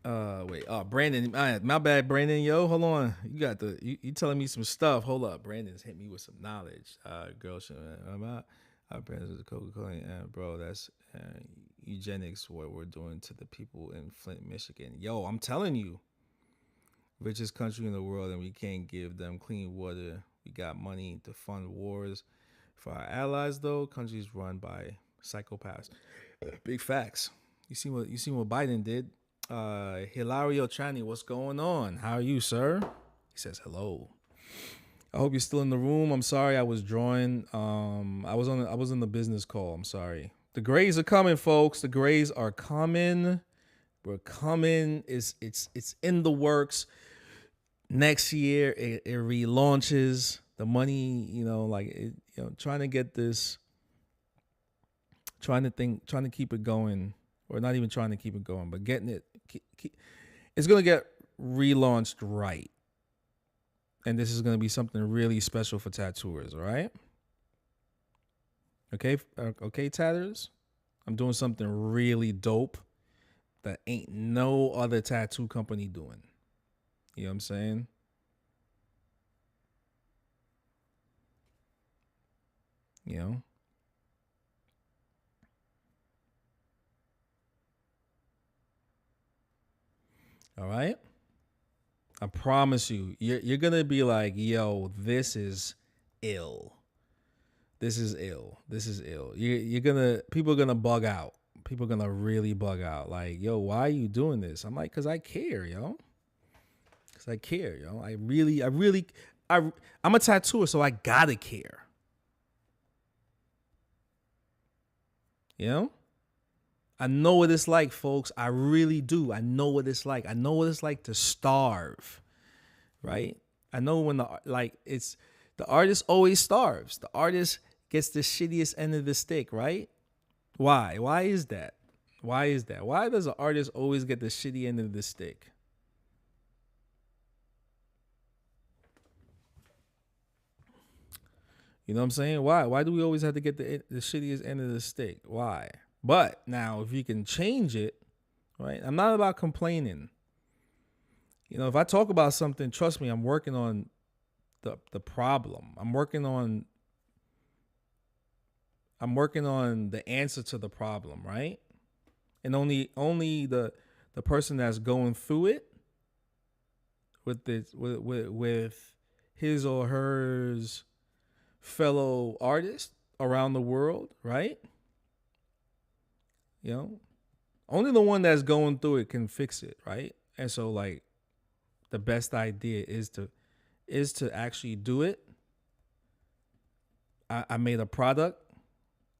A: Wait. Oh, Brandon. My bad, Brandon. Yo, hold on. You got you telling me some stuff. Hold up. Brandon's hit me with some knowledge. Girl, our parents is Coca-Cola. Bro, that's eugenics. What we're doing to the people in Flint, Michigan. Yo, I'm telling you, richest country in the world, and we can't give them clean water. We got money to fund wars for our allies, though. Countries run by psychopaths. Big facts. You see what Biden did? Hilario Chani, what's going on? How are you, sir? He says hello. I hope you're still in the room. I'm sorry I was drawing. I was in the business call. I'm sorry. The grays are coming, folks. The grays are coming. We're coming. It's in the works. Next year it relaunches. The money, trying to get this, trying to keep it going, or not even trying to keep it going, but getting it. It's gonna get relaunched right, and this is gonna be something really special for tattooers. All right. Okay, tatters. I'm doing something really dope that ain't no other tattoo company doing. You know what I'm saying? You know? All right? I promise you're going to be like, yo, this is ill. This is ill. This is ill. People are going to bug out. People are going to really bug out. Like, yo, why are you doing this? I'm like, because I care, yo. Because I care, yo. I'm a tattooer, so I got to care. You know? I know what it's like, folks. I really do. I know what it's like. I know what it's like to starve, right? I know when the artist always starves. The artist gets the shittiest end of the stick, right? Why? Why is that? Why is that? Why does an artist always get the shitty end of the stick? You know what I'm saying? Why? Why do we always have to get the shittiest end of the stick? Why? But now, if you can change it, right? I'm not about complaining. You know, if I talk about something, trust me, I'm working on the problem. I'm working on the answer to the problem, right? And only the person that's going through it with his or hers fellow artists around the world, right? You know, only the one that's going through it can fix it, right? And so, like, the best idea is to actually do it. I made a product.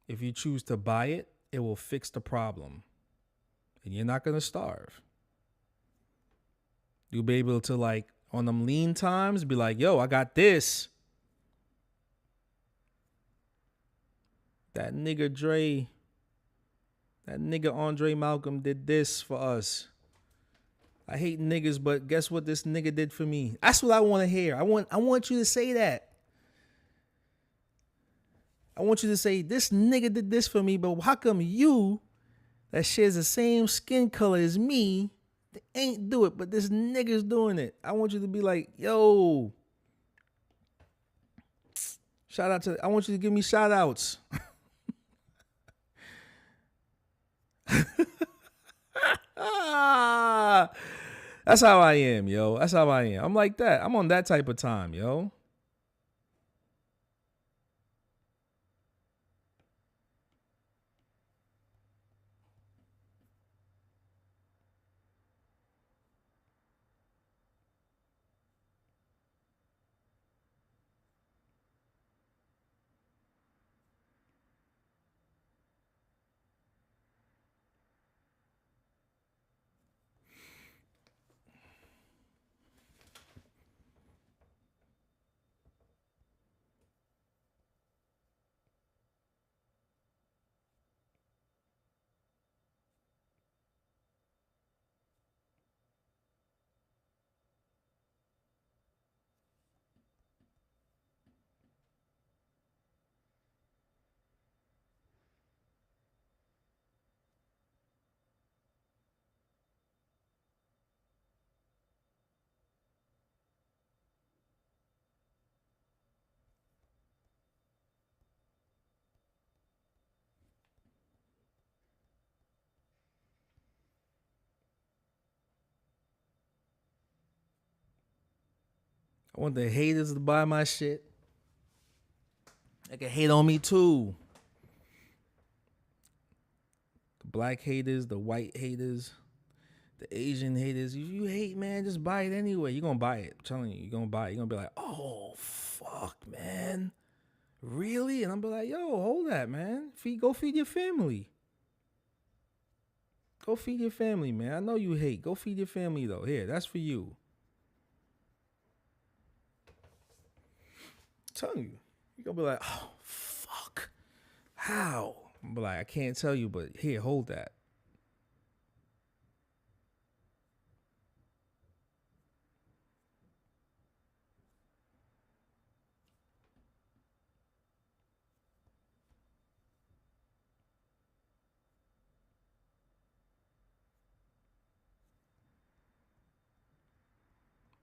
A: If you choose to buy it, it will fix the problem, and you're not gonna starve. You'll be able to, like, on them lean times, be like, yo, I got this. That nigga Andre Malcolm did this for us. I hate niggas, but guess what this nigga did for me? That's what I want to hear. I want you to say that. I want you to say, this nigga did this for me, but how come you, that shares the same skin color as me, ain't do it, but this nigga's doing it? I want you to be like, yo. I want you to give me shout outs. That's how I am, yo. That's how I am. I'm like that. I'm on that type of time, yo. I want the haters to buy my shit. They can hate on me too. The black haters, the white haters, the Asian haters. If you hate, man, just buy it anyway. You're going to buy it. I'm telling you, you're going to buy it. You're going to be like, oh, fuck, man. Really? And I'm be like, yo, hold that, man. Go feed your family. Go feed your family, man. I know you hate. Go feed your family, though. Here, that's for you. I'm telling you. You're going to be like, oh, fuck. How? I'm be like, I can't tell you, but here, hold that.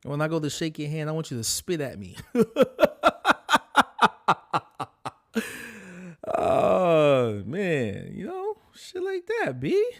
A: When I go to shake your hand, I want you to spit at me. Oh, man. You know, shit like that, B.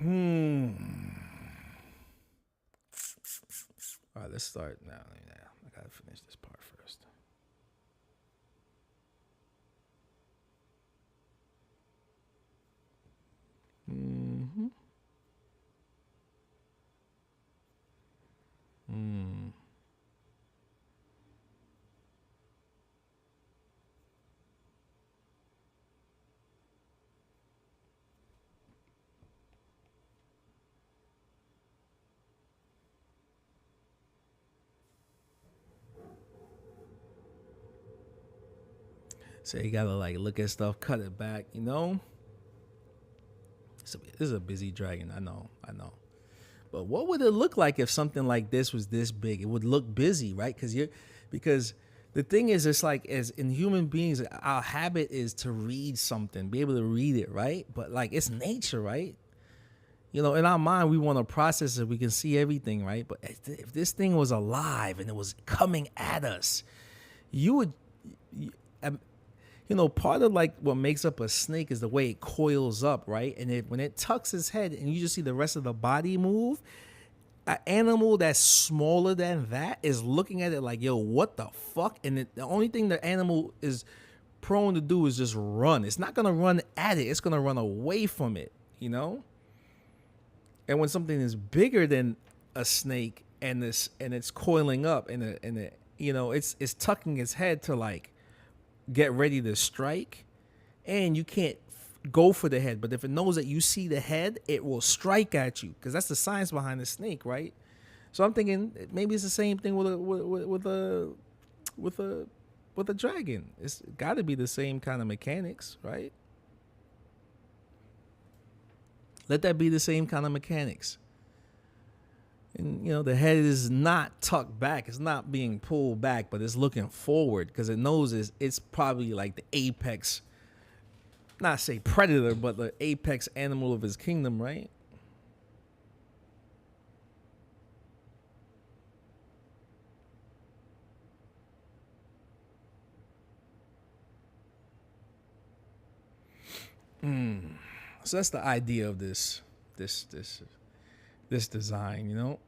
A: All right, let's start now. I gotta finish this part first. So you gotta like look at stuff, cut it back, you know? This is a busy dragon, I know. But what would it look like if something like this was this big? It would look busy, right? Because the thing is, it's like as in human beings, our habit is to read something, be able to read it, right? But like it's nature, right? You know, in our mind, we want to process it. We can see everything, right? But if this thing was alive and it was coming at us, you would, you know, part of like what makes up a snake is the way it coils up, right? And when it tucks its head and you just see the rest of the body move, an animal that's smaller than that is looking at it like, yo, what the fuck? And the only thing the animal is prone to do is just run. It's not going to run at it. It's going to run away from it, you know? And when something is bigger than a snake and it's coiling up and you know, it's tucking its head to like get ready to strike, and you can't go for the head, but if it knows that you see the head, it will strike at you, because that's the science behind the snake, right? So I'm thinking maybe it's the same thing with a dragon. It's got to be the same kind of mechanics, right? Let that be the same kind of mechanics. And, you know, the head is not tucked back. It's not being pulled back, but it's looking forward because it knows it's probably like the apex, not say predator, but the apex animal of his kingdom, right? So that's the idea of this design, you know.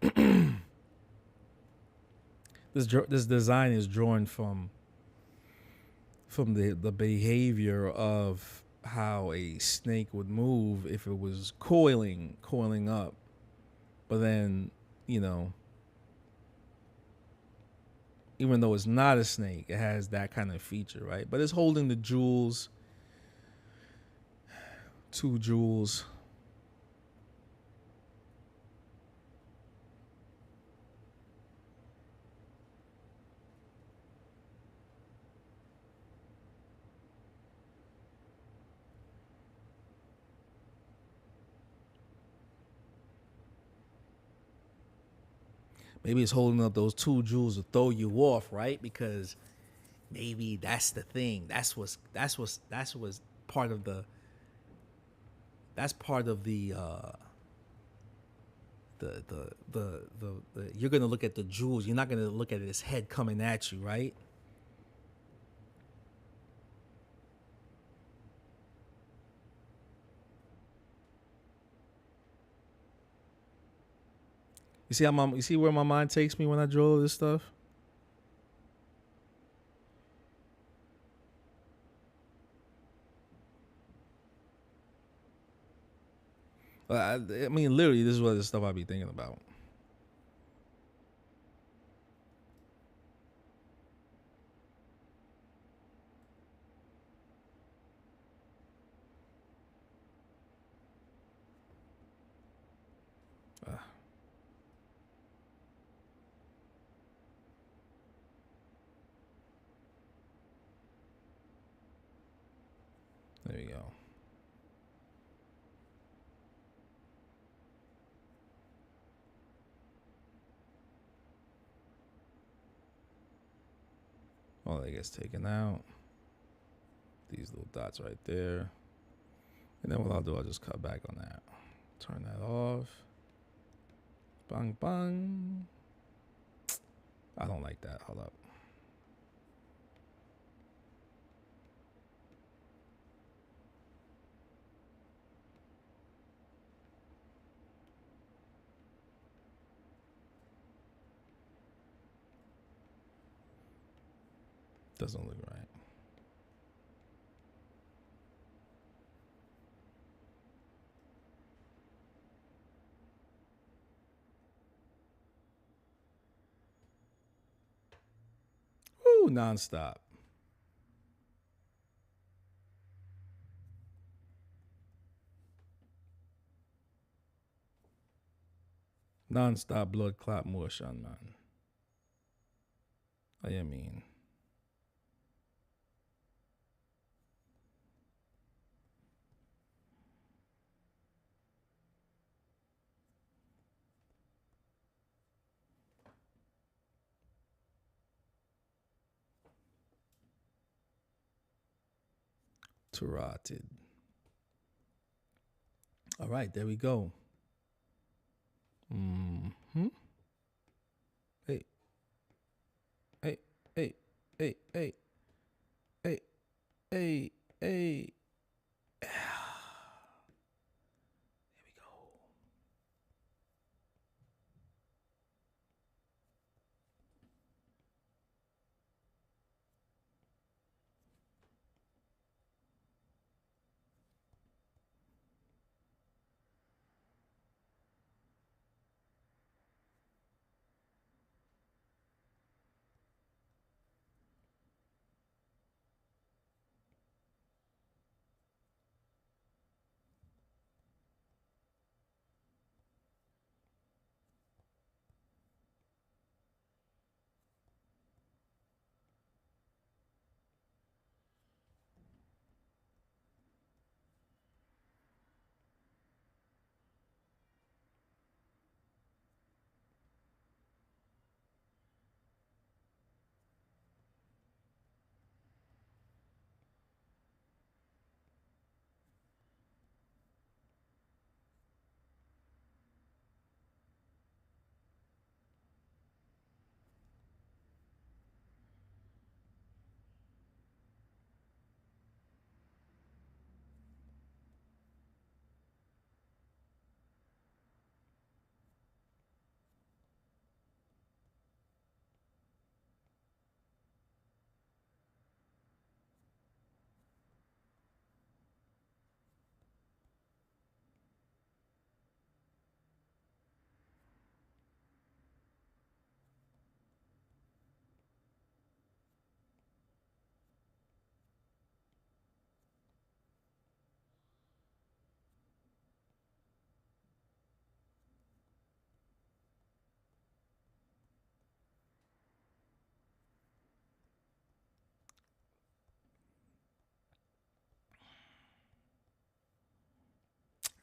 A: This design is drawn from the behavior of how a snake would move if it was coiling up, but then, you know, even though it's not a snake, it has that kind of feature, right? But it's holding the jewels, 2 jewels. Maybe it's holding up those 2 jewels to throw you off, right? Because Maybe that's the thing. That's part of the you're gonna look at the jewels. You're not gonna look at his head coming at you, right? You see you see where my mind takes me when I draw this stuff? I mean, literally, this is what the stuff I be thinking about. There we go. All that gets taken out. These little dots right there. And then what I'll do, I'll just cut back on that. Turn that off. Bang, bang. I don't like that. Hold up. Doesn't look right. Woo, nonstop. Non-stop blood clot motion, man. I mean. Carotid. All right, there we go. Mm-hmm. Hey. Hey, hey, hey, hey, hey, hey, hey. There we go.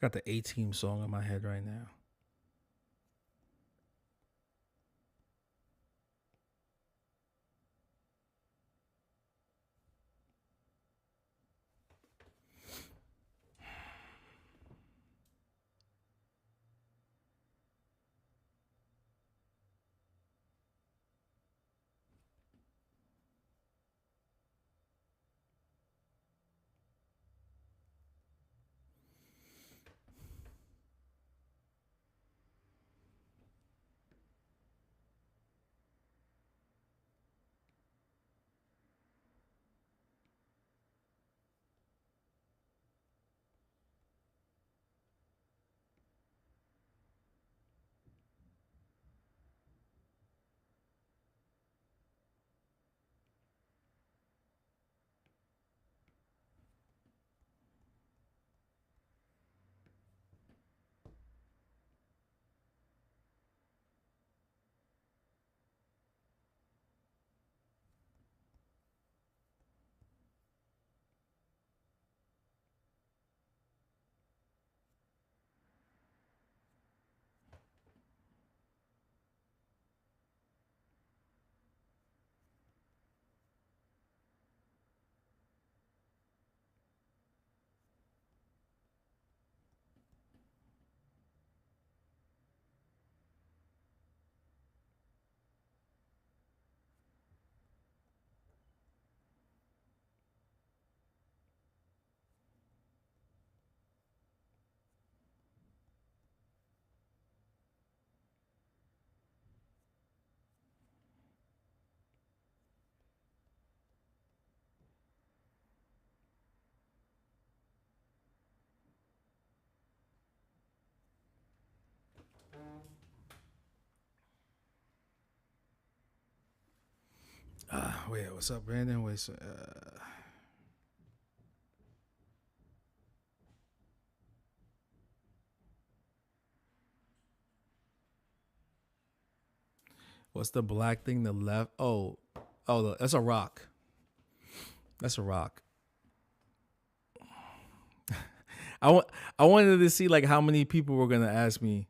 A: I got the A-Team song in my head right now. Wait, what's up, Brandon? What's the black thing? The left? Oh, that's a rock. That's a rock. I wanted to see like how many people were gonna ask me.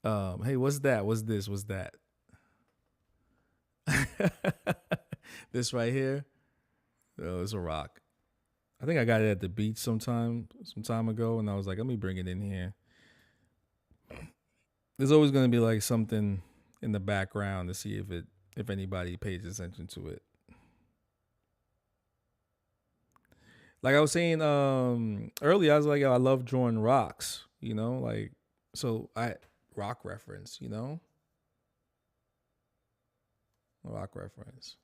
A: Hey, what's that? What's this? What's that? This right here. Oh, it's a rock. I think I got it at the beach some time ago, and I was like, let me bring it in here. There's always gonna be like something in the background to see if anybody pays attention to it. Like I was saying earlier, I was like, I love drawing rocks, like so rock reference, rock reference.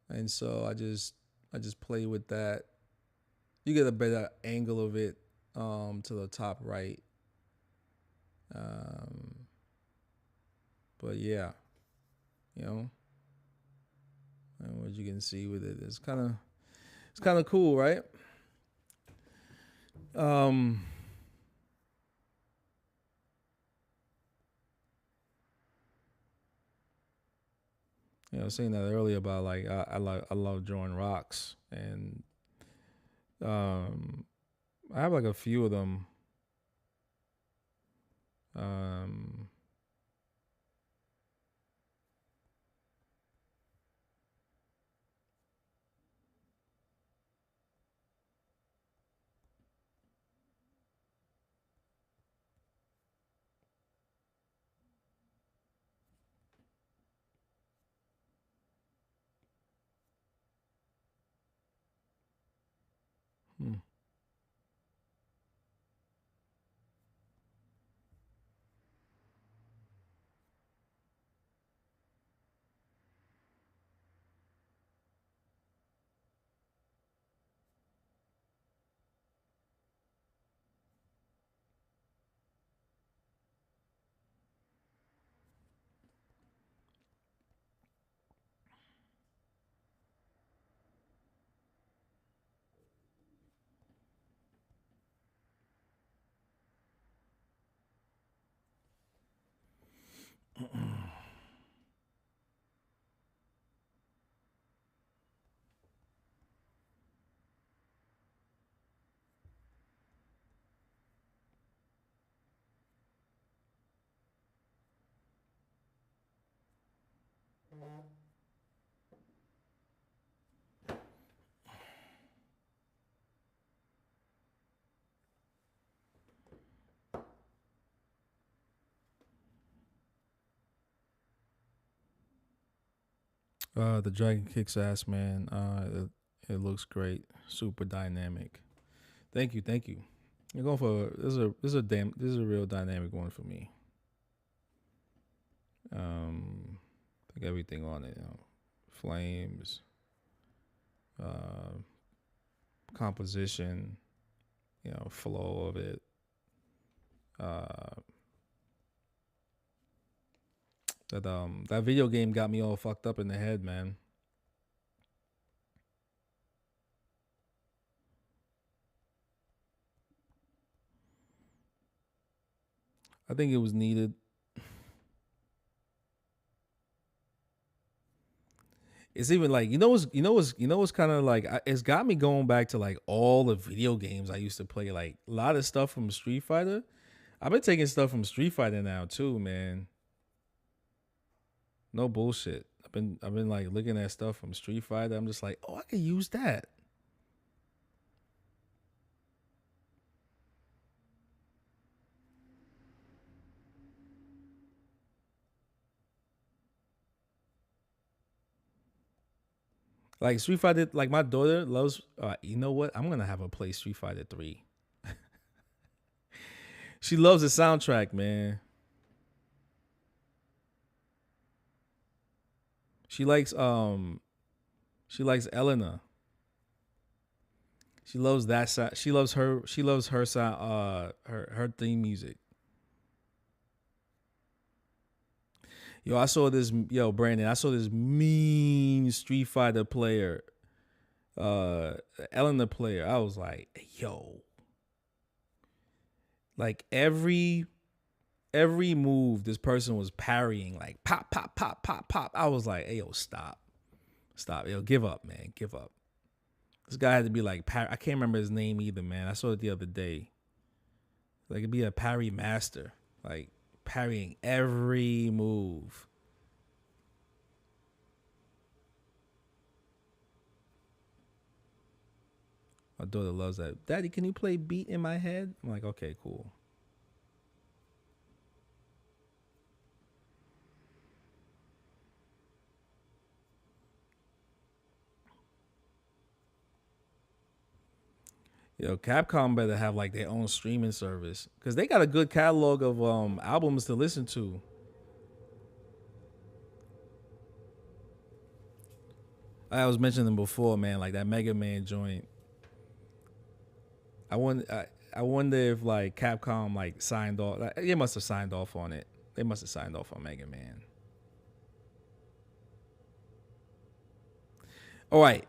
A: And so I just play with that. You get a better angle of it to the top right. But yeah, and what you can see with it is kind of cool, right? I was saying that earlier about like I love drawing rocks, and I have like a few of them. The dragon kicks ass, man. It looks great, super dynamic. Thank you. You're going for this is a real dynamic one for me. I think everything on it, flames, composition, flow of it. That video game got me all fucked up in the head, man. I think it was needed. It's even like what's kind of like it's got me going back to like all the video games I used to play. Like a lot of stuff from Street Fighter. I've been taking stuff from Street Fighter now too, man. No bullshit. I've been like looking at stuff from Street Fighter. I'm just like, oh, I could use that. Like Street Fighter, like my daughter loves. You know what? I'm gonna have her play Street Fighter 3. She loves the soundtrack, man. She likes Elena. She loves that sound. She loves her sound. Her theme music. Yo, I saw this. Yo, Brandon, I saw this mean Street Fighter player, Eleanor player. I was like, yo, like every move this person was parrying, like pop, pop, pop, pop, pop. I was like, hey, yo, stop, yo, give up, man, give up. This guy had to be like, I can't remember his name either, man. I saw it the other day. Like, it'd be a parry master, like parrying every move. My daughter loves that. Daddy, can you play Beat in My Head? I'm like, okay, cool. Yo, Capcom better have like their own streaming service because they got a good catalog of albums to listen to. I was mentioning them before, man, like that Mega Man joint. I wonder if like Capcom like signed off. Like, they must have signed off on it. They must have signed off on Mega Man. All right.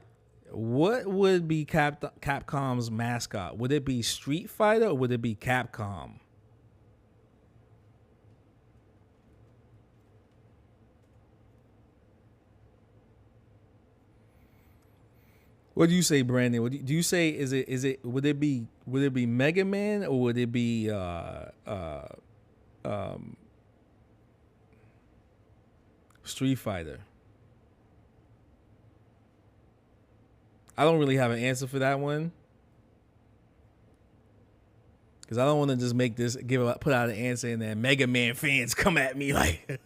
A: What would be Capcom's mascot? Would it be Street Fighter or would it be Capcom? What do you say, Brandon? Do you say would it be Mega Man or would it be Street Fighter? I don't really have an answer for that one because I don't want to just make this put out an answer and then Mega Man fans come at me like,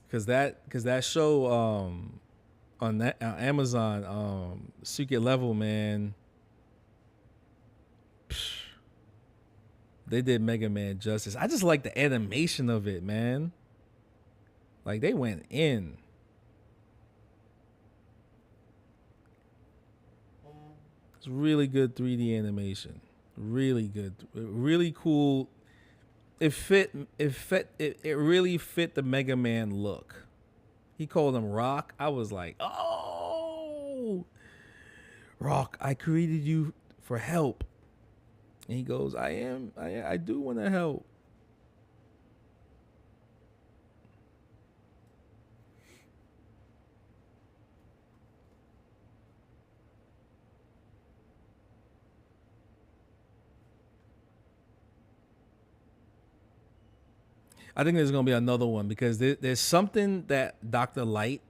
A: because that show on Amazon, Secret Level, man, they did Mega Man justice. I just like the animation of it, man. Like they went in. It's really good 3D animation. Really good. Really cool. It really fit the Mega Man look. He called him Rock. I was like, oh, Rock, I created you for help. And he goes, I do want to help. I think there's gonna be another one because there's something that Dr. Light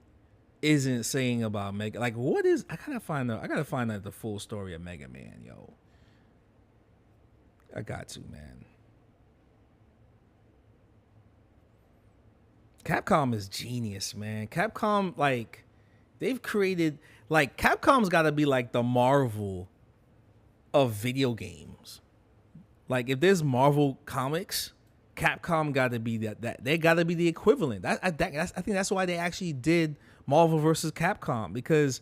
A: isn't saying about Mega. Like, what is? I gotta find out the full story of Mega Man, yo. I got to, man. Capcom is genius, man. Capcom, like, they've created, like, Capcom's got to be like the Marvel of video games. Like, if there's Marvel comics, Capcom got to be that they got to be the equivalent. I think that's why they actually did Marvel versus Capcom, because,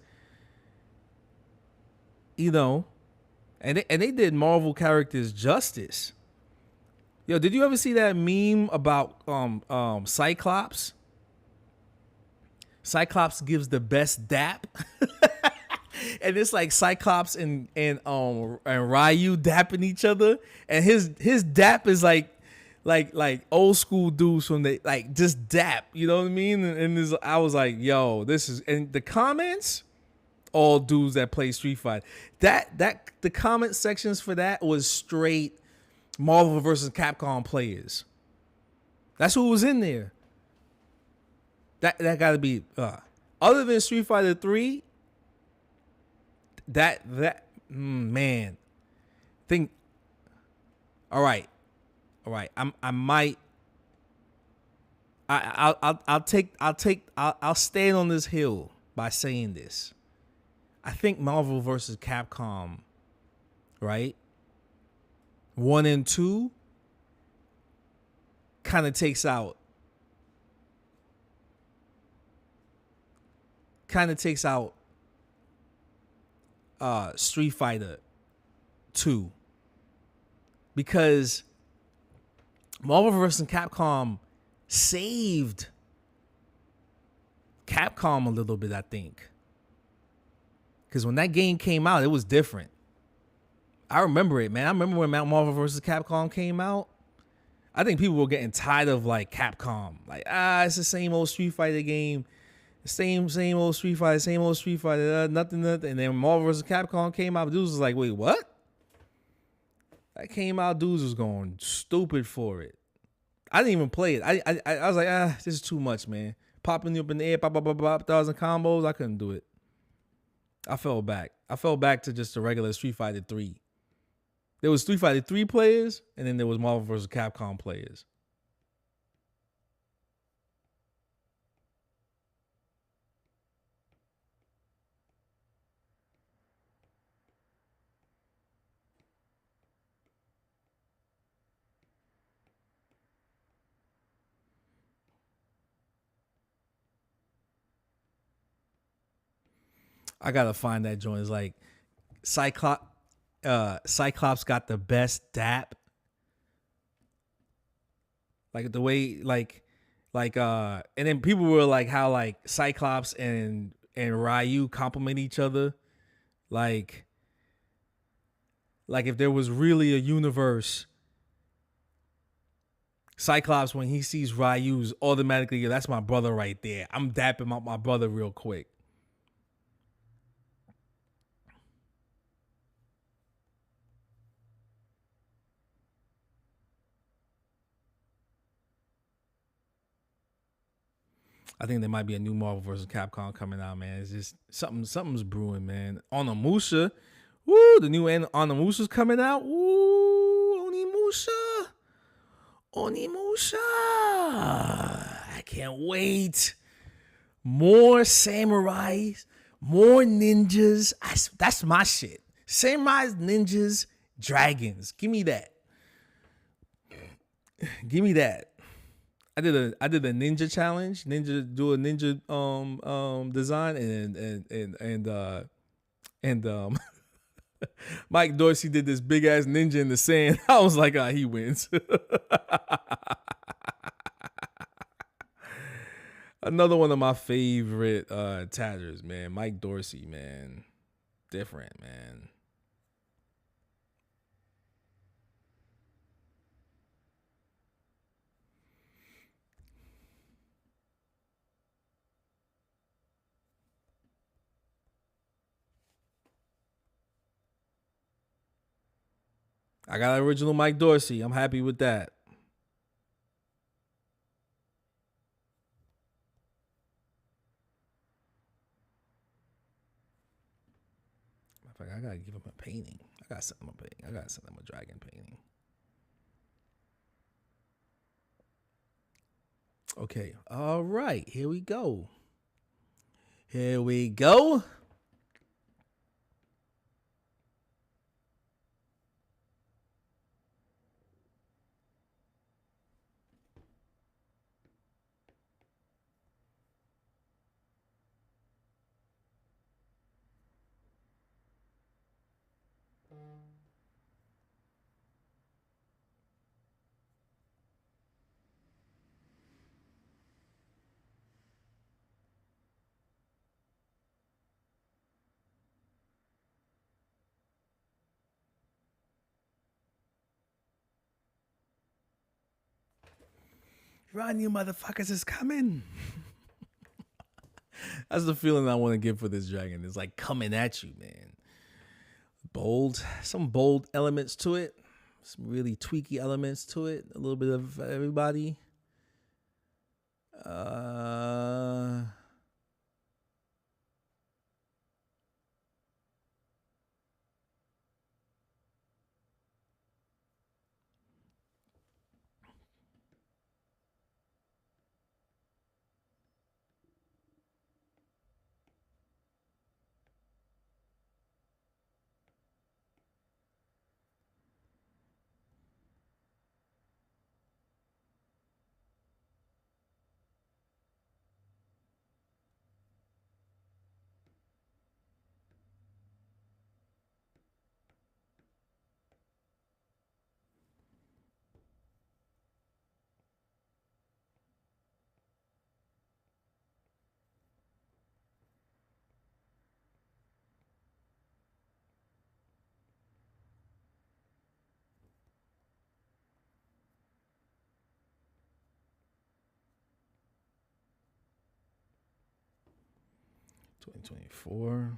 A: you know, and they did Marvel characters justice. Yo, did you ever see that meme about Cyclops? Cyclops gives the best dap. And it's like Cyclops and Ryu dapping each other, and his dap is like old school dudes from the, like, just dap, you know what I mean? And I was like, yo, this is, and the comments, all dudes that play Street Fighter. That the comment sections for that was straight Marvel versus Capcom players. That's who was in there. That got to be other than Street Fighter 3. Man, think. All right. I'll stand on this hill by saying this. I think Marvel versus Capcom, right? 1 and 2 kind of takes out Street Fighter 2, because Marvel vs. Capcom saved Capcom a little bit, I think. Because when that game came out, it was different. I remember it, man. I remember when Marvel vs. Capcom came out. I think people were getting tired of like Capcom. Like, it's the same old Street Fighter game. Same old Street Fighter, nothing. And then Marvel vs. Capcom came out. Dudes was like, wait, what? That came out, dudes was going stupid for it. I didn't even play it. I was like, this is too much, man. Popping you up in the air, pop, 1,000 combos. I couldn't do it. I fell back. To just the regular Street Fighter 3. There was Street Fighter 3 players, and then there was Marvel vs. Capcom players. I gotta find that joint. It's like Cyclops got the best dap. Like the way, and then people were like how like Cyclops and Ryu complement each other. Like if there was really a universe, Cyclops, when he sees Ryu's, automatically, that's my brother right there. I'm dapping up my brother real quick. I think there might be a new Marvel vs. Capcom coming out, man. It's just something's brewing, man. Onimusha, woo! The new Onimusha's coming out. Woo! Onimusha! I can't wait. More samurais, more ninjas. That's my shit. Samurais, ninjas, dragons. Give me that. I did a ninja challenge, do a ninja design, and Mike Dorsey did this big ass ninja in the sand. I was like, he wins. Another one of my favorite tatters, man. Mike Dorsey, man. Different, man. I got original Mike Dorsey. I'm happy with that. I gotta give him a painting. I gotta send him a painting. I gotta send him a dragon painting. Okay. All right. Here we go. Run, you motherfuckers is coming. That's the feeling I want to give for this dragon. It's like coming at you, man. Some bold elements to it. Some really tweaky elements to it. A little bit of everybody. 2024.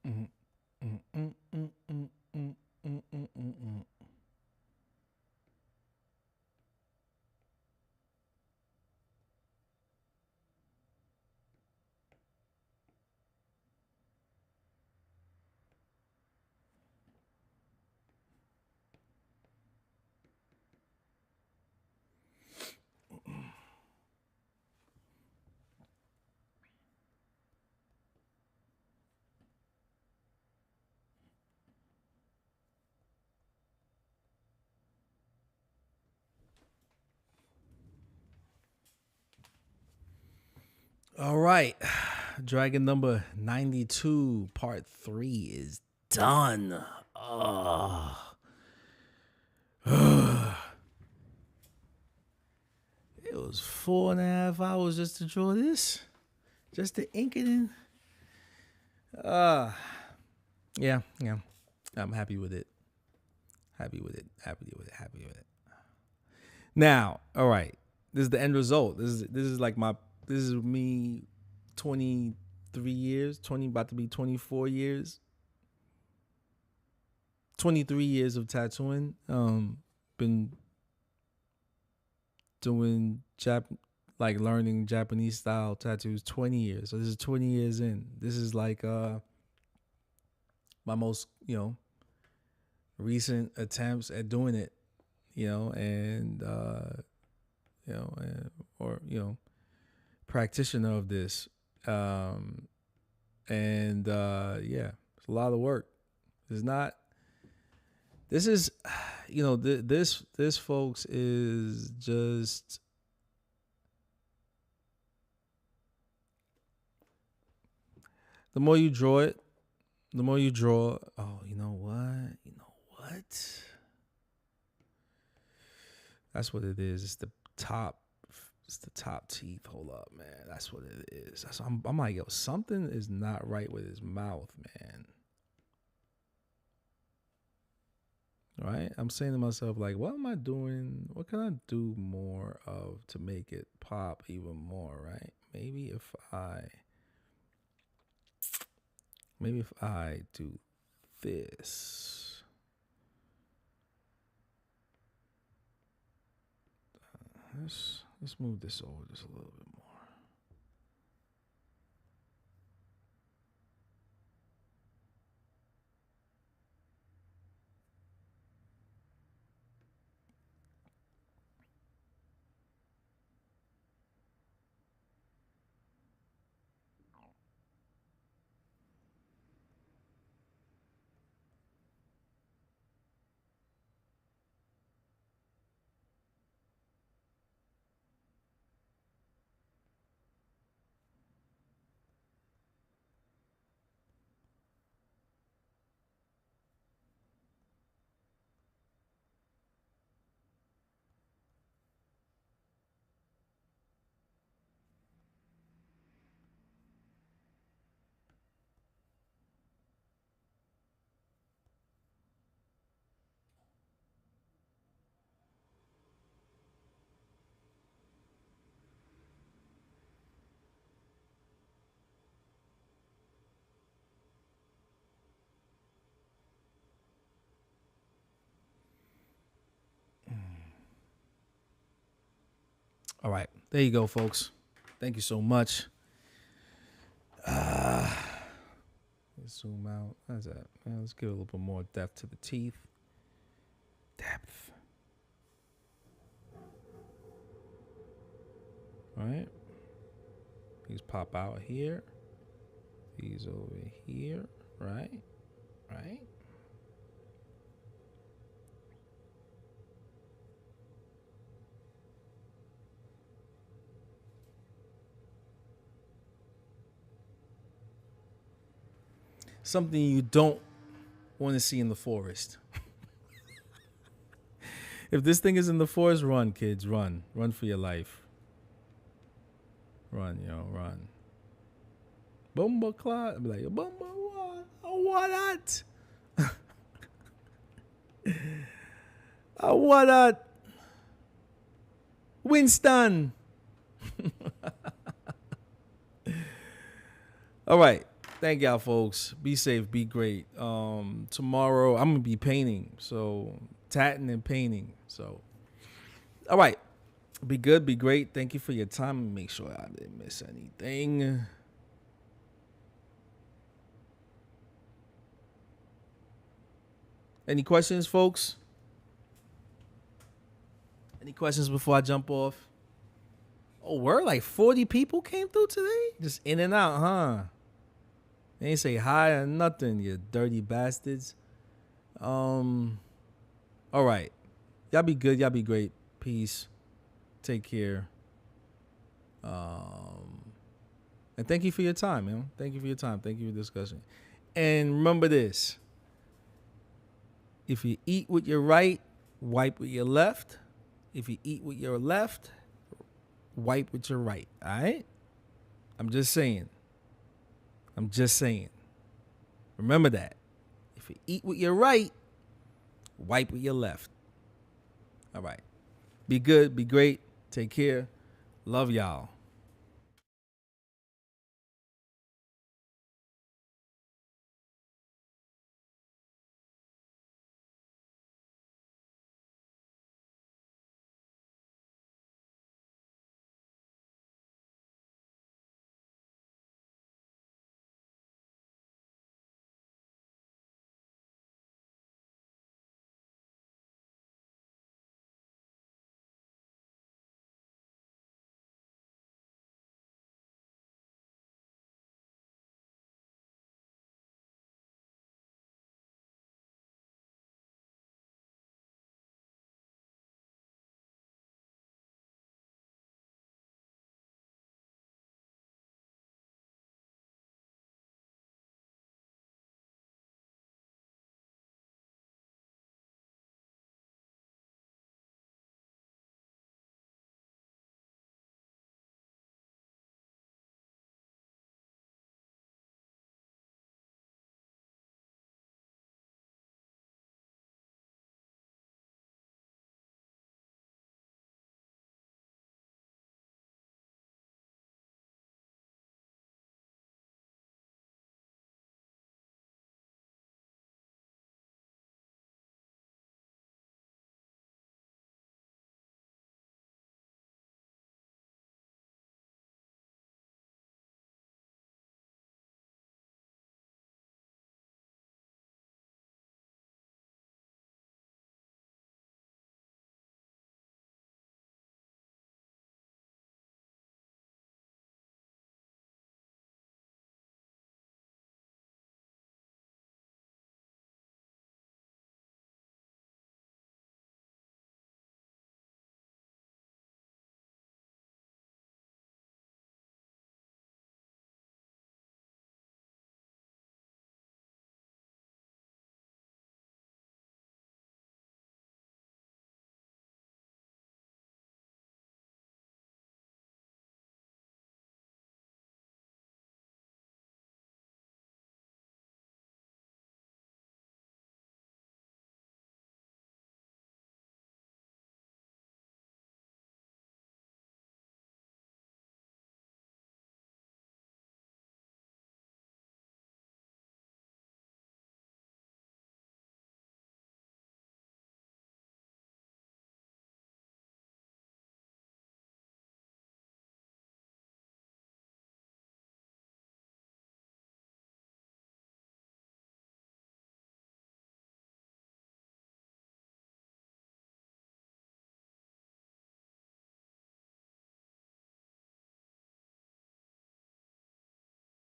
A: Mm, mm, mm, mm, mm, mm, mm, mm, mm, mm. All right. Dragon number 92, part 3 is done. It was 4.5 hours just to draw this, just to ink it in. Yeah. I'm happy with it. Happy with it. Now, all right. This is the end result. This is like this is me 23 years, about to be 24 years. 23 years of tattooing. Been doing learning Japanese style tattoos 20 years. So this is 20 years in. This is like my most, recent attempts at doing it, and practitioner of this. And yeah, it's a lot of work. It's not. This is, this folks is just. The more you draw it, the more you draw. Oh, you know what? You know what? That's what it is. It's the top. It's the top teeth. Hold up, man. That's what it is. I'm like, yo, something is not right with his mouth, man. Right? I'm saying to myself, like, what am I doing? What can I do more of to make it pop even more, right? Maybe if I do this. Let's move this over just a little bit more. All right. There you go, folks. Thank you so much. Let's zoom out. How's that? Let's give a little bit more depth to the teeth. Depth. All right. These pop out here. These over here. Right. Right. Something you don't want to see in the forest. If this thing is in the forest, run, kids, run. Run for your life. Run, run. Bumba clot. I'll be like, Bumba what that? What that? Winston. All right. Thank y'all, folks. Be safe. Be great. Tomorrow I'm gonna be painting, so tatting and painting. So, all right. Be good. Be great. Thank you for your time. Make sure I didn't miss anything. Any questions, folks? Any questions before I jump off? Oh, we're like 40 people came through today? Just in and out, huh? They ain't say hi or nothing, you dirty bastards. All right. Y'all be good. Y'all be great. Peace. Take care. And thank you for your time, man. Thank you for your time. Thank you for the discussion. And remember this. If you eat with your right, wipe with your left. If you eat with your left, wipe with your right. All right? I'm just saying. Remember that. If you eat with your right, wipe with your left. All right. Be good. Be great. Take care. Love y'all.